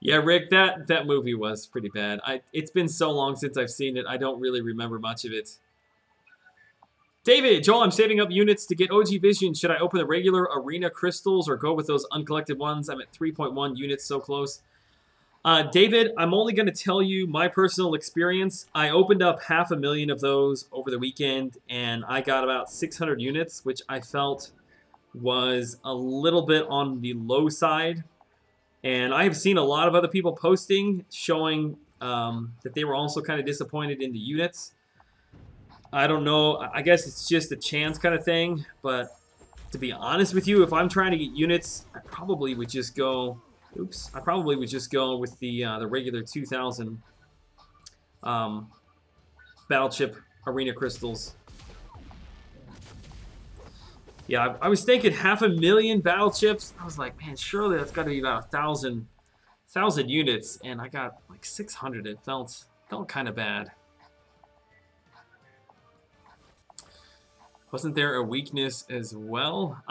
Yeah, Rick, that movie was pretty bad. It's been so long since I've seen it, I don't really remember much of it. David, Joel, I'm saving up units to get OG Vision. Should I open the regular arena crystals or go with those uncollected ones? I'm at 3.1 units, so close. David, I'm only going to tell you my personal experience. I opened up 500,000 of those over the weekend, and I got about 600 units, which I felt was a little bit on the low side. And I have seen a lot of other people posting, showing that they were also kind of disappointed in the units. I don't know. I guess it's just a chance kind of thing. But to be honest with you, if I'm trying to get units, I probably would just go. Oops. I probably would just go with the regular 2,000 battle chip arena crystals. Yeah, I was thinking 500,000 battle chips. I was like, man, surely that's got to be about 1,000 units, and I got like 600. It felt kind of bad. Wasn't there a weakness as well?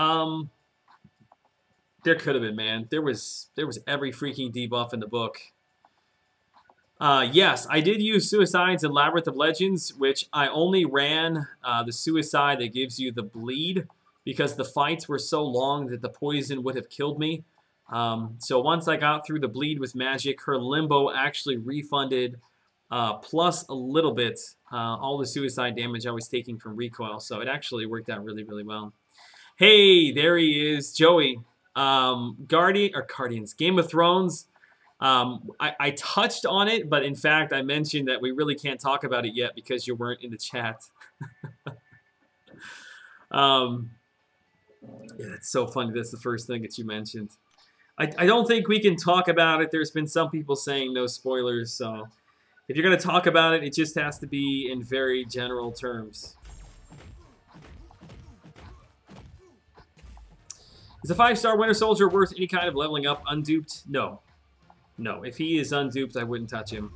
There could have been, man. There was every freaking debuff in the book. Yes, I did use Suicides in Labyrinth of Legends, which I only ran the Suicide that gives you the bleed, because the fights were so long that the poison would have killed me. So once I got through the bleed with magic, her limbo actually refunded plus a little bit all the suicide damage I was taking from recoil. So it actually worked out really, really well. Hey, there he is, Joey. Guardians, Game of Thrones. I touched on it, but in fact, I mentioned that we really can't talk about it yet because you weren't in the chat. Yeah, that's so funny. That's the first thing that you mentioned. I don't think we can talk about it. There's been some people saying no spoilers, so if you're going to talk about it, it just has to be in very general terms. Is a 5-star Winter Soldier worth any kind of leveling up unduped? No. No, if he is unduped, I wouldn't touch him.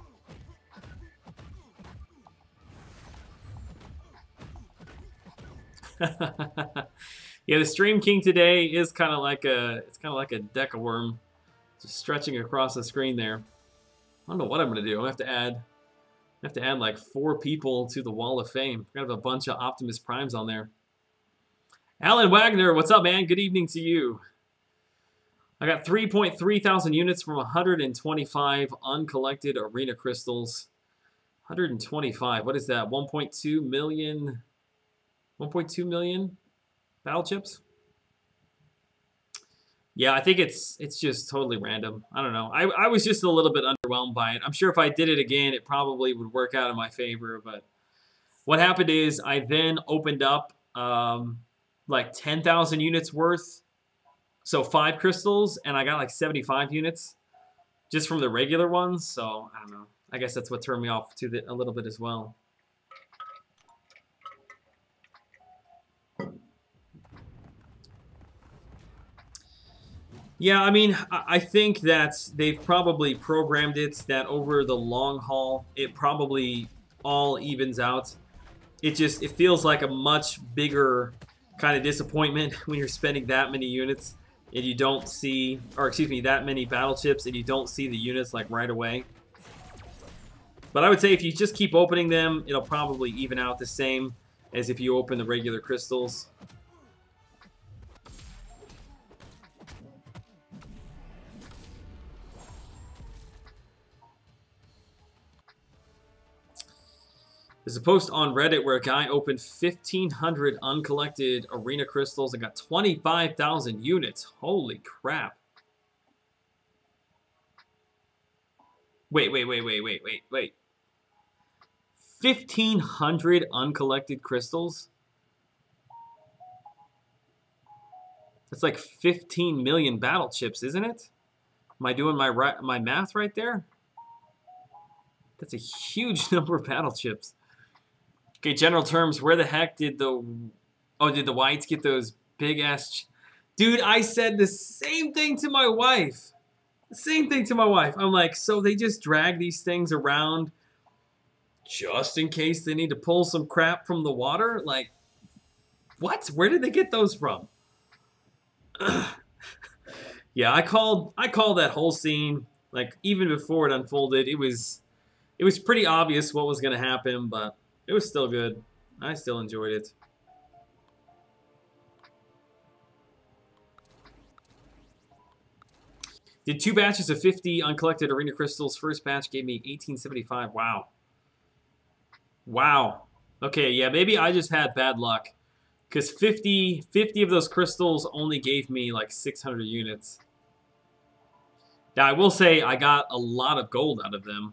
Yeah, the Stream King today is kind of like a deca worm, just stretching across the screen there. I don't know what I'm gonna do. I have to add like 4 people to the Wall of Fame. I have a bunch of Optimus Primes on there. Alan Wagner, what's up, man? Good evening to you. I got 3.3 thousand units from 125 uncollected arena crystals. 125. What is that? 1.2 million. 1.2 million battle chips. Yeah, I think it's just totally random. I don't know. I was just a little bit underwhelmed by it. I'm sure if I did it again, it probably would work out in my favor. But what happened is I then opened up like 10,000 units worth. So 5 crystals, and I got like 75 units just from the regular ones. So I don't know. I guess that's what turned me off to a little bit as well. Yeah, I mean, I think that they've probably programmed it that over the long haul, it probably all evens out. It feels like a much bigger kind of disappointment when you're spending that many units and you don't see, or excuse me, that many battle chips and you don't see the units like right away. But I would say if you just keep opening them, it'll probably even out the same as if you open the regular crystals. There's a post on Reddit where a guy opened 1,500 uncollected arena crystals and got 25,000 units. Holy crap. Wait. 1,500 uncollected crystals? That's like 15 million battle chips, isn't it? Am I doing my math right there? That's a huge number of battle chips. Okay, general terms, where the heck did the... Oh, did the whites get those big-ass... Dude, I said the same thing to my wife. The same thing to my wife. I'm like, so they just drag these things around just in case they need to pull some crap from the water? Like, what? Where did they get those from? Yeah, I called that whole scene, like, even before it unfolded. It was pretty obvious what was going to happen, but it was still good. I still enjoyed it. Did 2 batches of 50 uncollected arena crystals. First batch gave me 1875. Wow. Wow. Okay, yeah, maybe I just had bad luck. Because 50 of those crystals only gave me like 600 units. Now, I will say I got a lot of gold out of them.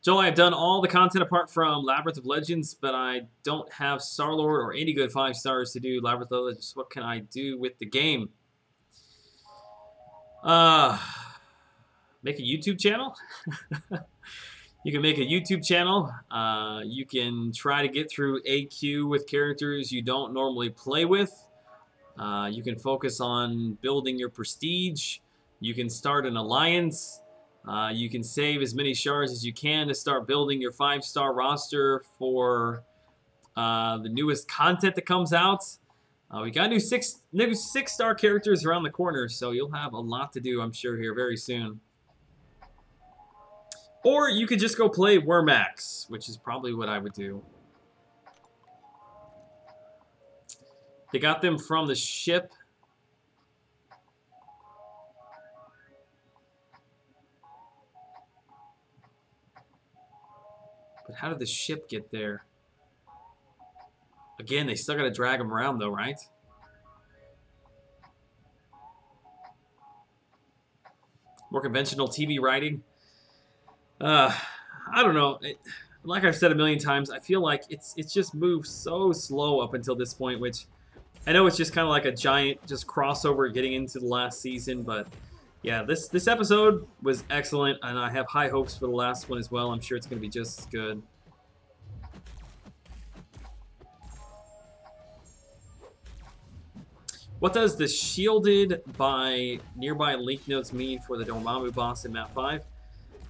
Joel, I've done all the content apart from Labyrinth of Legends, but I don't have Star-Lord or any good 5 stars to do Labyrinth of Legends. What can I do with the game? Make a YouTube channel. You can make a YouTube channel. You can try to get through AQ with characters you don't normally play with. You can focus on building your prestige. You can start an alliance. You can save as many shards as you can to start building your 5-star roster for the newest content that comes out. We got new 6-star characters around the corner, so you'll have a lot to do, I'm sure, here very soon. Or you could just go play Wormax, which is probably what I would do. They got them from the ship. But how did the ship get there? Again, they still got to drag them around, though, right? More conventional TV writing. I don't know. Like I've said a million times, I feel like it's just moved so slow up until this point, which I know it's just kind of like a giant just crossover getting into the last season, but yeah, this episode was excellent, and I have high hopes for the last one as well. I'm sure it's going to be just as good. What does the shielded by nearby link nodes mean for the Dormammu boss in map 5?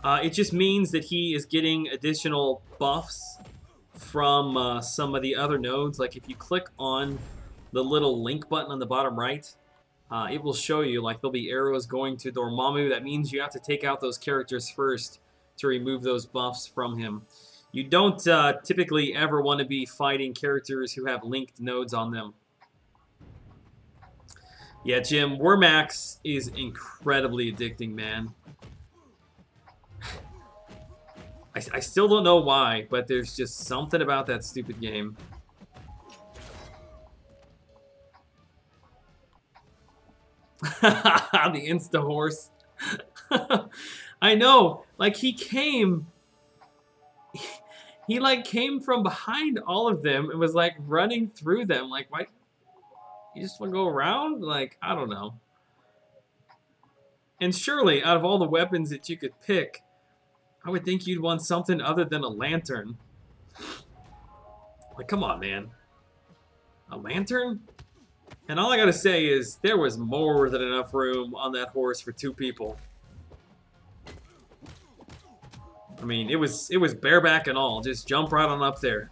It just means that he is getting additional buffs from some of the other nodes. Like if you click on the little link button on the bottom right, it will show you, like, there'll be arrows going to Dormammu. That means you have to take out those characters first to remove those buffs from him. You don't typically ever want to be fighting characters who have linked nodes on them. Yeah, Jim, Wormax is incredibly addicting, man. I still don't know why, but there's just something about that stupid game. The Insta-horse. I know. Like, he came... He, like, came from behind all of them and was, like, running through them. Like, why... You just want to go around? Like, I don't know. And surely, out of all the weapons that you could pick, I would think you'd want something other than a lantern. Like, come on, man. A lantern? And all I gotta say is, there was more than enough room on that horse for 2 people. I mean, it was bareback and all. Just jump right on up there.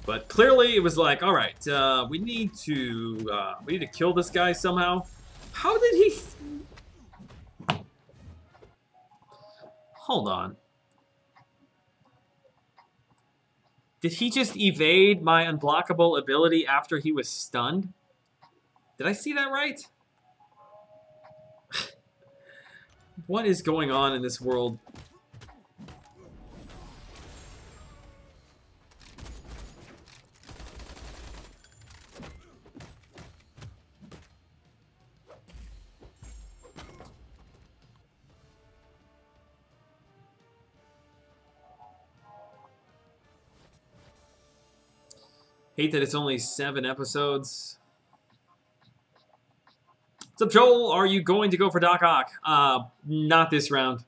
But clearly, it was like, all right, we need to kill this guy somehow. How did he? Hold on. Did he just evade my unblockable ability after he was stunned? Did I see that right? What is going on in this world? Hate that it's only 7 episodes. What's up, Joel? Are you going to go for Doc Ock? Not this round.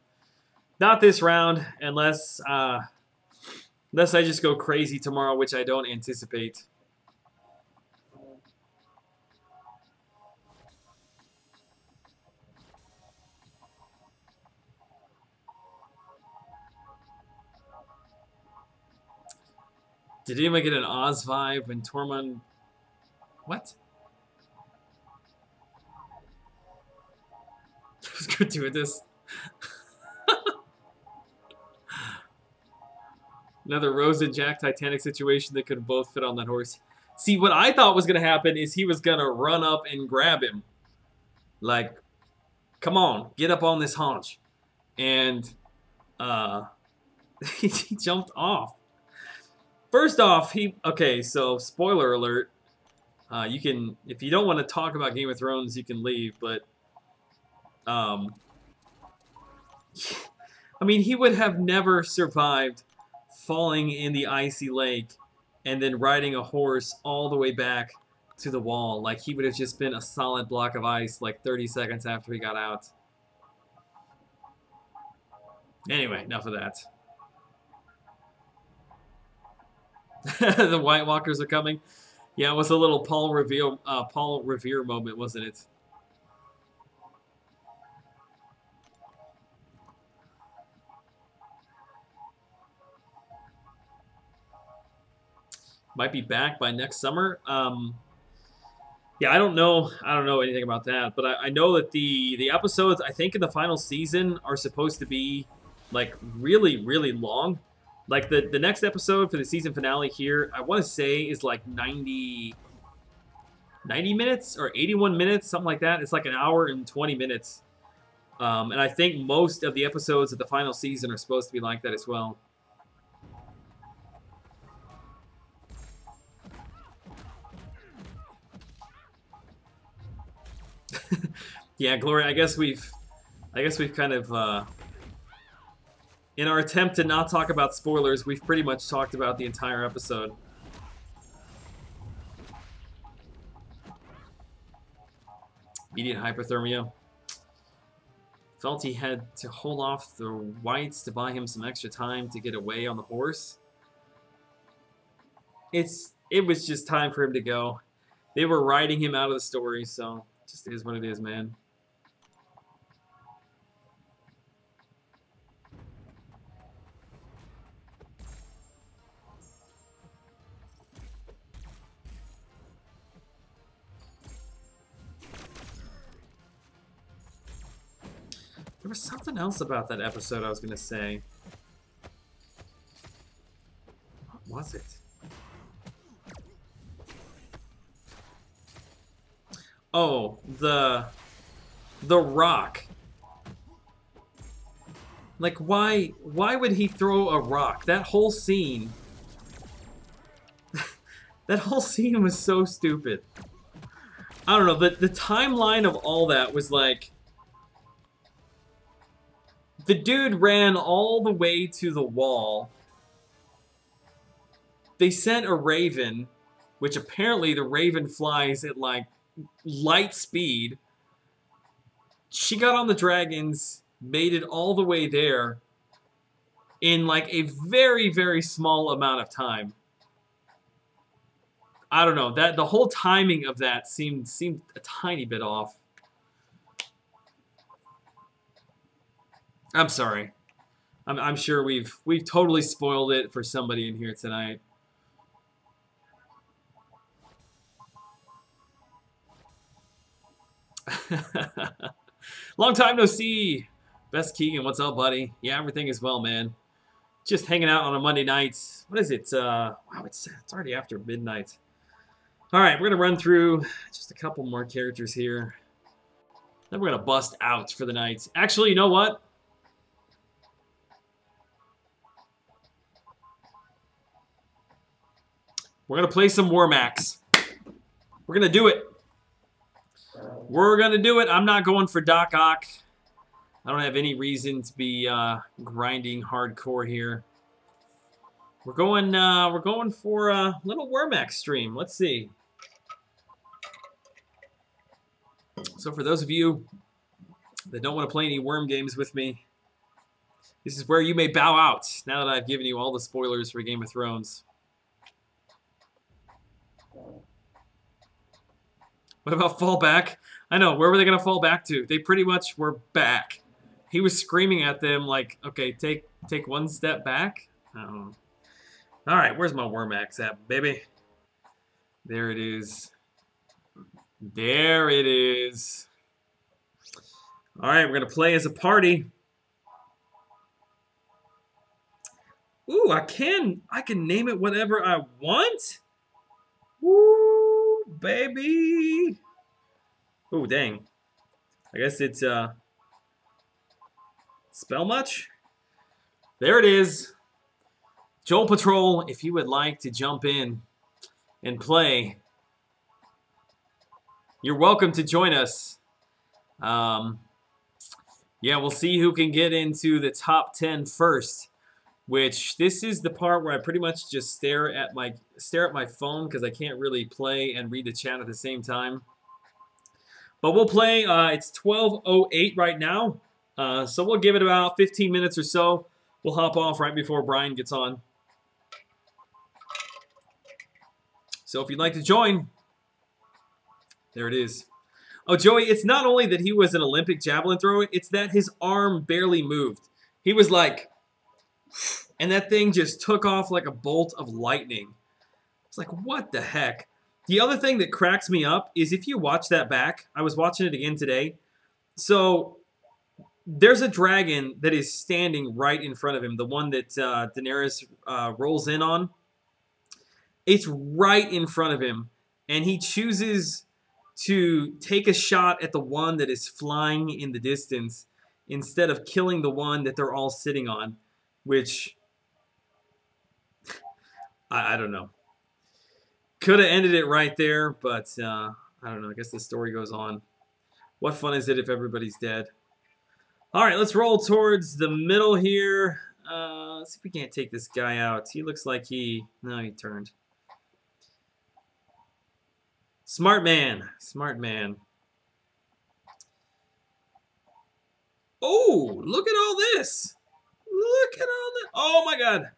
Not this round, unless unless I just go crazy tomorrow, which I don't anticipate. Did anyone get an Oz vibe when Tormund... What? I was good doing this. Another Rose and Jack Titanic situation. They could have both fit on that horse. See, what I thought was going to happen is he was going to run up and grab him. Like, come on, get up on this haunch. And he jumped off. First off, okay, so spoiler alert. You can, if you don't want to talk about Game of Thrones, you can leave, but I mean, he would have never survived falling in the icy lake and then riding a horse all the way back to the wall. Like, he would have just been a solid block of ice like 30 seconds after he got out. Anyway, enough of that. The White Walkers are coming. Yeah, it was a little Paul Revere moment, wasn't it? Might be back by next summer. Yeah, I don't know anything about that, but I know that the episodes, I think, in the final season are supposed to be like really, really long. Like the next episode for the season finale here, I want to say is like 90 minutes or 81 minutes, something like that. It's like an hour and 20 minutes. And I think most of the episodes of the final season are supposed to be like that as well. Yeah, Gloria, I guess we've kind of in our attempt to not talk about spoilers, we've pretty much talked about the entire episode. Immediate hypothermia. Felt he had to hold off the whites to buy him some extra time to get away on the horse. It was just time for him to go. They were riding him out of the story, so it just is what it is, man. There was something else about that episode I was going to say. What was it? Oh, the rock. Like, why would he throw a rock? That whole scene... that whole scene was so stupid. I don't know, the timeline of all that was like... The dude ran all the way to the wall. They sent a raven, which apparently the raven flies at like light speed. She got on the dragons, made it all the way there in like a very, very small amount of time. I don't know, that the whole timing of that seemed a tiny bit off. I'm sorry. I'm sure we've totally spoiled it for somebody in here tonight. Long time no see. Best Keegan, what's up, buddy? Yeah, everything is well, man. Just hanging out on a Monday night. What is it? Wow, it's already after midnight. All right, we're gonna run through just a couple more characters here. Then we're gonna bust out for the night. Actually, you know what? We're going to play some War Max. We're going to do it. We're going to do it. I'm not going for Doc Ock. I don't have any reason to be grinding hardcore here. We're going for a little War Max stream. Let's see. So for those of you that don't want to play any worm games with me, this is where you may bow out now that I've given you all the spoilers for Game of Thrones. What about fallback? I know, where were they going to fall back to? They pretty much were back. He was screaming at them like, okay, take one step back. I don't know. All right, where's my worm axe at, baby? There it is. There it is. All right, we're going to play as a party. Ooh, I can name it whatever I want. Woo, baby. Ooh, dang. I guess it's spell much? There it is. Joel Patrol, if you would like to jump in and play, you're welcome to join us. Yeah, we'll see who can get into the top 10 first. Which this is the part where I pretty much just stare at my phone because I can't really play and read the chat at the same time. But we'll play. It's 12:08 right now, so we'll give it about 15 minutes or so. We'll hop off right before Brian gets on. So if you'd like to join, there it is. Oh, Joey, it's not only that he was an Olympic javelin thrower, it's that his arm barely moved. He was like, and that thing just took off like a bolt of lightning. It's like, what the heck? The other thing that cracks me up is if you watch that back, I was watching it again today. So there's a dragon that is standing right in front of him, the one that Daenerys rolls in on. It's right in front of him, and he chooses to take a shot at the one that is flying in the distance instead of killing the one that they're all sitting on. Which, I don't know. Could have ended it right there, but I don't know. I guess the story goes on. What fun is it if everybody's dead? All right, let's roll towards the middle here. Let's see if we can't take this guy out. He looks like no, he turned. Smart man. Smart man. Oh, look at all this. Look at all that. Oh my god.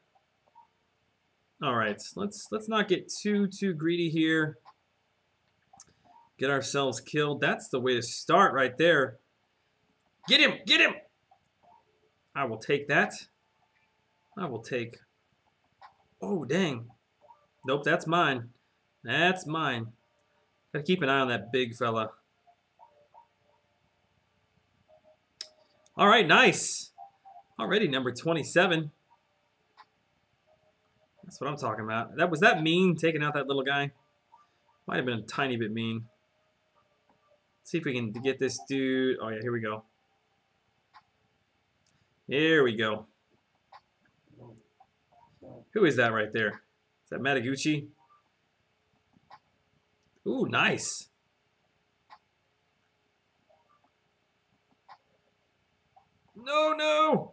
All right, let's not get too greedy here. Get ourselves killed. That's the way to start right there. Get him. Get him. I will take that. I will take. Oh, dang. Nope, that's mine. That's mine. Gotta keep an eye on that big fella. All right, nice. Already number 27. That's what I'm talking about. Was that mean, taking out that little guy? Might have been a tiny bit mean. Let's see if we can get this dude. Oh, yeah, here we go. Here we go. Who is that right there? Is that Mataguchi? Ooh, nice. No, no.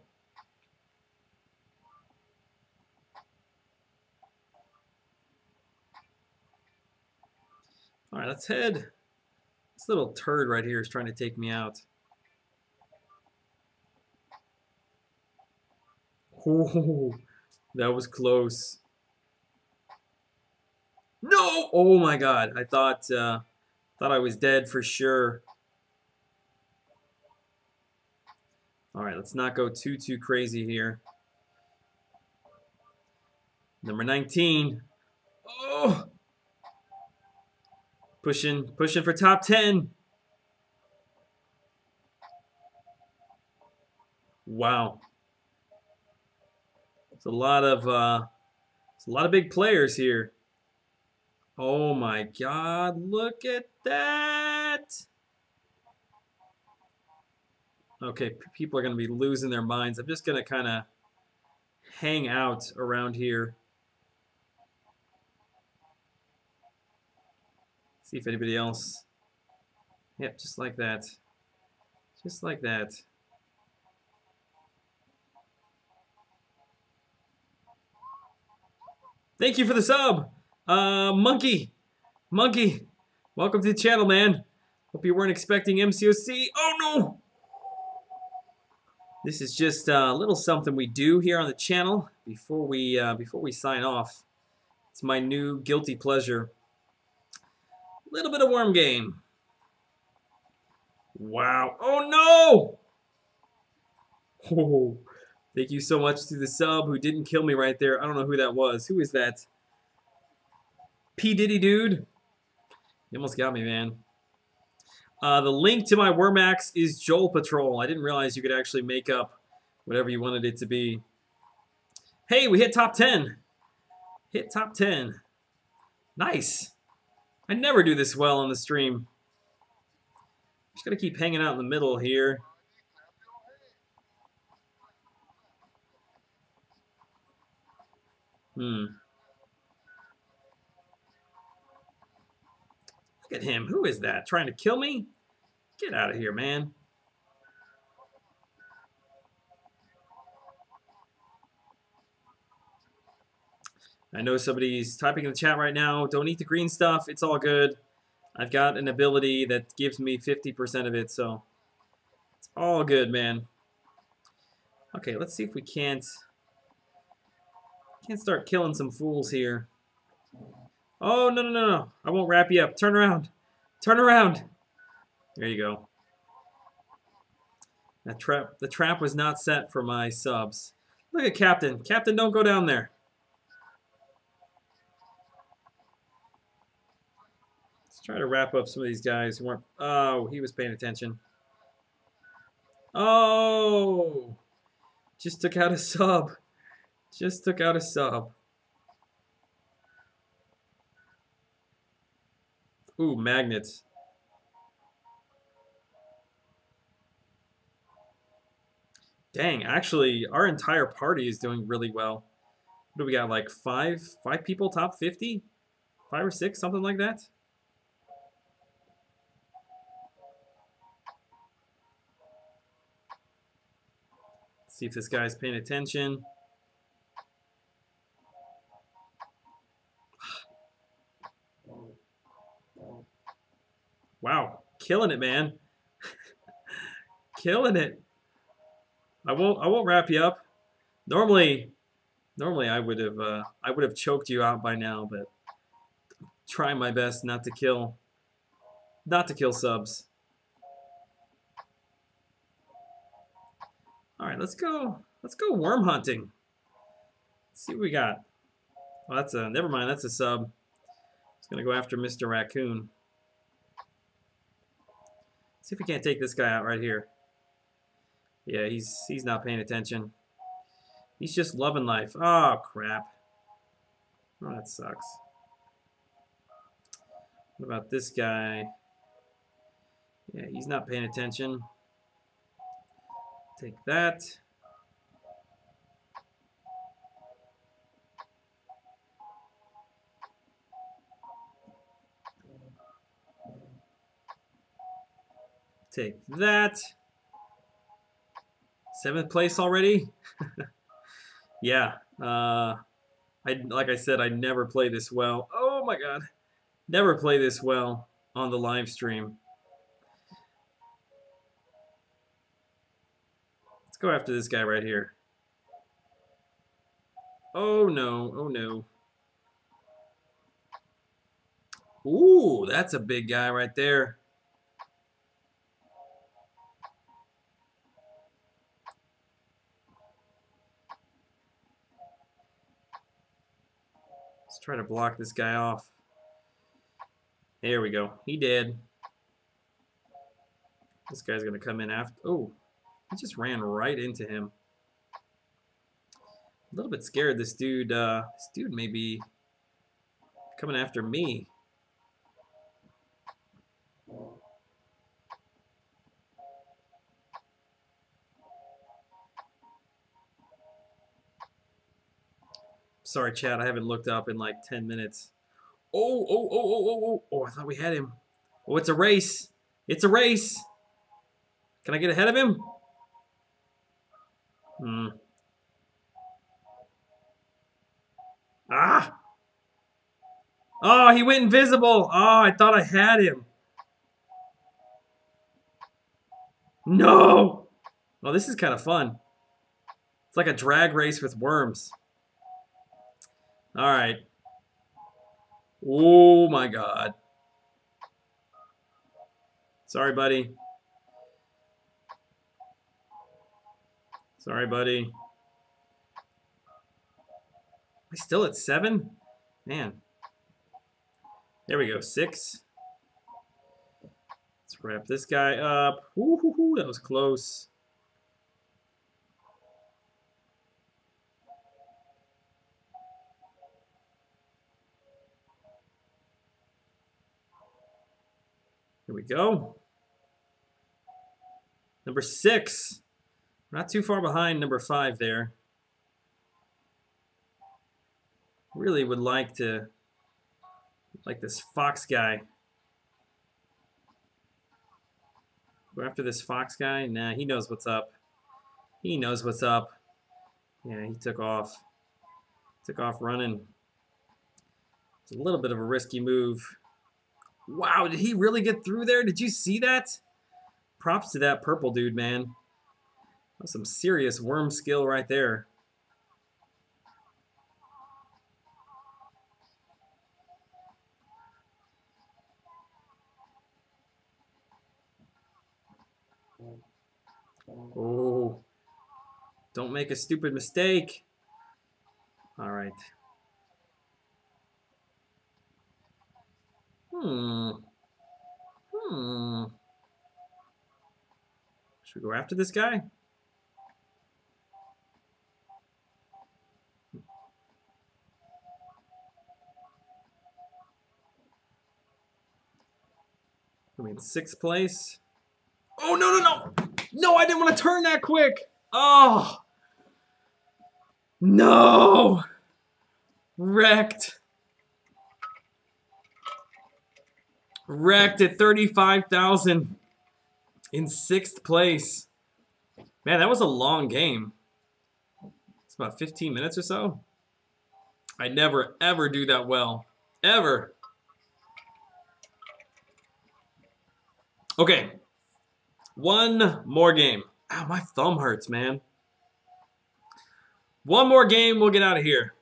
All right, let's head. This little turd right here is trying to take me out. Oh, that was close. No! Oh my god, I thought I was dead for sure. All right, let's not go too crazy here. Number 19. Oh! Pushing for top 10. Wow. It's a lot of big players here. Oh my god, look at that. Okay, people are going to be losing their minds. I'm just going to kind of hang out around here. See if anybody else. Yep, just like that. Just like that. Thank you for the sub. Monkey. Welcome to the channel, man. Hope you weren't expecting MCOC. Oh no! This is just a little something we do here on the channel before we sign off. It's my new guilty pleasure. A little bit of worm game. Wow. Oh no! Oh, thank you so much to the sub who didn't kill me right there. I don't know who that was. Who is that? P. Diddy dude? You almost got me, man. The link to my Wormax is Joel Patrol. I didn't realize you could actually make up whatever you wanted it to be. Hey, we hit top 10. Hit top 10. Nice. I never do this well on the stream. Just gotta keep hanging out in the middle here. Look at him. Who is that? Trying to kill me? Get out of here, man. I know somebody's typing in the chat right now. Don't eat the green stuff. It's all good. I've got an ability that gives me 50% of it, so it's all good, man. Okay, let's see if we can't start killing some fools here. Oh, no, no, no, no. I won't wrap you up. Turn around. Turn around. There you go. The trap was not set for my subs. Look at Captain. Captain, don't go down there. Let's try to wrap up some of these guys who weren't... Oh, he was paying attention. Oh! Just took out a sub. Just took out a sub. Ooh, magnets. Dang, actually, our entire party is doing really well. What do we got, like five people top 50? 5 or 6, something like that? Let's see if this guy's paying attention. Wow, killing it, man. Killing it. I won't wrap you up. Normally I would have choked you out by now, but I'm trying my best not to kill subs. All right, let's go worm hunting. Let's see what we got. Oh, that's a never mind. That's a sub. It's gonna go after Mr. Raccoon. See if we can't take this guy out right here. Yeah, he's not paying attention. He's just loving life. Oh, crap. Oh, that sucks. What about this guy? Yeah, he's not paying attention. Take that. Take that. 7th place already? Yeah. Like I said, I never play this well. Oh my god. Never play this well on the live stream. Let's go after this guy right here. Oh no. Oh no. Ooh, that's a big guy right there. Let's try to block this guy off. There we go. He did. This guy's going to come in after. Oh, he just ran right into him. A little bit scared. This dude may be coming after me. Sorry, chat. I haven't looked up in like 10 minutes. Oh, I thought we had him. Oh, it's a race. It's a race. Can I get ahead of him? Ah! Oh, he went invisible. Oh, I thought I had him. No! Oh, this is kind of fun. It's like a drag race with worms. All right. Oh, my God. Sorry, buddy. Sorry, buddy. Am I still at 7? Man. There we go. 6. Let's wrap this guy up. Woo-hoo-hoo, that was close. Here we go. Number 6. Not too far behind number 5 there. Really would like to, like this Fox guy. Go after this Fox guy? Nah, he knows what's up. He knows what's up. Yeah, he took off. Took off running. It's a little bit of a risky move. Wow, did he really get through there? Did you see that? Props to that purple dude, man. That's some serious worm skill right there. Oh, don't make a stupid mistake. All right. Should we go after this guy? I mean, 6th place. Oh, no, no, no. No, I didn't want to turn that quick. Oh. No. Wrecked. Wrecked at 35,000 in 6th place. Man, that was a long game. It's about 15 minutes or so. I never, ever do that well. Ever. Okay. One more game. Ow, my thumb hurts, man. One more game, we'll get out of here.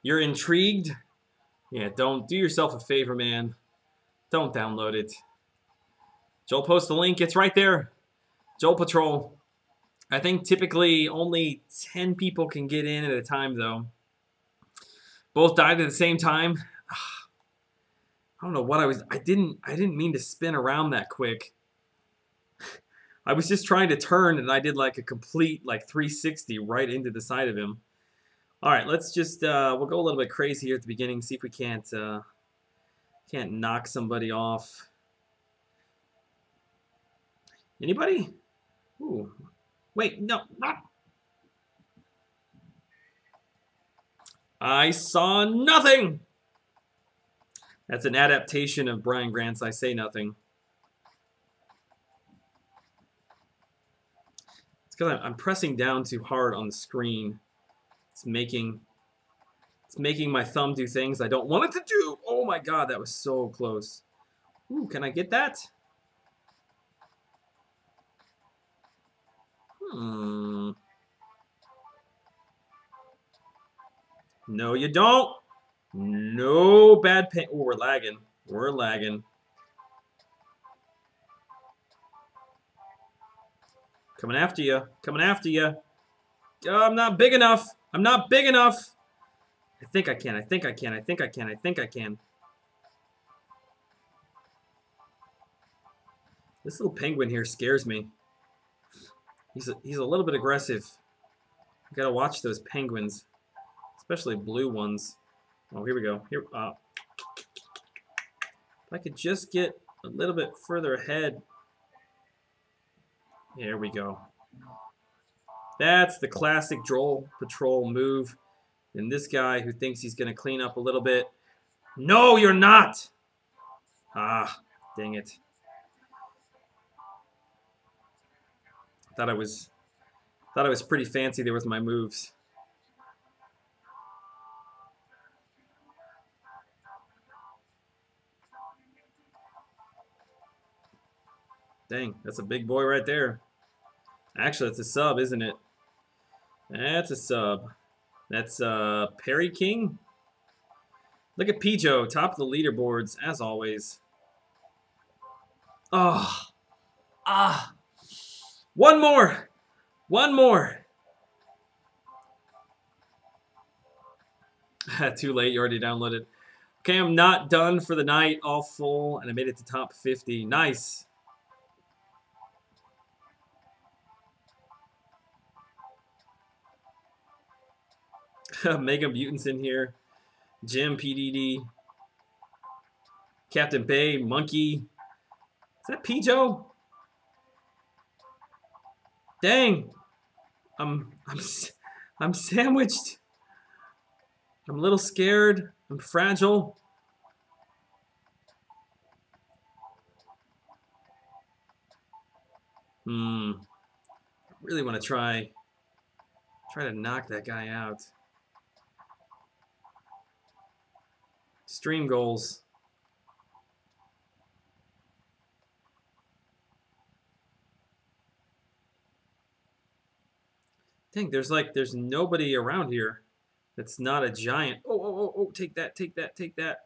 You're intrigued? Yeah, don't do yourself a favor, man. Don't download it. Joel post the link. It's right there. Joel Patrol. I think typically only 10 people can get in at a time, though. Both died at the same time. I don't know what I was. I didn't mean to spin around that quick. I was just trying to turn, and I did like a complete like 360 right into the side of him. All right, let's just we'll go a little bit crazy here at the beginning. See if we can't knock somebody off. Anybody? Ooh. Wait, no. I saw nothing. That's an adaptation of Brian Grant's I Say Nothing. It's because I'm pressing down too hard on the screen. It's making my thumb do things I don't want it to do. Oh my God, that was so close. Ooh, can I get that? No, you don't. No bad pain. Oh, we're lagging. We're lagging. Coming after you. Coming after you. Oh, I'm not big enough. I'm not big enough. I think I can. I think I can. I think I can. I think I can. This little penguin here scares me. He's a little bit aggressive. You gotta watch those penguins, especially blue ones. Oh, here we go. Here, if I could just get a little bit further ahead. There we go. That's the classic Joel Patrol move. And this guy who thinks he's gonna clean up a little bit. No, you're not. Ah, dang it. Thought I was pretty fancy there with my moves. Dang, that's a big boy right there. Actually, that's a sub, isn't it? That's a sub. That's Perry King. Look at Pijo, top of the leaderboards, as always. Oh. Ah. One more. One more. Too late, you already downloaded. Okay, I'm not done for the night, all full, and I made it to top 50. Nice. Mega Mutants in here. Jim, PDD. Captain Bay, Monkey. Is that Pijo? Dang. I'm sandwiched. I'm a little scared. I'm fragile. I really want to try to knock that guy out. Stream goals. Dang, there's nobody around here that's not a giant. Oh, take that, take that, take that.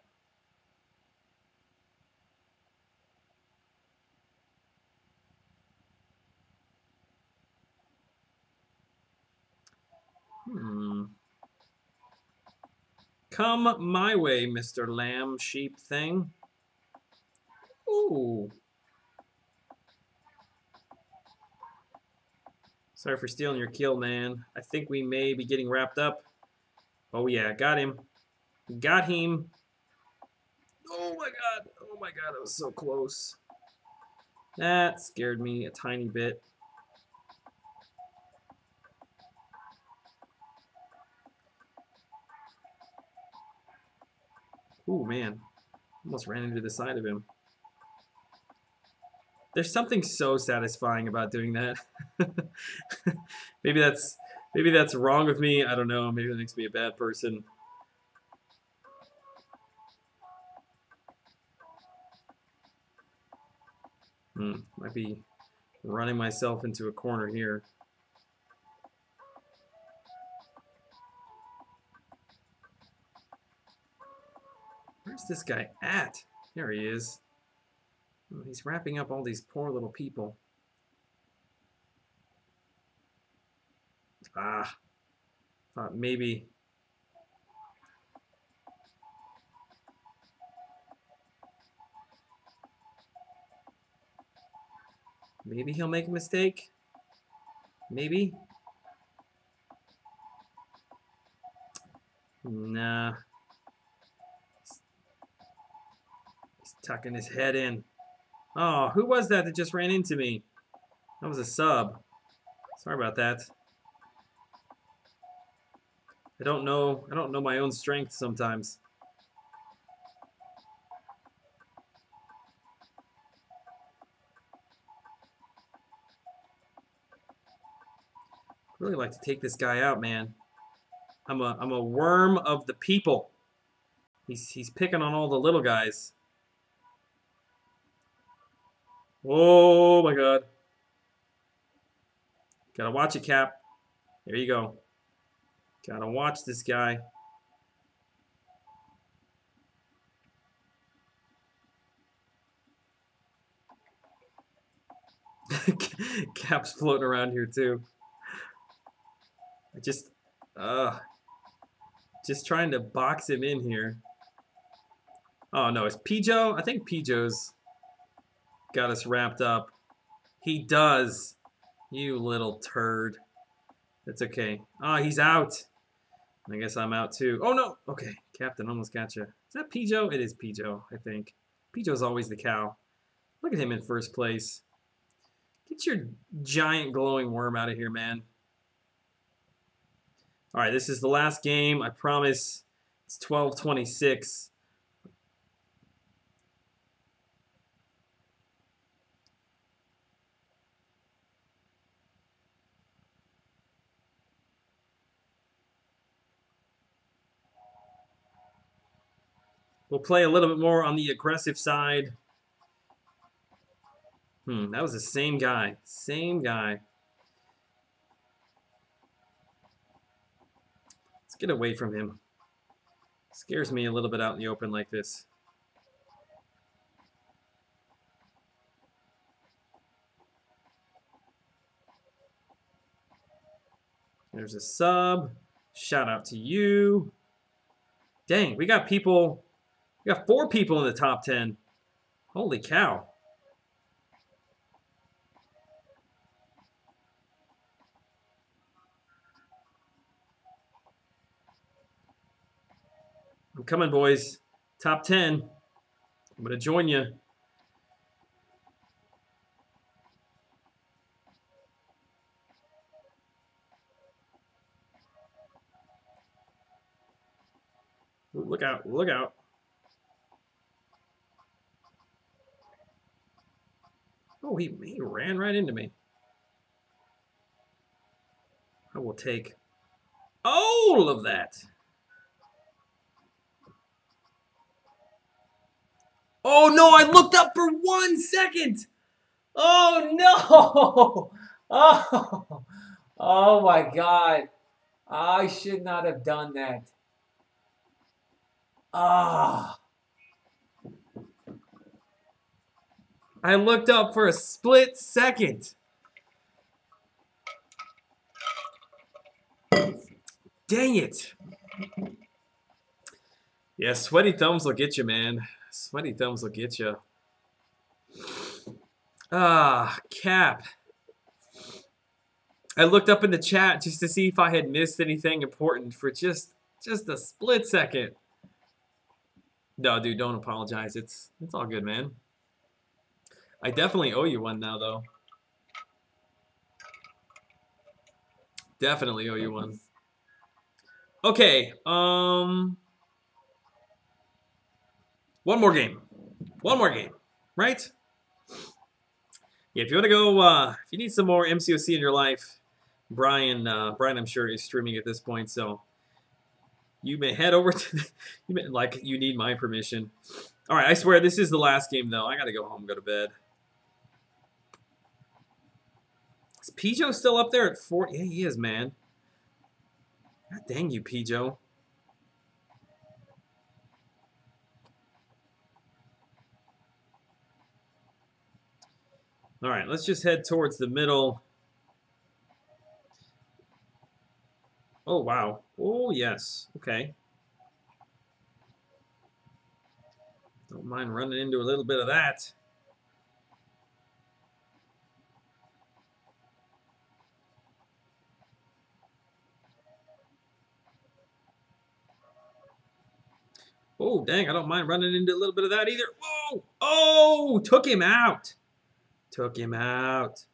Come my way, Mr. Lamb Sheep thing. Ooh. Sorry for stealing your kill, man. I think we may be getting wrapped up. Oh, yeah, got him. Got him. Oh, my God. Oh, my God, that was so close. That scared me a tiny bit. Ooh, man. Almost ran into the side of him. There's something so satisfying about doing that. maybe that's wrong with me. I don't know. Maybe that makes me a bad person. Might be running myself into a corner here. Where's this guy at? There he is. Oh, he's wrapping up all these poor little people. Ah. Thought maybe. Maybe he'll make a mistake. Maybe. Nah. He's tucking his head in. Oh, who was that just ran into me? That was a sub. Sorry about that. I don't know my own strength sometimes. I'd really like to take this guy out, man. I'm a worm of the people. He's picking on all the little guys. Oh my God. Gotta watch it, Cap. There you go. Gotta watch this guy. Cap's floating around here too. I just trying to box him in here. Oh no, it's Pijo. I think Pijo's got us wrapped up. He does. You little turd. That's okay. Ah, he's out. I guess I'm out too. Oh no. Okay, Captain almost got you. Is that Pijo? It is Pijo, I think. Pijo's always the cow. Look at him in first place. Get your giant glowing worm out of here, man. All right, this is the last game. I promise. It's 12:26. We'll play a little bit more on the aggressive side. That was the same guy. Same guy. Let's get away from him. Scares me a little bit out in the open like this. There's a sub. Shout out to you. Dang, we got people. We got 4 people in the top 10. Holy cow. I'm coming, boys. Top 10. I'm going to join you. Ooh, look out. Look out. Oh, he ran right into me. I will take all of that. Oh, no, I looked up for 1 second. Oh, no. Oh, oh my God. I should not have done that. Ah. I looked up for a split second. Dang it. Yeah, sweaty thumbs will get you, man. Sweaty thumbs will get you. Ah, Cap. I looked up in the chat just to see if I had missed anything important for just a split second. No, dude, don't apologize. It's all good, man. I definitely owe you one now, though. Definitely owe you one. Okay, one more game. One more game, right? Yeah, if you want to go, if you need some more MCOC in your life, Brian, I'm sure is streaming at this point, so you may head over to, you need my permission. All right, I swear this is the last game, though. I got to go home and go to bed. Is Pijo still up there at 4? Yeah, he is, man. God dang you, Pijo. All right, let's just head towards the middle. Oh, wow. Oh, yes. Okay. Don't mind running into a little bit of that. Oh, dang, I don't mind running into a little bit of that either. Whoa! Oh, took him out. Took him out.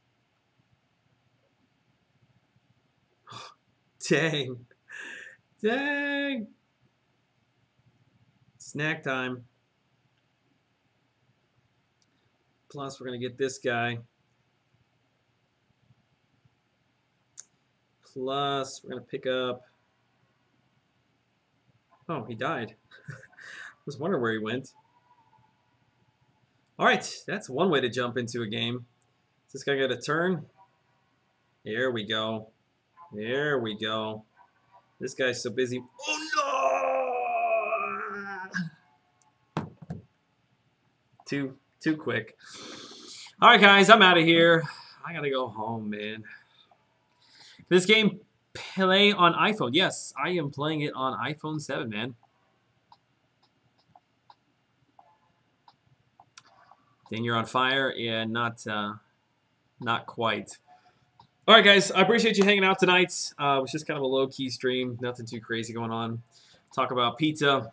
Oh, dang. Dang. Snack time. Plus, we're going to get this guy. Plus, we're going to pick up... Oh, he died. I was wondering where he went. All right, that's one way to jump into a game. Is this guy got a turn? There we go. There we go. This guy's so busy. Oh, no! Too quick. All right, guys, I'm out of here. I got to go home, man. This game, play on iPhone. Yes, I am playing it on iPhone 7, man. Dang, you're on fire? Yeah, not quite. All right, guys, I appreciate you hanging out tonight. It was just kind of a low-key stream. Nothing too crazy going on. Talk about pizza.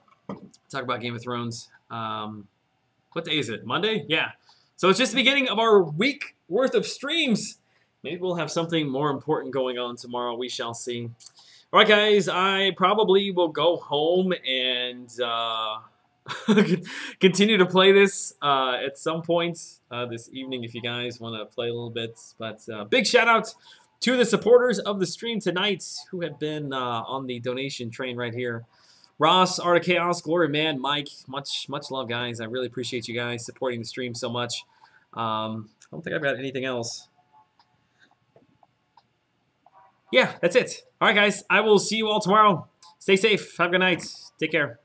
Talk about Game of Thrones. What day is it? Monday? Yeah. So it's just the beginning of our week worth of streams. Maybe we'll have something more important going on tomorrow. We shall see. All right, guys, I probably will go home and continue to play this at some point this evening if you guys want to play a little bit. But big shout out to the supporters of the stream tonight who have been on the donation train right here. Ross, Art of Chaos, Glory Man, Mike, much love, guys. I really appreciate you guys supporting the stream so much. I don't think I've got anything else. Yeah, that's it. All right, guys. I will see you all tomorrow. Stay safe. Have a good night. Take care.